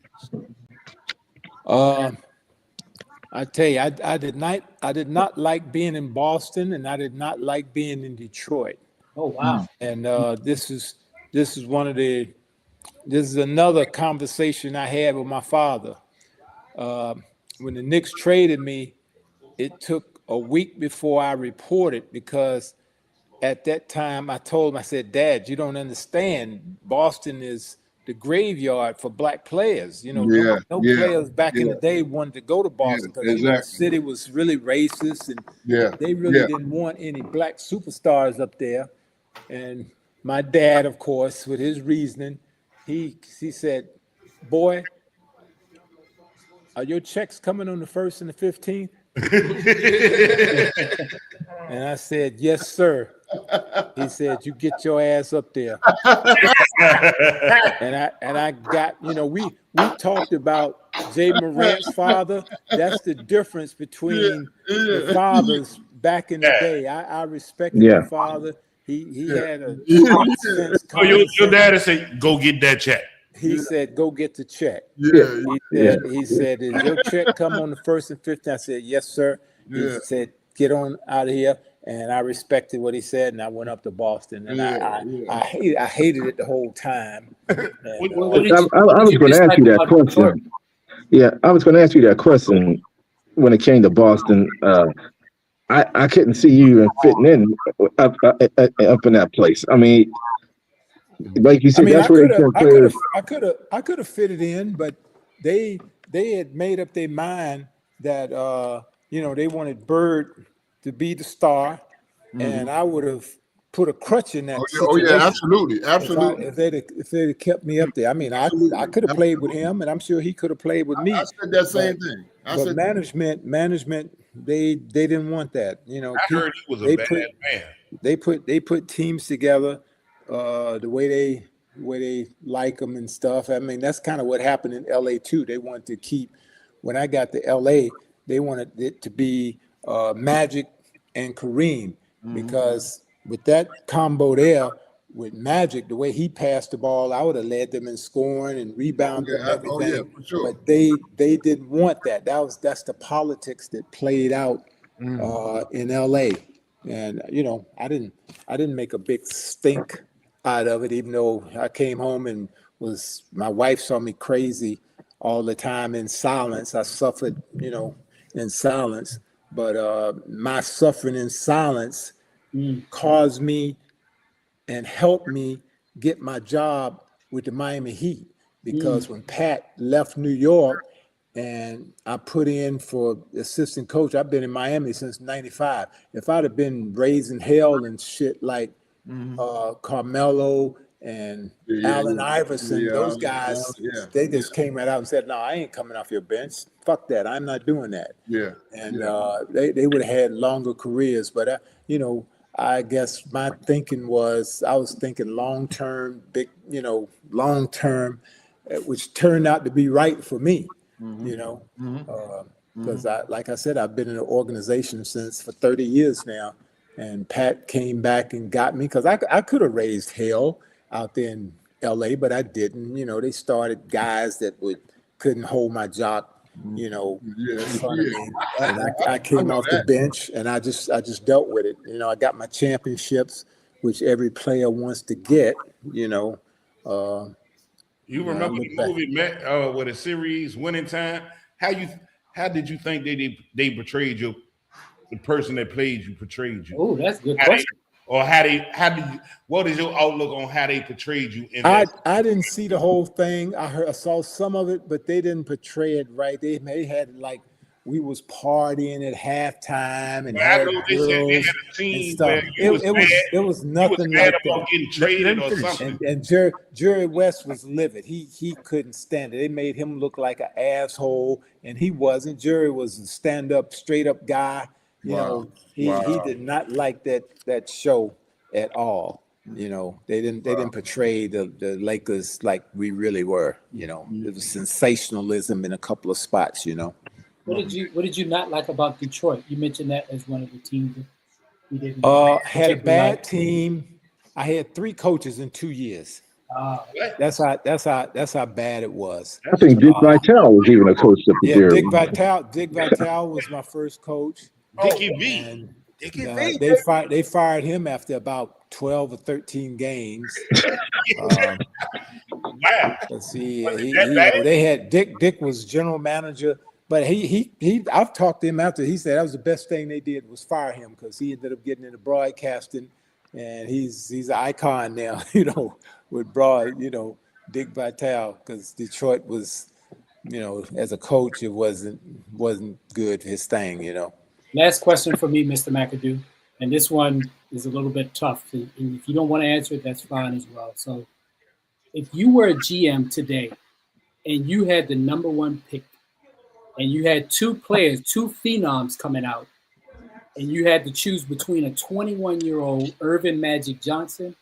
I tell you, I did not like being in Boston, and I did not like being in Detroit. Oh wow! And this is another conversation I had with my father. When the Knicks traded me, it took a week before I reported because at that time I told him, I said, "Dad, you don't understand. Boston is the graveyard for black players. You know, no players back in the day wanted to go to Boston because the city was really racist and they really didn't want any black superstars up there." And my dad, of course, with his reasoning, he said, "Boy, are your checks coming on the 1st and the 15th?" And I said, "Yes, sir." He said, "You get your ass up there." and I got, we talked about Jay Morant's father. That's the difference between the fathers back in the day. I respected my father. He had a sense. Your dad said, "Go get that check." He said, "Go get the check." He said, "Is your check come on the 1st and 15th?" I said, "Yes, sir." He said, "Get on out of here." And I respected what he said, and I went up to Boston, and I hated it the whole time. And, I was going to ask you that question. Yeah, I was going to ask you that question when it came to Boston. I couldn't see you even fitting in up in that place. I mean, like you said, that's where they send players. I could have fitted in, but they had made up their mind that they wanted Bird to be the star, and I would have put a crutch in that situation. Oh yeah, absolutely. If they'd have kept me up there, I mean, I could have played with him, and I'm sure he could have played with me. I said that same thing. But management, they didn't want that. I heard he was a bad man. They put teams together the way they like them and stuff. I mean, that's kind of what happened in LA too. They wanted to keep. When I got to LA, they wanted it to be Magic and Kareem, because with that combo there with Magic, the way he passed the ball, I would have led them in scoring and rebounding and everything. For sure. But they didn't want that. That's the politics that played out in LA. And I didn't make a big stink out of it, even though I came home and my wife saw me crazy all the time in silence. I suffered, in silence. But my suffering in silence caused me and helped me get my job with the Miami Heat, because when Pat left New York and I put in for assistant coach, I've been in Miami since '95. If I'd have been raising hell and shit like Carmelo and Allen Iverson, those guys, they just came right out and said, "No, I ain't coming off your bench. Fuck that. I'm not doing that." And they would have had longer careers. But, I guess my thinking was, I was thinking long-term, big, long-term, which turned out to be right for me, because like I said, I've been in the organization for 30 years now. And Pat came back and got me, because I could have raised hell out there in LA, but I didn't. They started guys that couldn't hold my jock, in front of me. And I came off the bench, and I just dealt with it. I got my championships, which every player wants to get. You remember the movie with a series Winning Time? How did you think they portrayed you? The person that played you portrayed you. Oh, that's a good question. What is your outlook on how they portrayed you? I didn't see the whole thing. I saw some of it, but they didn't portray it right. They had like we was partying at halftime and had girls and stuff. It was nothing like that. Getting traded or something. And Jerry West was livid. He couldn't stand it. They made him look like an asshole, and he wasn't. Jerry was a stand-up, straight-up guy. He did not like that show. at all. You know, they didn't portray the Lakers like we really were. You know, it was sensationalism in a couple of spots. You know. What did you not like about Detroit? You mentioned that as one of the teams that you didn't. Had a bad team. I had 3 coaches in 2 years. That's how bad it was. I think Dick Vitale was even a coach up there. Dick Vitale was my first coach. Dickie V. They fired him after about 12 or 13 games. Wow. Let's see. They had Dick was general manager, but I've talked to him after. He said that was the best thing they did was fire him because he ended up getting into broadcasting, and he's an icon now. You know, with Dick Vitale, because Detroit was, as a coach, it wasn't good his thing. You know. Last question for me, Mr. McAdoo, and this one is a little bit tough. And if you don't want to answer it, that's fine as well. So, if you were a GM today, and you had the number 1 pick, and you had 2 players, 2 phenoms coming out, and you had to choose between a 21-year-old Irvin Magic Johnson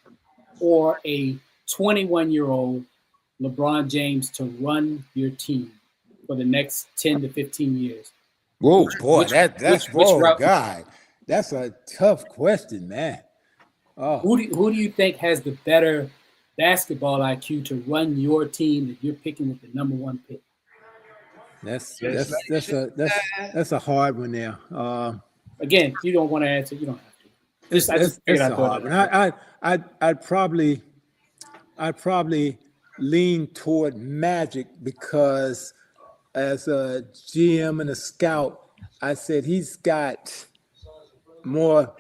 or a 21-year-old LeBron James to run your team for the next 10 to 15 years. Whoa, boy, God, that's a tough question, man. Oh. Who do you think has the better basketball IQ to run your team that you're picking with the number 1 pick? That's a hard one there. Again, if you don't want to answer, you don't have to. It's a hard one. I'd probably lean toward Magic because as a GM and a scout, I said he's got more.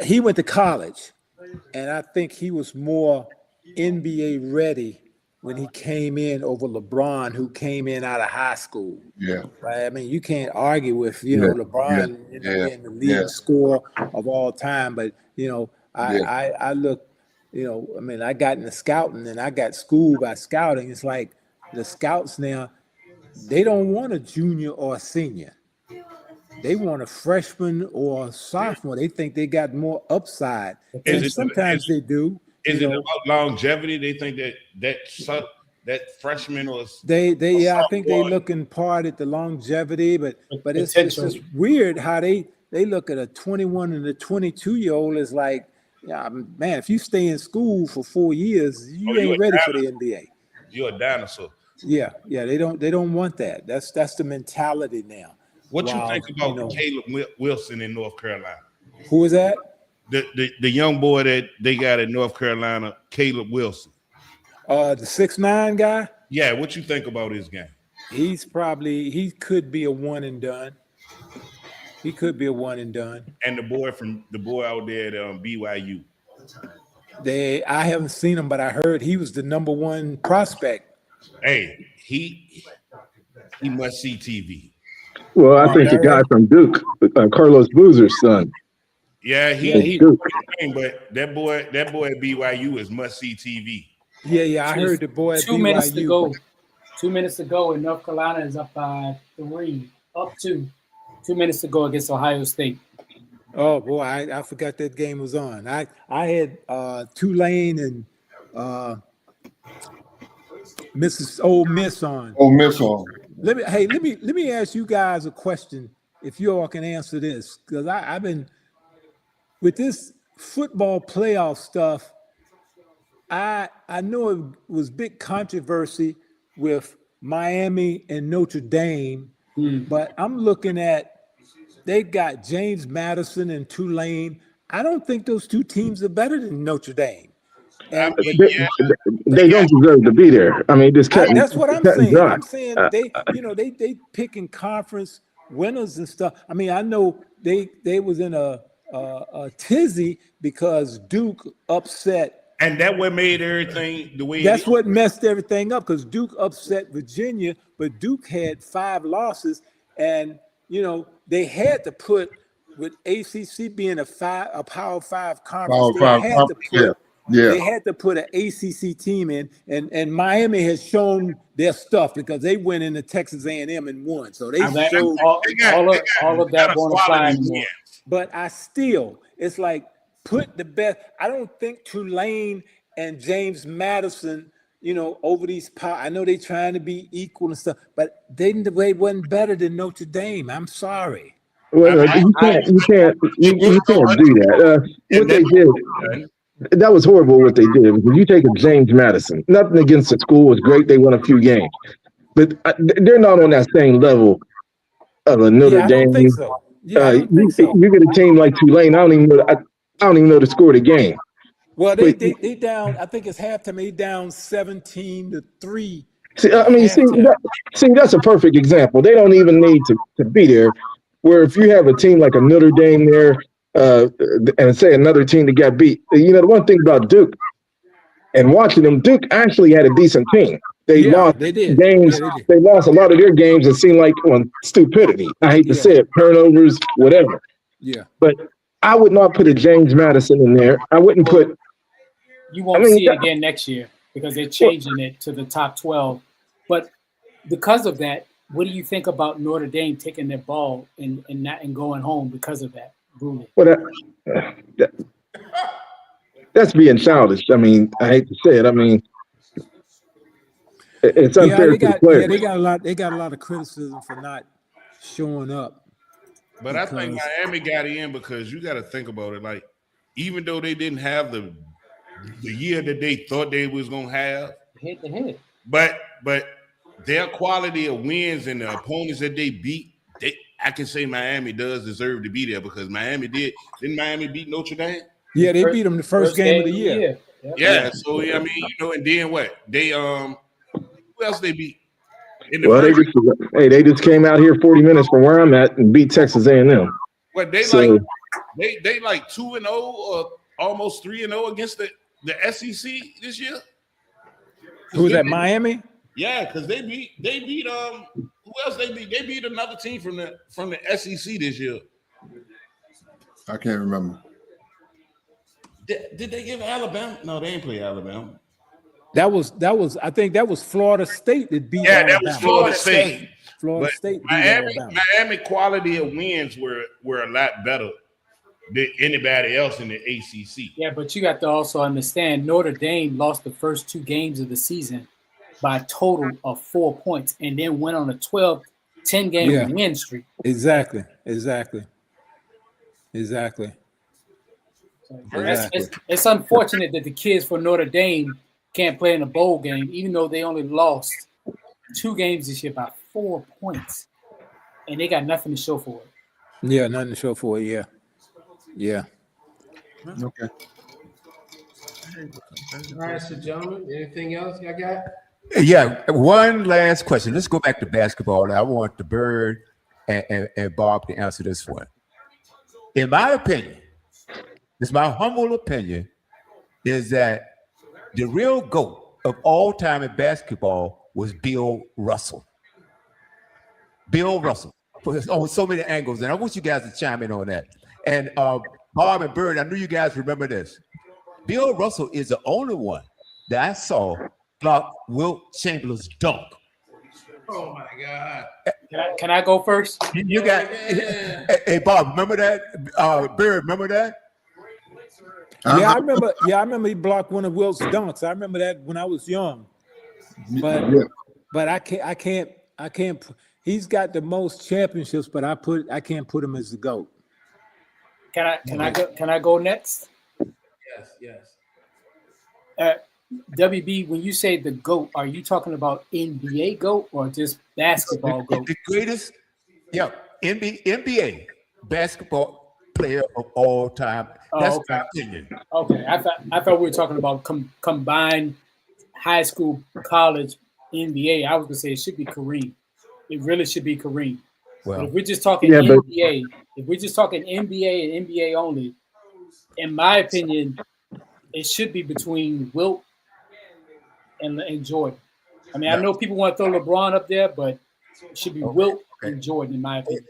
He went to college, and I think he was more NBA ready when he came in over LeBron, who came in out of high school. Yeah. Right. I mean, you can't argue with LeBron being the leading scorer of all time, but I look, I got into scouting and I got schooled by scouting. It's like the scouts now, they don't want a junior or a senior. They want a freshman or a sophomore. They think they got more upside. Sometimes they do. Is it about longevity? They think that freshman was I think they look in part at the longevity, but it's just weird how they look at a 21 and a 22-year-old as like, man, if you stay in school for 4 years, you ain't ready for the NBA. You're a dinosaur. Yeah, they don't want that. That's the mentality now. What you think about Caleb Wilson in North Carolina? Who is that? The young boy that they got in North Carolina, Caleb Wilson. The 6'9" guy? Yeah, what you think about his game? He could be a one and done. He could be a one and done. And the boy out there at BYU. I haven't seen him, but I heard he was the number 1 prospect. Hey, he must see TV. Well, I think the guy from Duke, Carlos Boozer's son. Yeah, but that boy at BYU is must see TV. Yeah, I heard the boy at 2 BYU. minutes to go. 2 minutes to go, and North Carolina is up by 3, up 2. 2 minutes to go against Ohio State. Oh boy, I forgot that game was on. I had Tulane and Ole Miss on. Ole Miss on. Let me ask you guys a question. If you all can answer this, because I've been with this football playoff stuff. I know it was big controversy with Miami and Notre Dame, but I'm looking at they got James Madison and Tulane. I don't think those 2 teams are better than Notre Dame. And, they don't deserve to be there. I mean, that's what I'm saying. I'm saying they picking conference winners and stuff. I mean, I know they was in a tizzy because Duke upset. And that what made everything the way. That's what messed everything up because Duke upset Virginia, but Duke had 5 losses, and they had to put with ACC being a Power 5 conference. They had to put an ACC team in, and Miami has shown their stuff because they went into Texas A&M and won. So they showed all of that bonafide. But it's like put the best. I don't think Tulane and James Madison, over these I know they're trying to be equal and stuff, but they wasn't better than Notre Dame. I'm sorry. Well, you can't do that. What they did, that was horrible. What they did. When you take a James Madison, nothing against the school, was great. They won a few games, but they're not on that same level of a Notre Dame. I don't think so. I don't think so. You get a team like Tulane. I don't even know the score of the game. Well, they down. I think it's halftime. They down 17-3. See, that's a perfect example. They don't even need to be there. Where if you have a team like a Notre Dame there, and say another team that got beat, the one thing about Duke and watching them, Duke actually had a decent team. They lost games. They lost a lot of their games. It seemed like on stupidity. I hate to say it, turnovers, whatever. Yeah. But I would not put a James Madison in there. I wouldn't put. You won't see it again next year because they're changing it to the top 12. But because of that, what do you think about Notre Dame taking their ball and going home because of that ruling? Well, that's being childish. I mean, I hate to say it. It's unfair to the players. They got a lot of criticism for not showing up. But I think Miami got in because you got to think about it. Like, even though they didn't have the year that they thought they was gonna have, hit the hit. But their quality of wins and the opponents that they beat, I can say Miami does deserve to be there because Miami didn't Miami beat Notre Dame? Yeah, they beat them the first game of the year. Yeah, so I mean, and then what? They who else they beat? They just came out here 40 minutes from where I'm at and beat Texas A&M. What they like 2-0 or almost 3-0 against the SEC this year? Who was that? Miami? Yeah, because they beat who else they beat? They beat another team from the SEC this year. I can't remember. Did they give Alabama? No, they didn't play Alabama. That was I think that was Florida State that beat Alabama. That was Florida State. Florida State beat Alabama. Miami quality of wins were a lot better than anybody else in the ACC. Yeah, but you got to also understand Notre Dame lost the first 2 games of the season by a total of 4 points and then went on a 10-game win streak. Exactly. It's unfortunate that the kids for Notre Dame can't play in a bowl game, even though they only lost 2 games this year by 4 points, and they got nothing to show for it. Yeah, nothing to show for it. Yeah. Okay. All right, so gentlemen, anything else y'all got? Yeah, one last question. Let's go back to basketball. Now, I want the Bird and Bob to answer this one. In my opinion, this is my humble opinion, is that the real GOAT of all time in basketball was Bill Russell. Bill Russell, on so many angles, and I want you guys to chime in on that. And Bob and Bird, I knew you guys remember this. Bill Russell is the only one that I saw block Wilt Chamberlain's dunk. Oh my God! Can I go first? You got hey Bob, remember that? Bird, remember that? Yeah, I remember he blocked one of Wilt's dunks. I remember that when I was young. But I can't. He's got the most championships, but I can't put him as the GOAT. Can I go next? Yes. WB, when you say the GOAT, are you talking about NBA GOAT or just basketball GOAT? The greatest, NBA basketball player of all time. That's my opinion. Okay, I thought we were talking about combined high school, college, NBA. I was gonna say it should be Kareem. It really should be Kareem. Well, but if we're just talking NBA, and NBA only, in my opinion, it should be between Wilt and Jordan. I mean, I know people want to throw LeBron up there, but it should be Wilt and Jordan, in my opinion.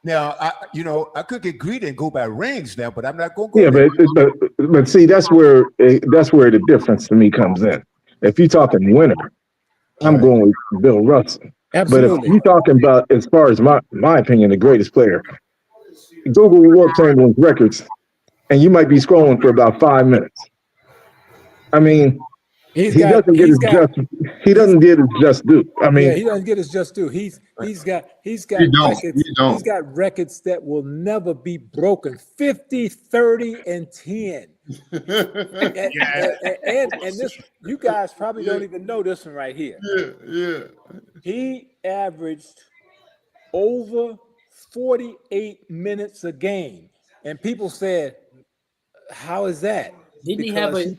Now, I could get greedy and go by rings now, but I'm not going to go. Yeah, but see, that's where the difference to me comes in. If you're talking winner, I'm going with Bill Russell. Absolutely. But if you're talking about, as far as my opinion, the greatest player, Google Wilt Chamberlain's records, and you might be scrolling for about 5 minutes. I mean, he doesn't get his just due. I mean, he doesn't get his just due. He's got records that will never be broken. 50, 30, and 10. and this, you guys probably don't even know this one right here. Yeah. He averaged over 48 minutes a game, and people said, "How is that?" Didn't because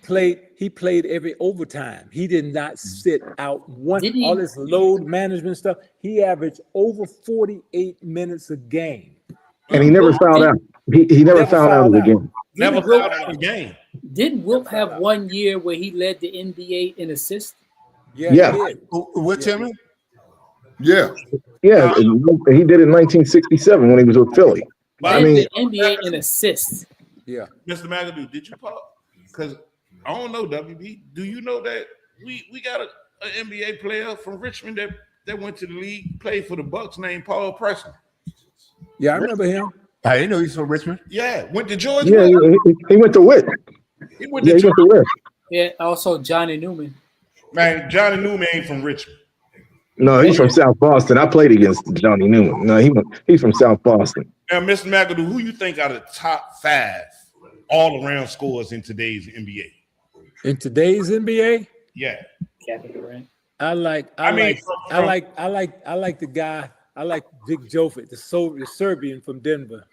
he played every overtime. He did not sit out all this load management stuff. He averaged over 48 minutes a game. And he never fouled out. He never fouled out of the game. Never fouled out of the game. Didn't Wilt have 1 year where he led the NBA in assists? Yeah. He did. What, Timmy? Yeah. Yeah, he did it in 1967 when he was with Philly. I mean, the NBA in assists. Yeah. Mr. McAdoo, did you pop? Because I don't know, WB. Do you know that we got an NBA player from Richmond that went to the league, played for the Bucks, named Paul Preston? Yeah, I remember him. I didn't know he's from Richmond. Yeah, went to Georgia. Yeah, he went to Witt. He went to Georgia. Witt. Yeah, also Johnny Newman. Man, Johnny Newman ain't from Richmond. No, he's from South Boston. I played against Johnny Newman. No, he's from South Boston. Now, Mr. McAdoo, who you think are the top 5 all-around scorers in today's NBA? In today's NBA? Yeah. I like the guy. I like Vic Jovic, the Serbian from Denver.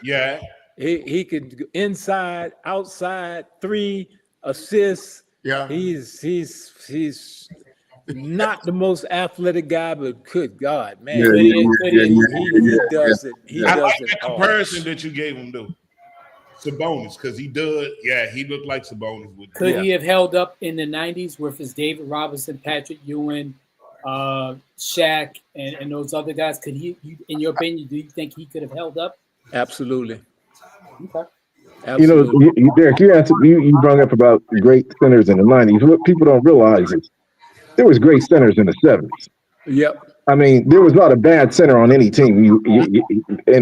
Yeah. He could go inside, outside, 3 assists. Yeah. He's not the most athletic guy, but good God, man. He does it. I like the comparison that you gave him, though. Sabonis, because he does. Yeah, he looked like Sabonis. Could he have held up in the 90s with his David Robinson, Patrick Ewing, Shaq, and those other guys? Could he, in your opinion, do you think he could have held up? Absolutely. Okay. Absolutely. You know, Derek, you brought up about great centers in the 90s. What people don't realize is there was great centers in the 70s. Yep. I mean, there was not a bad center on any team in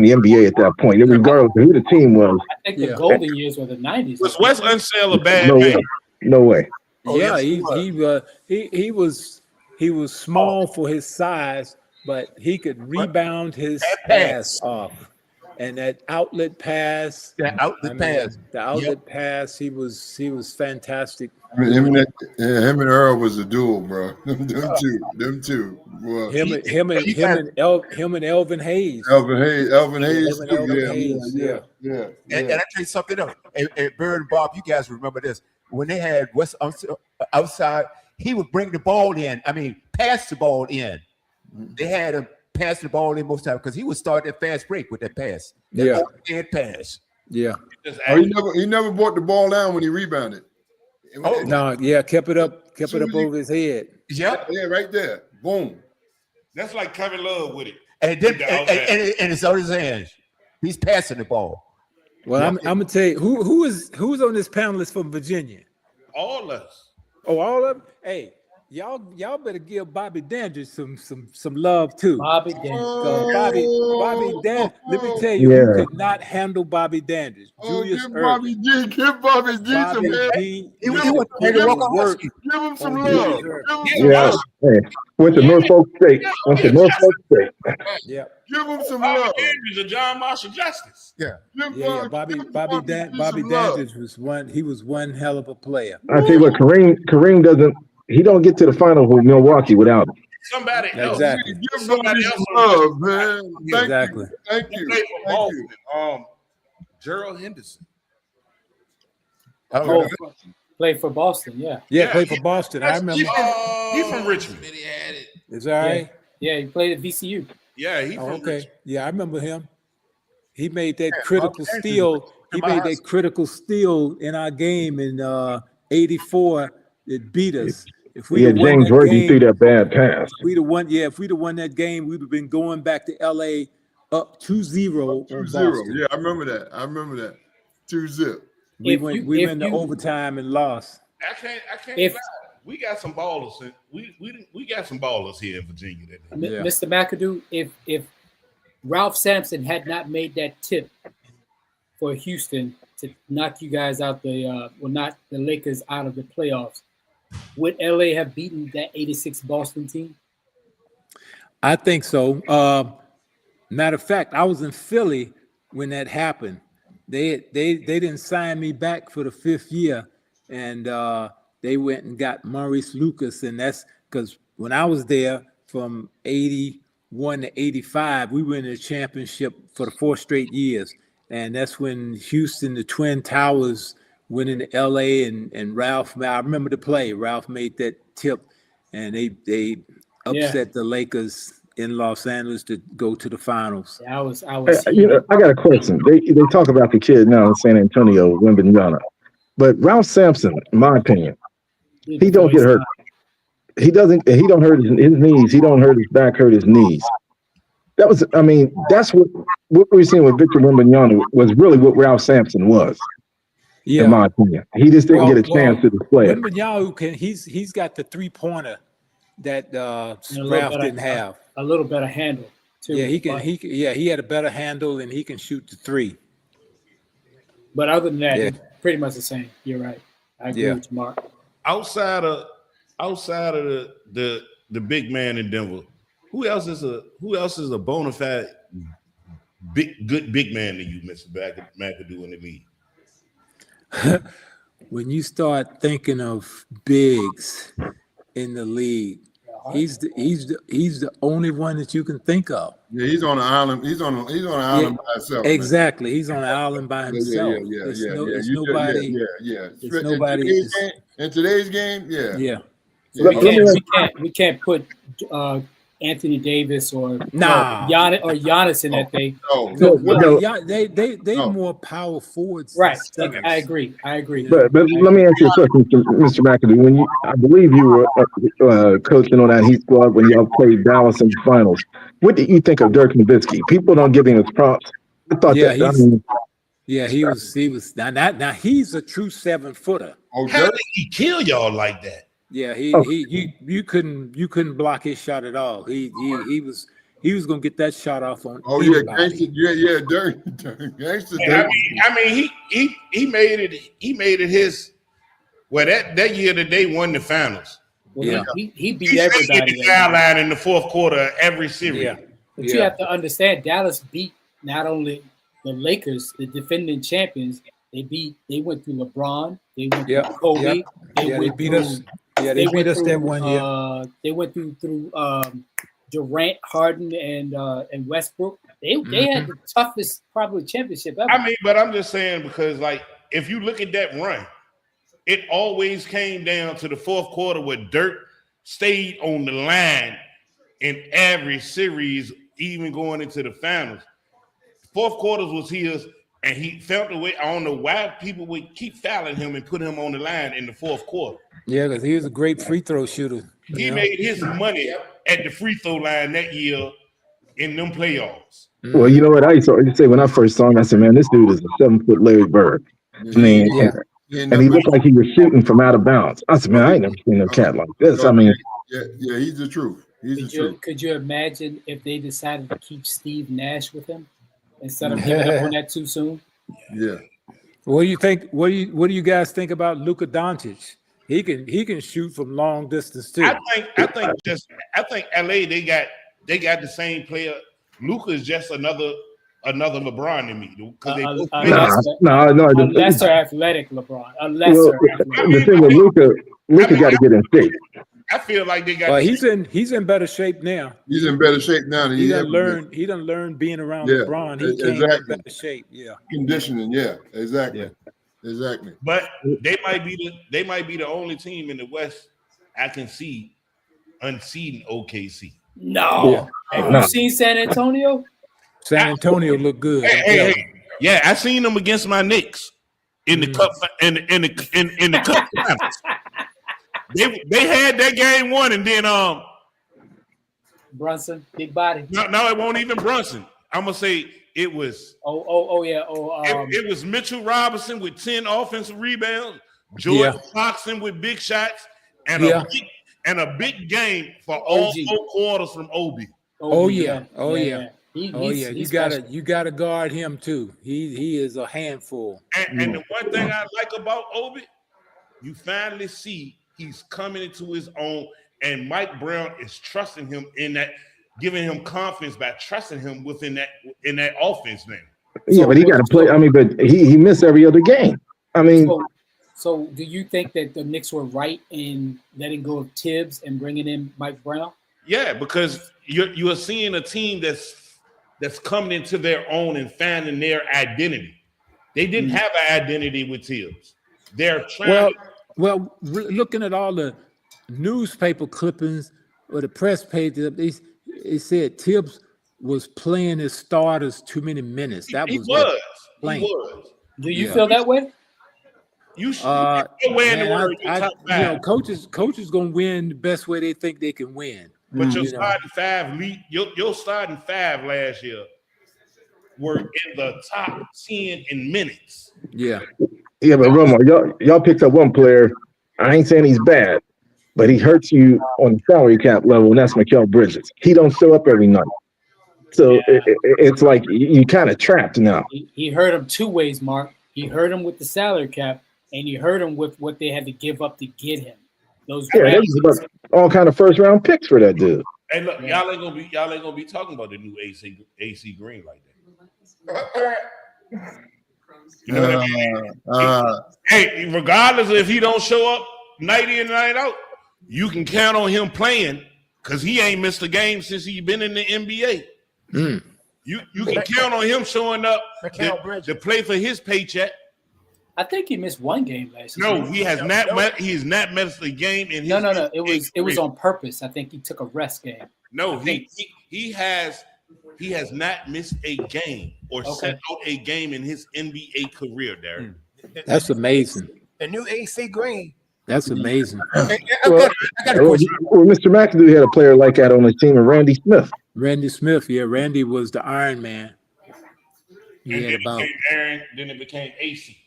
the NBA at that point, regardless of who the team was. I think the golden years were the 90s. Was Wes Unseld a bad man? No way. Oh, yeah, he was small for his size, but he could rebound his pass off. And that outlet pass. The outlet pass, he was fantastic. I mean, him and Earl was a duel, bro. Them two. Boy. Him and Elvin Hayes. Elvin Hayes. Yeah. And I tell you something else. And Bird and Bob, you guys remember this. When they had West outside, he would bring the ball in. I mean, pass the ball in. They had him pass the ball in most times because he would start that fast break with that pass. That pass. Yeah. He never brought the ball down when he rebounded. Kept it up over his head. Yeah, right there. Boom. That's like Kevin Love with it. And then and it's on his hands. He's passing the ball. Well, I'm gonna tell you who's on this panelist from Virginia. All of us. Oh, all of them. Hey, y'all better give Bobby Dandridge some love too. Bobby Dandridge. Bobby Dandridge. Let me tell you, who could not handle Bobby Dandridge? Julius Erving. Give Bobby G some love. Give him some love. Yeah. Hey, went to Norfolk State. Yeah. Give him some love. Andrews a John Marshall Justice. Yeah. Bobby Dandridge was one. He was one hell of a player. I tell you what, Kareem doesn't. He don't get to the final with Milwaukee without him. Somebody else. Exactly. Give somebody some love, man. Exactly. Thank you. Played for Boston. Gerald Henderson. Played for Boston, yeah. Yeah, played for Boston. I remember. He's from Richmond. Is that right? Yeah, he played at VCU. Yeah, he's from okay. Richmond. Yeah, I remember him. He made that critical steal. He made that critical steal in our game in '84. It beat us. If we James Worthy threw that bad pass. If we'd have won that game, we'd have been going back to LA up 2-0. 2-0. Yeah, I remember that. 2-0. We went to overtime and lost. I can't lie. We got some ballers. We got some ballers here in Virginia. Mr. McAdoo, if Ralph Sampson had not made that tip for Houston to knock you guys out not the Lakers out of the playoffs, would LA have beaten that 86 Boston team? I think so. Matter of fact, I was in Philly when that happened. They didn't sign me back for the 5th year, and they went and got Maurice Lucas, and that's because when I was there from 81 to 85, we were in the championship for the 4 straight years, and that's when Houston, the Twin Towers, went into LA, and Ralph. I remember the play. Ralph made that tip, and they upset the Lakers in Los Angeles to go to the finals. Yeah, I was. I got a question. They talk about the kid now in San Antonio, Wembanyama, but Ralph Sampson, in my opinion, he don't get hurt. He don't hurt his knees. He don't hurt his back, hurt his knees. That was, I mean, that's what we were seeing with Victor Wembanyama was really what Ralph Sampson was. Yeah. In my opinion, he just didn't get a chance to display it. Wembanyama he's got the 3-pointer that Ralph didn't have. A little better handle too. Yeah, he had a better handle and he can shoot the 3. But other than that, it's pretty much the same. You're right. I agree with you, Mark. Outside of the big man in Denver, who else is a bona fide good big man to you, Mr. McAdoo in the league? When you start thinking of bigs in the league, he's the only one that you can think of. Yeah, he's on an island. He's on an island by himself. Exactly, man. He's on an island by himself. There's nobody. There's nobody. In today's game, We can't put Anthony Davis or Giannis in that thing. They more power forwards. Right. I agree. But let me ask you a question, Mr. McAdoo. I believe you were coaching on that Heat squad when y'all played Dallas in the finals. What did you think of Dirk Nowitzki? People don't give him his props. I thought he was. Now he's a true 7-footer. How did he kill y'all like that? Yeah, you couldn't block his shot at all. He was gonna get that shot off on. Dirk. Gangster. I mean, he made it his. Well, that year that they won the finals. Well, he beat everybody. He sideline in the 4th quarter of every series. Yeah, but you have to understand, Dallas beat not only the Lakers, the defending champions. They went through LeBron. They went through Kobe. They beat us. Yeah, they beat us that one year. They went through Durant, Harden, and Westbrook. They had the toughest probably championship ever. I mean, but I'm just saying because like if you look at that run, it always came down to the 4th quarter where Dirk stayed on the line in every series, even going into the finals. 4th quarters was his. And he felt the way. I don't know why people would keep fouling him and put him on the line in the 4th quarter. Yeah, because he was a great free throw shooter. He made his money at the free throw line that year in them playoffs. Well, you know what I used to say when I first saw him? I said, "Man, this dude is a 7-foot Larry Bird." I mean, and he looked like he was shooting from out of bounds. I said, "Man, I ain't never seen a cat like this." I mean, he's the truth. Could you imagine if they decided to keep Steve Nash with him? Instead of giving up on that too soon. Yeah. What do you think? What do you guys think about Luka Doncic? He can shoot from long distance too. I think LA they got the same player. Luka is just another LeBron to me. A lesser athletic LeBron. The thing with Luka got to get in shape. I feel like they got. He's in better shape now. He's in better shape now than he done learned being around LeBron. He came in better shape. Yeah. Conditioning. Yeah. Exactly. Yeah. Exactly. But they might be the only team in the West I can see unseating OKC. No. Have you seen San Antonio? San Antonio look good. Yeah, I seen them against my Knicks in the cup in the cup finals. They had that game won, and then Brunson, big body. No, it won't even Brunson. I'm gonna say it was. It was Mitchell Robinson with 10 offensive rebounds, Jordan Clarkson with big shots, and a big game for all 4 quarters from Obi. Oh yeah. He's you gotta guard him too. He is a handful. And the one thing I like about Obi, you finally see he's coming into his own, and Mike Brown is trusting him in that, giving him confidence by trusting him in that offense now. Yeah, but he got to play. I mean, but he missed every other game. I mean, so do you think that the Knicks were right in letting go of Tibbs and bringing in Mike Brown? Yeah, because you are seeing a team that's coming into their own and finding their identity. They didn't have an identity with Tibbs. They're trying. Well, looking at all the newspaper clippings or the press pages, they said Tibbs was playing his starters too many minutes. That was He was. Do you feel that way? You should. Coaches gonna win the best way they think they can win. But your starting five last year were in the top 10 in minutes. Yeah, but Romo, y'all picked up one player. I ain't saying he's bad, but he hurts you on the salary cap level, and that's Mikal Bridges. He don't show up every night. So it's like you kind of trapped now. He hurt him two ways, Mark. He hurt him with the salary cap, and he hurt him with what they had to give up to get him. Those all kind of first round picks for that dude. Hey, look, y'all ain't gonna be talking about the new AC Green like that. You know what I mean? Hey, regardless of if he don't show up night in and night out, you can count on him playing because he ain't missed a game since he been in the NBA. You can count on him showing up to play for his paycheck. I think he missed one game last year. No, he has not. He has not missed a game in his. No. It was on purpose. I think he took a rest game. No, he has not missed a game or set out a game in his NBA career, Darren. That's amazing. The new AC Green. That's amazing. Well, Mr. McAdoo had a player like that on his team, and Randy Smith. Randy Smith, yeah. Randy was the Iron Man. Then it became AC.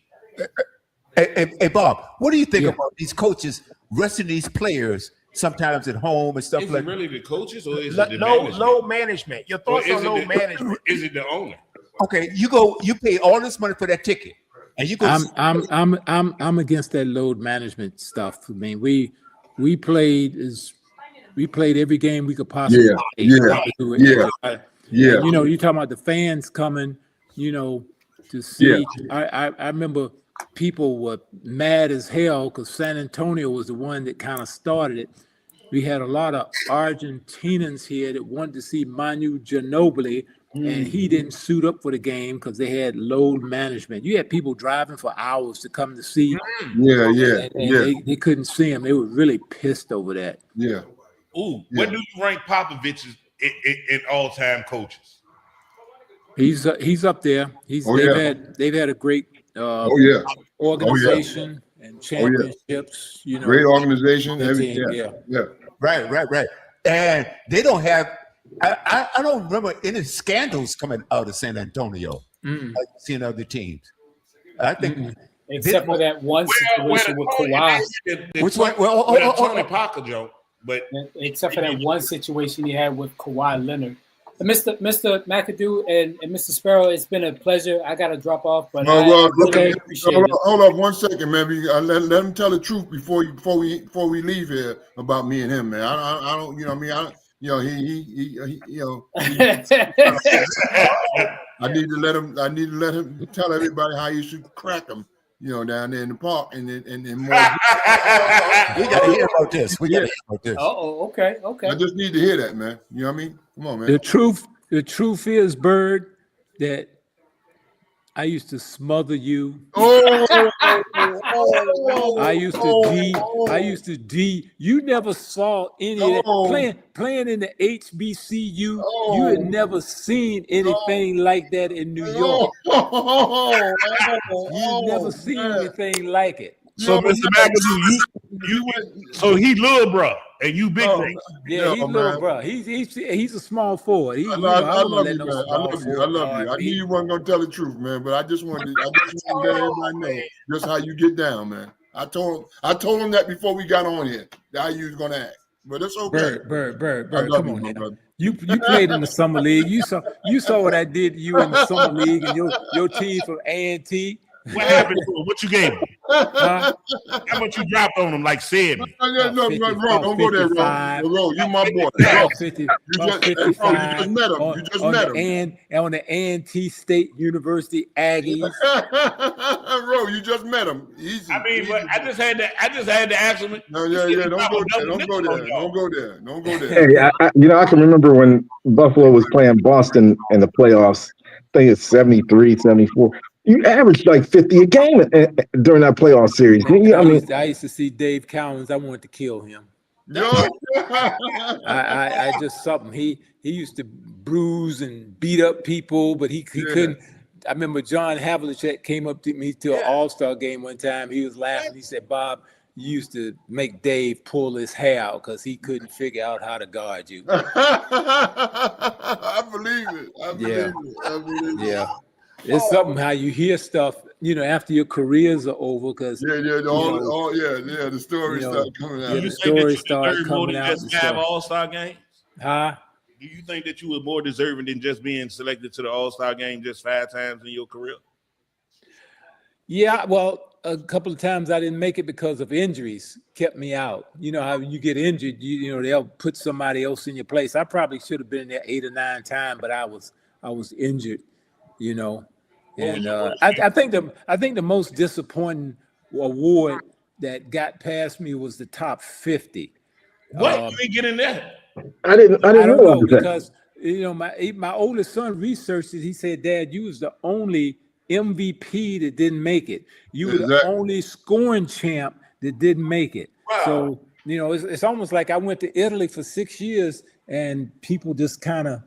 Hey, Bob, what do you think about these coaches resting these players sometimes at home and stuff is like it really the coaches or is it the low management? Your thoughts on low management? Is it the owner? Okay, you pay all this money for that ticket, and you go. I'm against that load management stuff. I mean, we played every game we could possibly play. Yeah. You know, you talking about the fans coming, to see. I remember people were mad as hell because San Antonio was the one that kind of started it. We had a lot of Argentinians here that wanted to see Manu Ginobili, and he didn't suit up for the game because they had load management. You had people driving for hours to come to see. They couldn't see him. They were really pissed over that. Yeah. Ooh, where do you rank Popovich in all-time coaches? He's up there. They've had a great organization and championships. Great organization. Right. And they don't have. I don't remember any scandals coming out of San Antonio. Like seeing other teams. I think except for that one situation with Kawhi. Which one? Well, Tony Parker joke. But except for that one situation he had with Kawhi Leonard. Mr. McAdoo and Mr. Sparrow, it's been a pleasure. I got to drop off, but appreciate it. Hold up 1 second, man. Let him tell the truth before we leave here about me and him, man. I don't, I need to let him tell everybody how you should crack him. Down there in the park, and more. We got to hear about this. Okay. I just need to hear that, man. You know what I mean? Come on, man. The truth is, Bird, that I used to smother you. I used to D. You never saw any of that. Playing in the HBCU. You had never seen anything like that in New York. You've never seen anything like it. So, Mr. McAdoo, so he little bro, and you big bro. Yeah, he's little bro. He's a small forward. I love you, man. I love you. I knew you weren't gonna tell the truth, man. But I just wanted to let everybody know just how you get down, man. I told him that before we got on here, how you was gonna act. but it's okay. Bird. I love Come you, on my now. brother. You played in the summer league. You saw what I did to you in the summer league, and your team from A&T. What happened to him? What you gave him? Huh? How much you dropped on him? Like said me. No, Ro, don't go there, Ro. You my boy. Ro, you just met him. You just met him. On the A&T State University Aggies. Ro, you just met him. But I just had to ask him. No, yeah. Don't go there. Hey, I can remember when Buffalo was playing Boston in the playoffs. I think it's 73, 74. You averaged like 50 a game during that playoff series, didn't you? I used to see Dave Cowens. I wanted to kill him. No. I just something. He used to bruise and beat up people, but he couldn't. I remember John Havlicek came up to me to an All-Star game one time. He was laughing. He said, "Bob, you used to make Dave pull his hair out because he couldn't figure out how to guard you." I believe it. I believe it. Yeah. It's something how you hear stuff, after your careers are over, because the stories start coming out. Do you think that you deserve more than just 5 All-Star games? Huh? Do you think that you were more deserving than just being selected to the All-Star game just 5 times in your career? Yeah, well, a couple of times I didn't make it because of injuries, kept me out. You know how you get injured, they'll put somebody else in your place. I probably should have been there 8 or 9 times, but I was injured. And I think the most disappointing award that got past me was the top 50. What? You ain't get in there? I didn't know because my oldest son researched it. He said, "Dad, you was the only MVP that didn't make it. You were the only scoring champ that didn't make it." Wow. So it's almost like I went to Italy for 6 years and people just kind of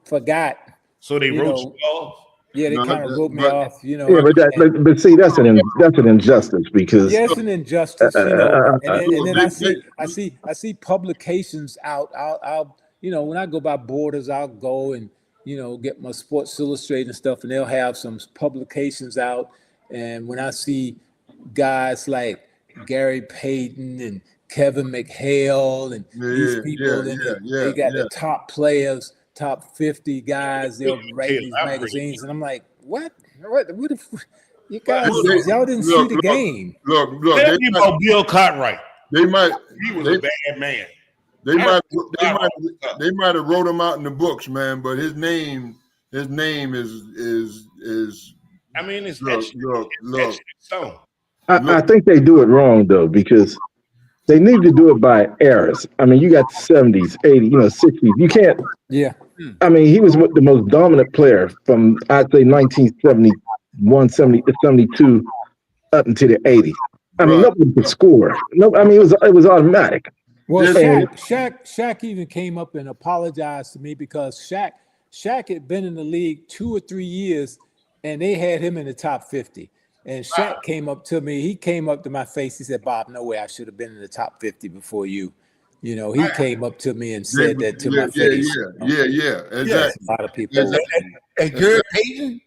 forgot. So they wrote you off. Yeah, they kind of wrote me off, Yeah, but see, that's an injustice because it's an injustice, And then I see publications out. I'll when I go by Borders, I'll go and get my Sports Illustrated and stuff, and they'll have some publications out. And when I see guys like Gary Payton and Kevin McHale and these people, they got the top players. Top 50 guys, they'll write these magazines, and I'm like, what you guys, y'all didn't see the game. Look. Tell me about Bill Cartwright. He was a bad man. They might have wrote him out in the books, man, but his name is. I mean, it's look. I think they do it wrong though, because they need to do it by eras. I mean, you got the 70s, 80s, 60s. You can't. Yeah. I mean, he was the most dominant player from, I'd say, 1971, 72 up into the 80s. I mean, nobody could score. No, I mean, it was automatic. Well, Shaq even came up and apologized to me because Shaq had been in the league 2 or 3 years, and they had him in the top 50. And Shaq came up to me. He came up to my face. He said, "Bob, no way I should have been in the top 50 before you." He came up to me and said that to my face. Yeah. Exactly. A lot of people. And Gary Payton?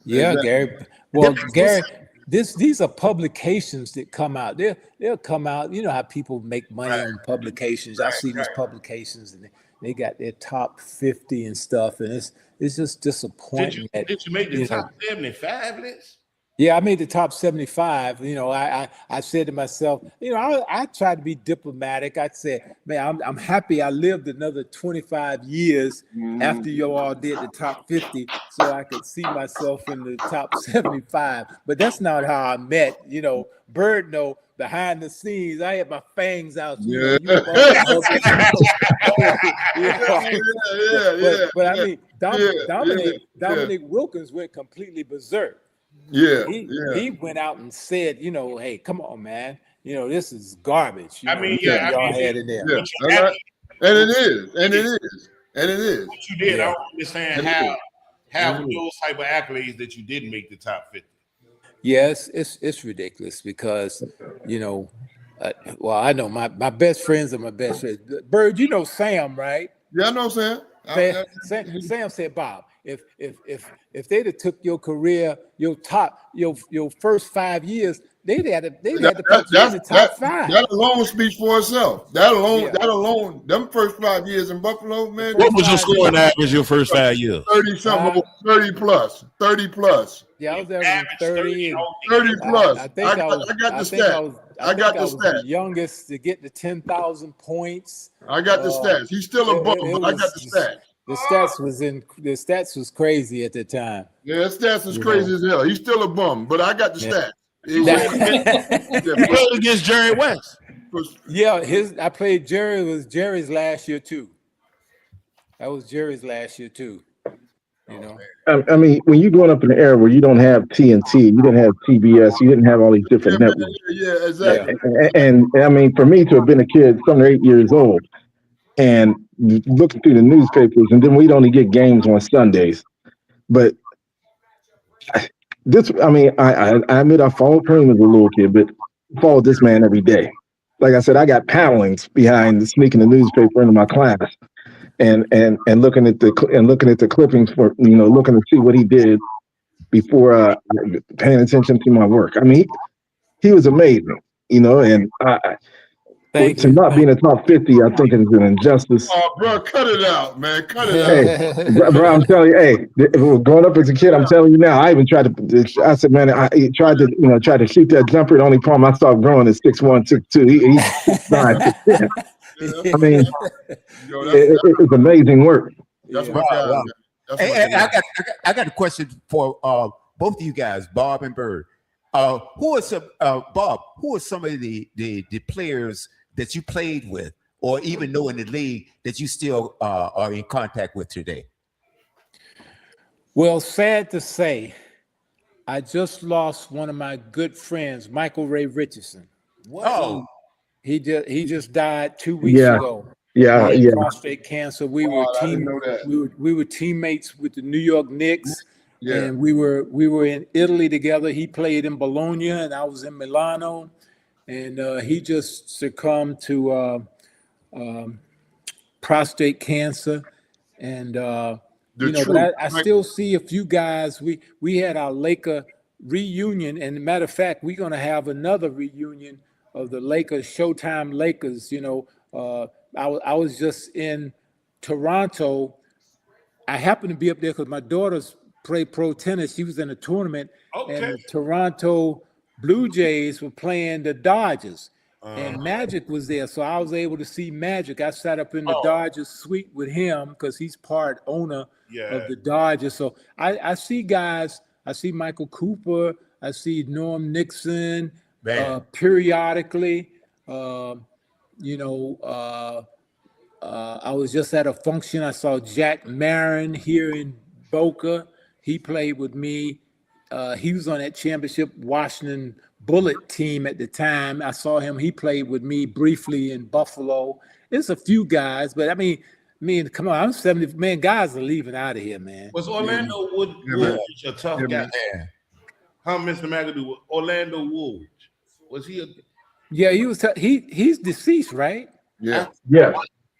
Yeah, exactly. Gary. Well, Gary, these are publications that come out. They'll come out. You know how people make money on publications. I see these publications, and they got their top 50 and stuff, and it's just disappointing. Did you make the top 75 list? Yeah, I made the top 75. I said to myself, I tried to be diplomatic. I said, man, I'm happy I lived another 25 years after you all did the top 50 so I could see myself in the top 75. But that's not how I met, Bird know behind the scenes. I had my fangs out. But I mean, Dominic Wilkins went completely berserk. He went out and said, hey, come on, man. This is garbage. Y'all had in there. And it is. What you did, I don't understand how those type of accolades that you didn't make the top 50. Yes, it's ridiculous because, I know my best friends are my best friends. Bird, Sam, right? Yeah, I know Sam. Sam said, "Bob, if they'd have took your career, your first 5 years, They had to put you in the top 5. That alone speaks for itself. That alone, them first 5 years in Buffalo, man. What was your scoring average your first 5 years? 30 something, 30 plus. Yeah, I was averaging 30 plus. I got the stats. I got the stats. The youngest to get to 10,000 points. I got the stats. He's still a bum, but I got the stats. The stats was crazy at the time. Yeah, the stats was crazy as hell. He's still a bum, but I got the stats. You played against Jerry West. Yeah, I played Jerry. It was Jerry's last year too. That was Jerry's last year too. You know. I mean, when you're growing up in an era where you don't have TNT, you didn't have TBS, you didn't have all these different networks. Yeah, exactly. And I mean, for me to have been a kid, 7 or 8 years old, and looking through the newspapers, and then we'd only get games on Sundays. But this, I mean, I admit I followed Kareem as a little kid, but I followed this man every day. Like I said, I got paddlings behind sneaking the newspaper into my class, and looking at the clippings for looking to see what he did before paying attention to my work. I mean, he was amazing, and to not be in the top 50, I think is an injustice. Oh, bro, cut it out, man. Cut it out. Hey, bro, I'm telling you, growing up as a kid, I'm telling you now, I even tried to, I said, man, I tried to shoot that jumper. The only problem I started growing is 6'1", 6'2". He's 6'9", 6'10". I mean, it's amazing work. That's wow. And I got a question for both of you guys, Bob and Bird. Who are some Bob? Who are some of the players that you played with, or even know in the league that you still are in contact with today? Well, sad to say, I just lost one of my good friends, Michael Ray Richardson. What? Oh, he just died 2 weeks ago. Yeah. Prostate cancer. We were teammates with the New York Knicks. Yeah. And we were in Italy together. He played in Bologna, and I was in Milano. And he just succumbed to prostate cancer. And but I still see a few guys. We had our Laker reunion, and matter of fact, we're gonna have another reunion of the Lakers, Showtime Lakers. I was just in Toronto. I happened to be up there because my daughter's play pro tennis. She was in a tournament, and the Toronto Blue Jays were playing the Dodgers, and Magic was there. So I was able to see Magic. I sat up in the Dodgers suite with him because he's part owner of the Dodgers. So I see guys. I see Michael Cooper. I see Norm Nixon periodically. I was just at a function. I saw Jack Marin here in Boca. He played with me. He was on that championship Washington Bullet team at the time. I saw him. He played with me briefly in Buffalo. There's a few guys, but I mean, come on, I'm 70. Man, guys are leaving out of here, man. Was Orlando Woolridge a tough guy? How Mr. McAdoo? Orlando Woolridge, was he a? Yeah, he was. He's deceased, right? Yeah.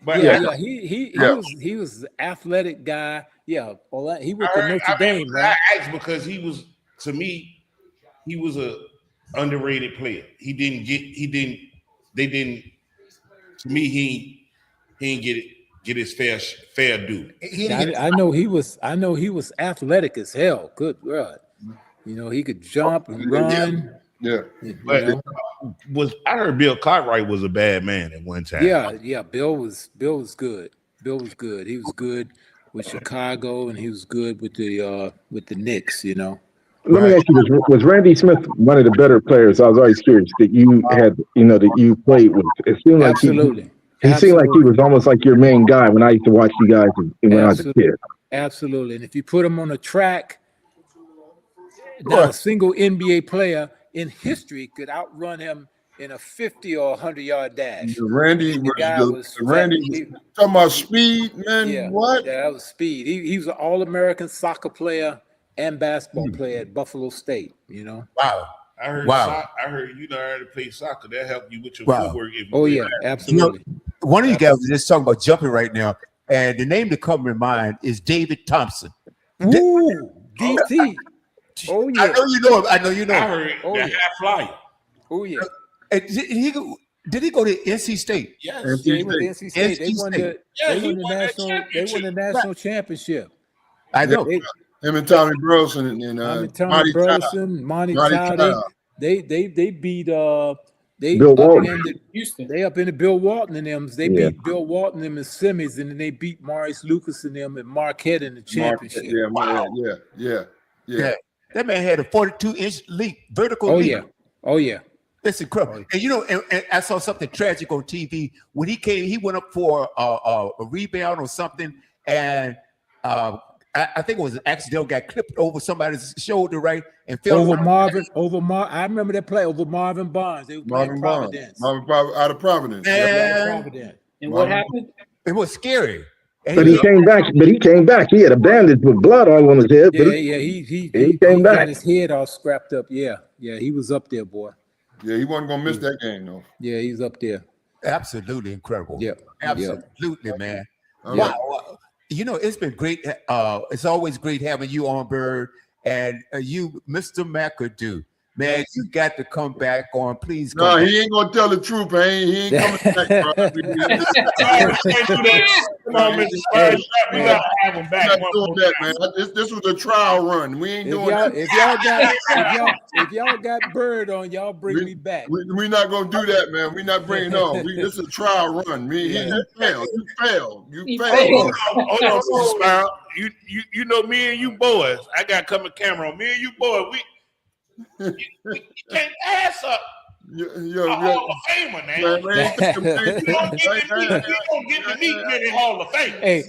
But he was an athletic guy. Yeah, he went to Notre Dame, right? I asked because he was, to me, he was a underrated player. He didn't. To me, he didn't get his fair due. I know he was athletic as hell. Good God, he could jump and run. Yeah. But I heard Bill Cartwright was a bad man at one time. Yeah. Bill was good. Bill was good. He was good with Chicago, and he was good with the Knicks. Let me ask you this: was Randy Smith one of the better players? I was always curious that you had, that you played with. It seemed like absolutely. He seemed like he was almost like your main guy when I used to watch you guys when I was a kid. Absolutely, and if you put him on a track, not a single NBA player in history could outrun him in a 50 or 100-yard dash. Randy talking about speed, man. Yeah, what? Yeah, that was speed. He was an All-American soccer player and basketball player at Buffalo State. Wow. I heard you know how to play soccer. That helped you with your footwork. Absolutely. One of you guys was just talking about jumping right now, and the name that comes to mind is David Thompson. Ooh, DT. Oh yeah. I know you know him. I heard half flyer. Oh yeah. Did he go to NC State? Yes. Yeah, he went to NC State. They won the national championship. I know. Him and Tommy Burleson and Tommy Monty Burleson, Monty Todd. They beat Bill Walton. Houston. They up in the Bill Walton and them. They beat Bill Walton and them in semis, and then they beat Maurice Lucas and them at Marquette in the championship. Yeah. That man had a 42-inch leap, vertical leap. Oh yeah. That's incredible. And and I saw something tragic on TV when he came. He went up for a rebound or something, and I think it was an accident. Got clipped over somebody's shoulder, right, and fell over Marvin. I remember that play over Marvin Bonds. They were playing Providence. Out of Providence. And what happened? It was scary. But he came back. He had a bandage with blood all on his head. He came back. Got his head all scrapped up. Yeah, he was up there, boy. Yeah, he wasn't gonna miss that game though. Yeah, he's up there. Absolutely incredible. Yeah, absolutely, man. Wow. It's been great. It's always great having you on, Bird, and you, Mr. McAdoo. Man, you got to come back on, please. No, he ain't gonna tell the truth. He ain't coming back, bro. Come on, Mr. Spurs. We gotta have him back. We're not doing that, man. This was a trial run. We ain't doing that. If y'all got Bird on, y'all bring me back. We're not gonna do that, man. We're not bringing on. This is a trial run. You failed. You failed. Hold on, Mr. Spurs. You know me and you boys. I got coming camera on. Me and you boys. You can't ass up. You're a Hall of Famer, man. You don't get the meat in Hall of Fame. Hey,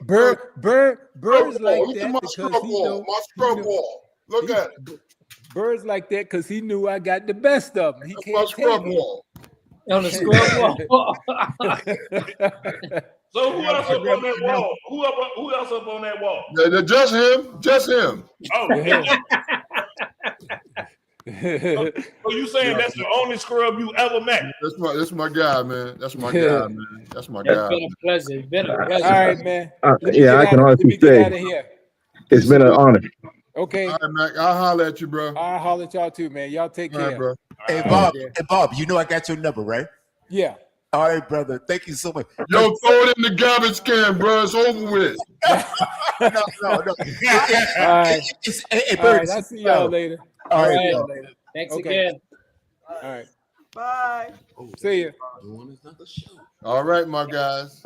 Bird's like that because he know. My scrub wall. Look at it. Bird's like that because he knew I got the best of him. He can't my scrub wall. On the scrub wall. So who else up on that wall? Who else up on that wall? Just him. Oh. So you saying that's the only scrub you ever met? That's my guy, man. That's my guy, man. That's my guy. It's been a pleasure. All right, man. I can honestly say it's been an honor. Okay. All right, Mac. I'll holler at you, bro. I'll holler at y'all too, man. Y'all take care. Right, bro. Hey, Bob, I got your number, right? Yeah. All right, brother. Thank you so much. Yo, throw it in the garbage can, bro. It's over with. No. All right. Hey, All right. I'll see y'all later. All right. Later. Thanks again. All right. Bye. See you. All right, my guys.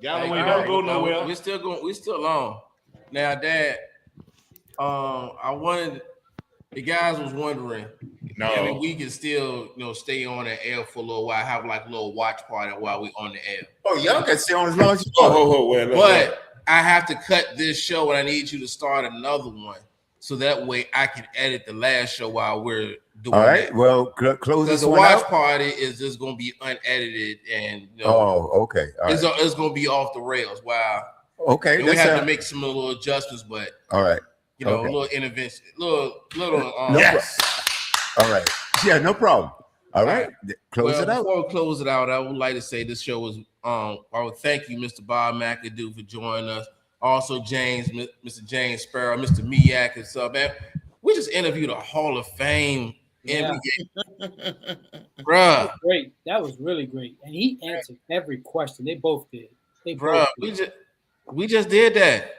Galloway don't go nowhere. We're still on. Now, Dad, I wanted the guys was wondering. If we can still, stay on the air for a little while, have like a little watch party while we on the air. Oh, y'all can stay on as long as you want. But I have to cut this show, and I need you to start another one, so that way I can edit the last show while we're doing. All right. That. Well, close this one watch out. Party is just going to be unedited, and okay. All right. It's going to be off the rails. Wow. Okay. We have to make some little adjustments, but all right. A little intervention, little. Yes. All right. Yeah, no problem. All right. Close it out. Before we close it out, I would like to say this show was. I would thank you, Mr. Bob McAdoo, for joining us. Also, Mr. James Sparrow, Mr. Miak, and so man. We just interviewed a Hall of Fame NBA. Bruh. Great. That was really great. And he answered every question. They both did. We just did that.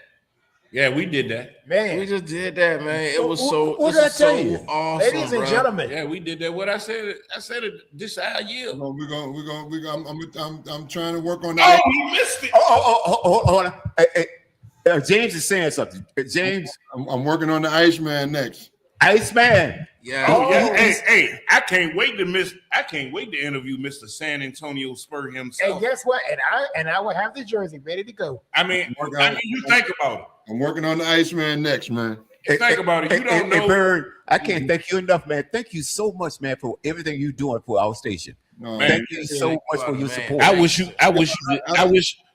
Yeah, we did that. Man. We just did that, man. It was so what did I tell you? Awesome, ladies and gentlemen. Yeah, we did that. What I said it this our year. I'm trying to work on that. Oh, you missed it. Hold on. James is saying something. James, I'm working on the Iceman next. Iceman. Yeah. Oh, yeah. Hey, I can't wait to interview Mr. San Antonio Spur himself. And guess what? And I will have the jersey ready to go. I mean, you think about it. I'm working on the Iceman next, man. Think about it. You don't know. Bird, I can't thank you enough, man. Thank you so much, man, for everything you're doing for our station. Thank you so much for your support. I wish,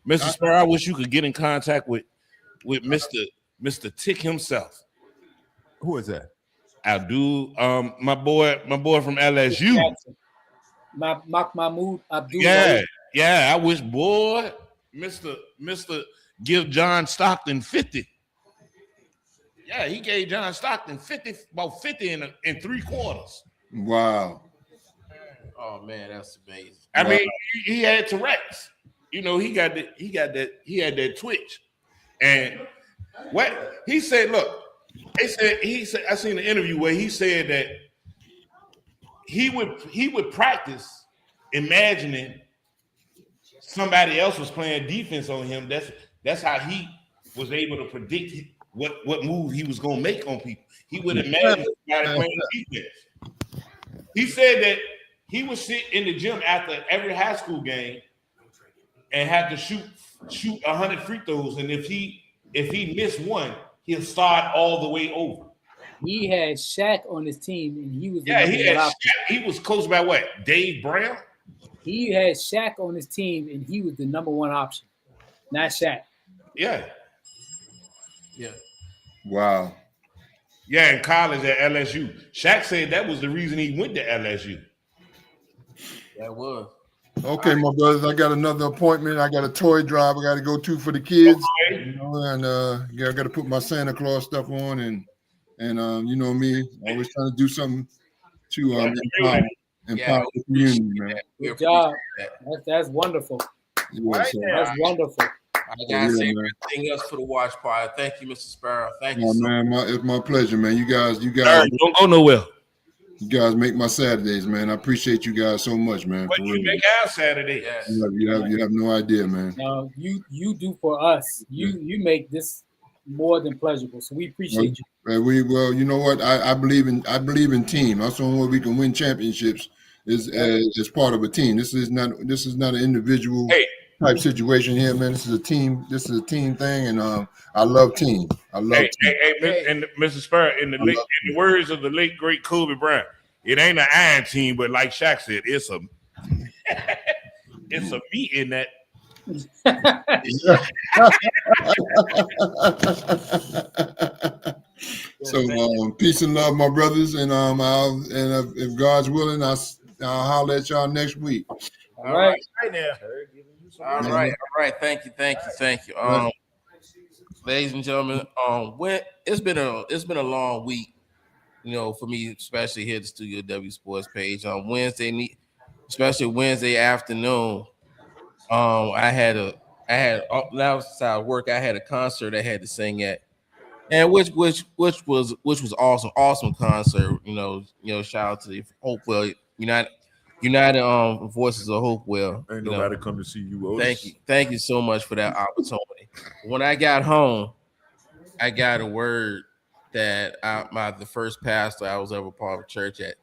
Mr. Spur, I wish you could get in contact with Mr. Tick himself. Who is that? Abdul, my boy from LSU. Mahmoud Abdul. Yeah. I wish, boy, Mr. give John Stockton 50. Yeah, he gave John Stockton 50 in 3 quarters. Wow. Oh man, that's amazing. I mean, he had Tourette's. You know, he had that twitch. And what he said, look, he said I seen an interview where he said that he would practice imagining somebody else was playing defense on him. That's how he was able to predict what move he was gonna make on people. He would imagine somebody playing defense. He said that he would sit in the gym after every high school game and have to shoot 100 free throws, and if he missed one, he'll start all the way over. He had Shaq on his team, and he was he had Shaq. He was coached by what? Dave Brown. He had Shaq on his team, and he was the number one option, not Shaq. Yeah. Wow. Yeah, in college at LSU. Shaq said that was the reason he went to LSU. That was. Okay, my brothers, I got another appointment. I got a toy drive I got to go to for the kids. Okay. You know, and I got to put my Santa Claus stuff on, and you know me, always trying to do something to empower the community, man. Good job. That's wonderful. Yes, That's wonderful. I gotta say everything else for the watch party. Thank you, Mr. Sparrow. Thank you. Man, it's my pleasure, man. You guys, don't go nowhere. You guys make my Saturdays, man. I appreciate you guys so much, man. What you make our Saturday? Yes. You have no idea, man. No, you do for us. You make this more than pleasurable. So we appreciate you. Well, you know what? I believe in team. That's the only way we can win championships is as part of a team. This is not an individual type situation here, man. This is a team. This is a team thing, and I love team. I love team. And Mr. Sparrow, in the words of the late great Kobe Bryant, it ain't an iron team, but like Shaq said, it's a meat in that. So peace and love, my brothers, and if God's willing, I'll holler at y'all next week. All right now. All right. Thank you. Ladies and gentlemen, it's been a long week, you know, for me, especially here at the Studio W Sports page. On especially Wednesday afternoon, I had outside work. I had a concert I had to sing at, and which was awesome concert. You know, shout out to the Hopewell United Voices of Hopewell. Ain't nobody come to see you, Otis. Thank you so much for that opportunity. When I got home, I got a word that the first pastor I was ever part of church at,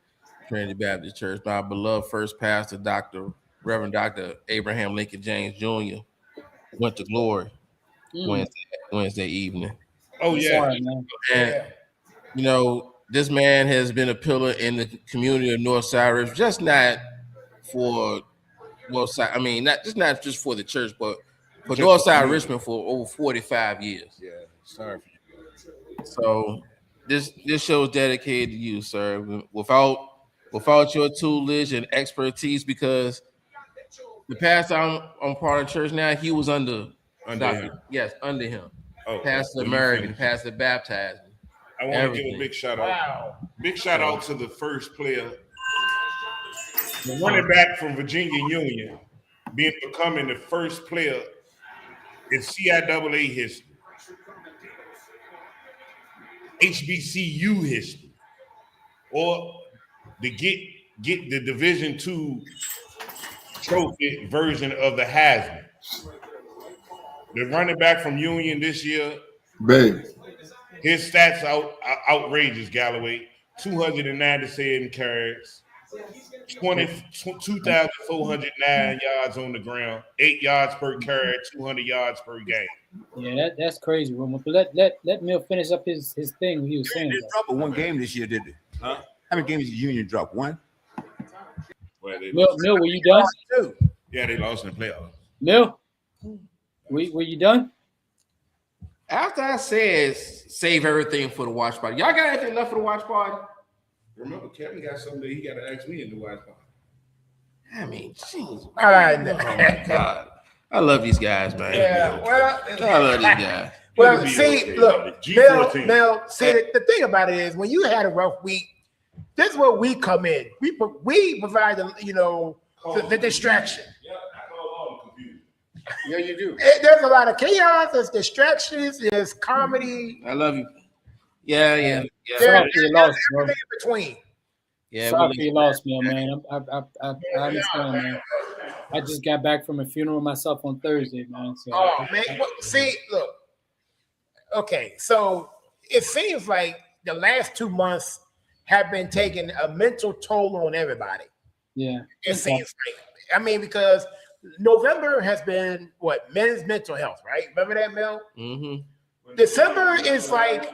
Trinity Baptist Church, my beloved first pastor, Reverend Dr. Abraham Lincoln James Jr., went to glory Wednesday evening. Oh yeah, sorry, man. And you know, this man has been a pillar in the community of Northside Richmond, just not for Northside. I mean, not just for the church, but for Northside Richmond for over 45 years. Yeah, sorry. So this show is dedicated to you, sir. Without your tutelage and expertise, because the pastor I'm part of the church now, he was under him. Yes, under him. Oh, pastor American, pastor baptized me. I want to give a big shout out. Wow. Big shout out to the first player, the running back from Virginia Union, becoming the first player in CIAA history, HBCU history, or to get the Division II trophy version of the Heisman. The running back from Union this year, babe. His stats outrageous, Galloway. 297 carries, 2,409 yards on the ground, 8 yards per carry, 200 yards per game. Yeah, that's crazy, Roman. But let Mill finish up his thing he was saying. They dropped one game this year, did they? Huh? How many games did Union drop? One? Well, Mill, were you done? Yeah, they lost in the playoffs. Mill, were you done? After I said save everything for the watch party, y'all got anything left for the watch party? Remember, Kevin got something that he got to ask me in the watch party. I mean, jeez. All right. Oh my God. I love these guys, man. Yeah, well, I love these guys. Well, see, look, Mel, see, the thing about it is when you had a rough week, This is where we come in. We provide the distraction. Yeah, you do. There's a lot of chaos. There's distractions. There's comedy. I love you. Yeah. Sorry for your loss, bro. Everything in between. Yeah, Sorry for your loss, man. I understand, man. I just got back from a funeral myself on Thursday, man. So. Oh man, see, look. Okay, so it seems like the last 2 months have been taking a mental toll on everybody. Yeah, it seems like. Because November has been men's mental health, right? Remember that, Mel? Mm-hmm. December is like.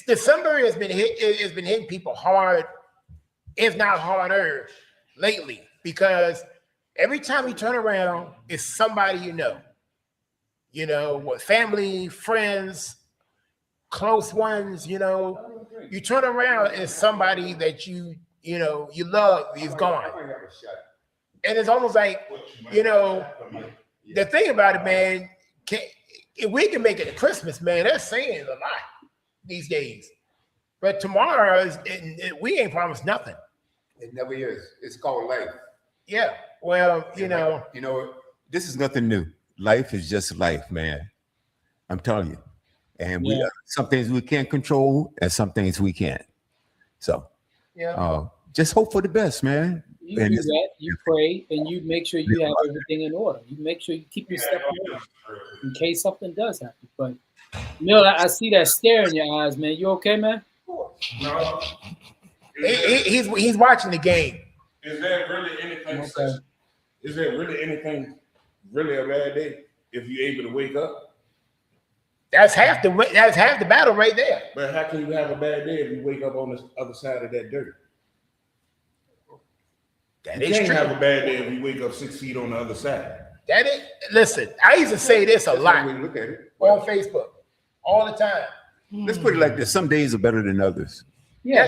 December has been hitting people hard, if not harder, lately. Because every time you turn around, it's somebody you know, with family, friends, close ones, you turn around, it's somebody that you love is gone. And it's almost like, the thing about it, man, if we can make it to Christmas, man, that's saying a lot these days. But tomorrow, we ain't promised nothing. It never is. It's called life. Yeah. Well, this is nothing new. Life is just life, man. I'm telling you. And we some things we can't control and some things we can't. So just hope for the best, man. You do that, you pray, and you make sure you have everything in order. You make sure you keep your stuff in order in case something does happen. But Mill, I see that stare in your eyes, man. You okay, man? No. He's watching the game. Is there really anything? Is there really anything really a bad day if you're able to wake up? That's half the battle right there. But how can you have a bad day if you wake up on the other side of that dirt? You can't have a bad day if you wake up 6 feet on the other side. Listen, I used to say this a lot Look at it on Facebook all the time. Let's put it like this: some days are better than others. Yeah,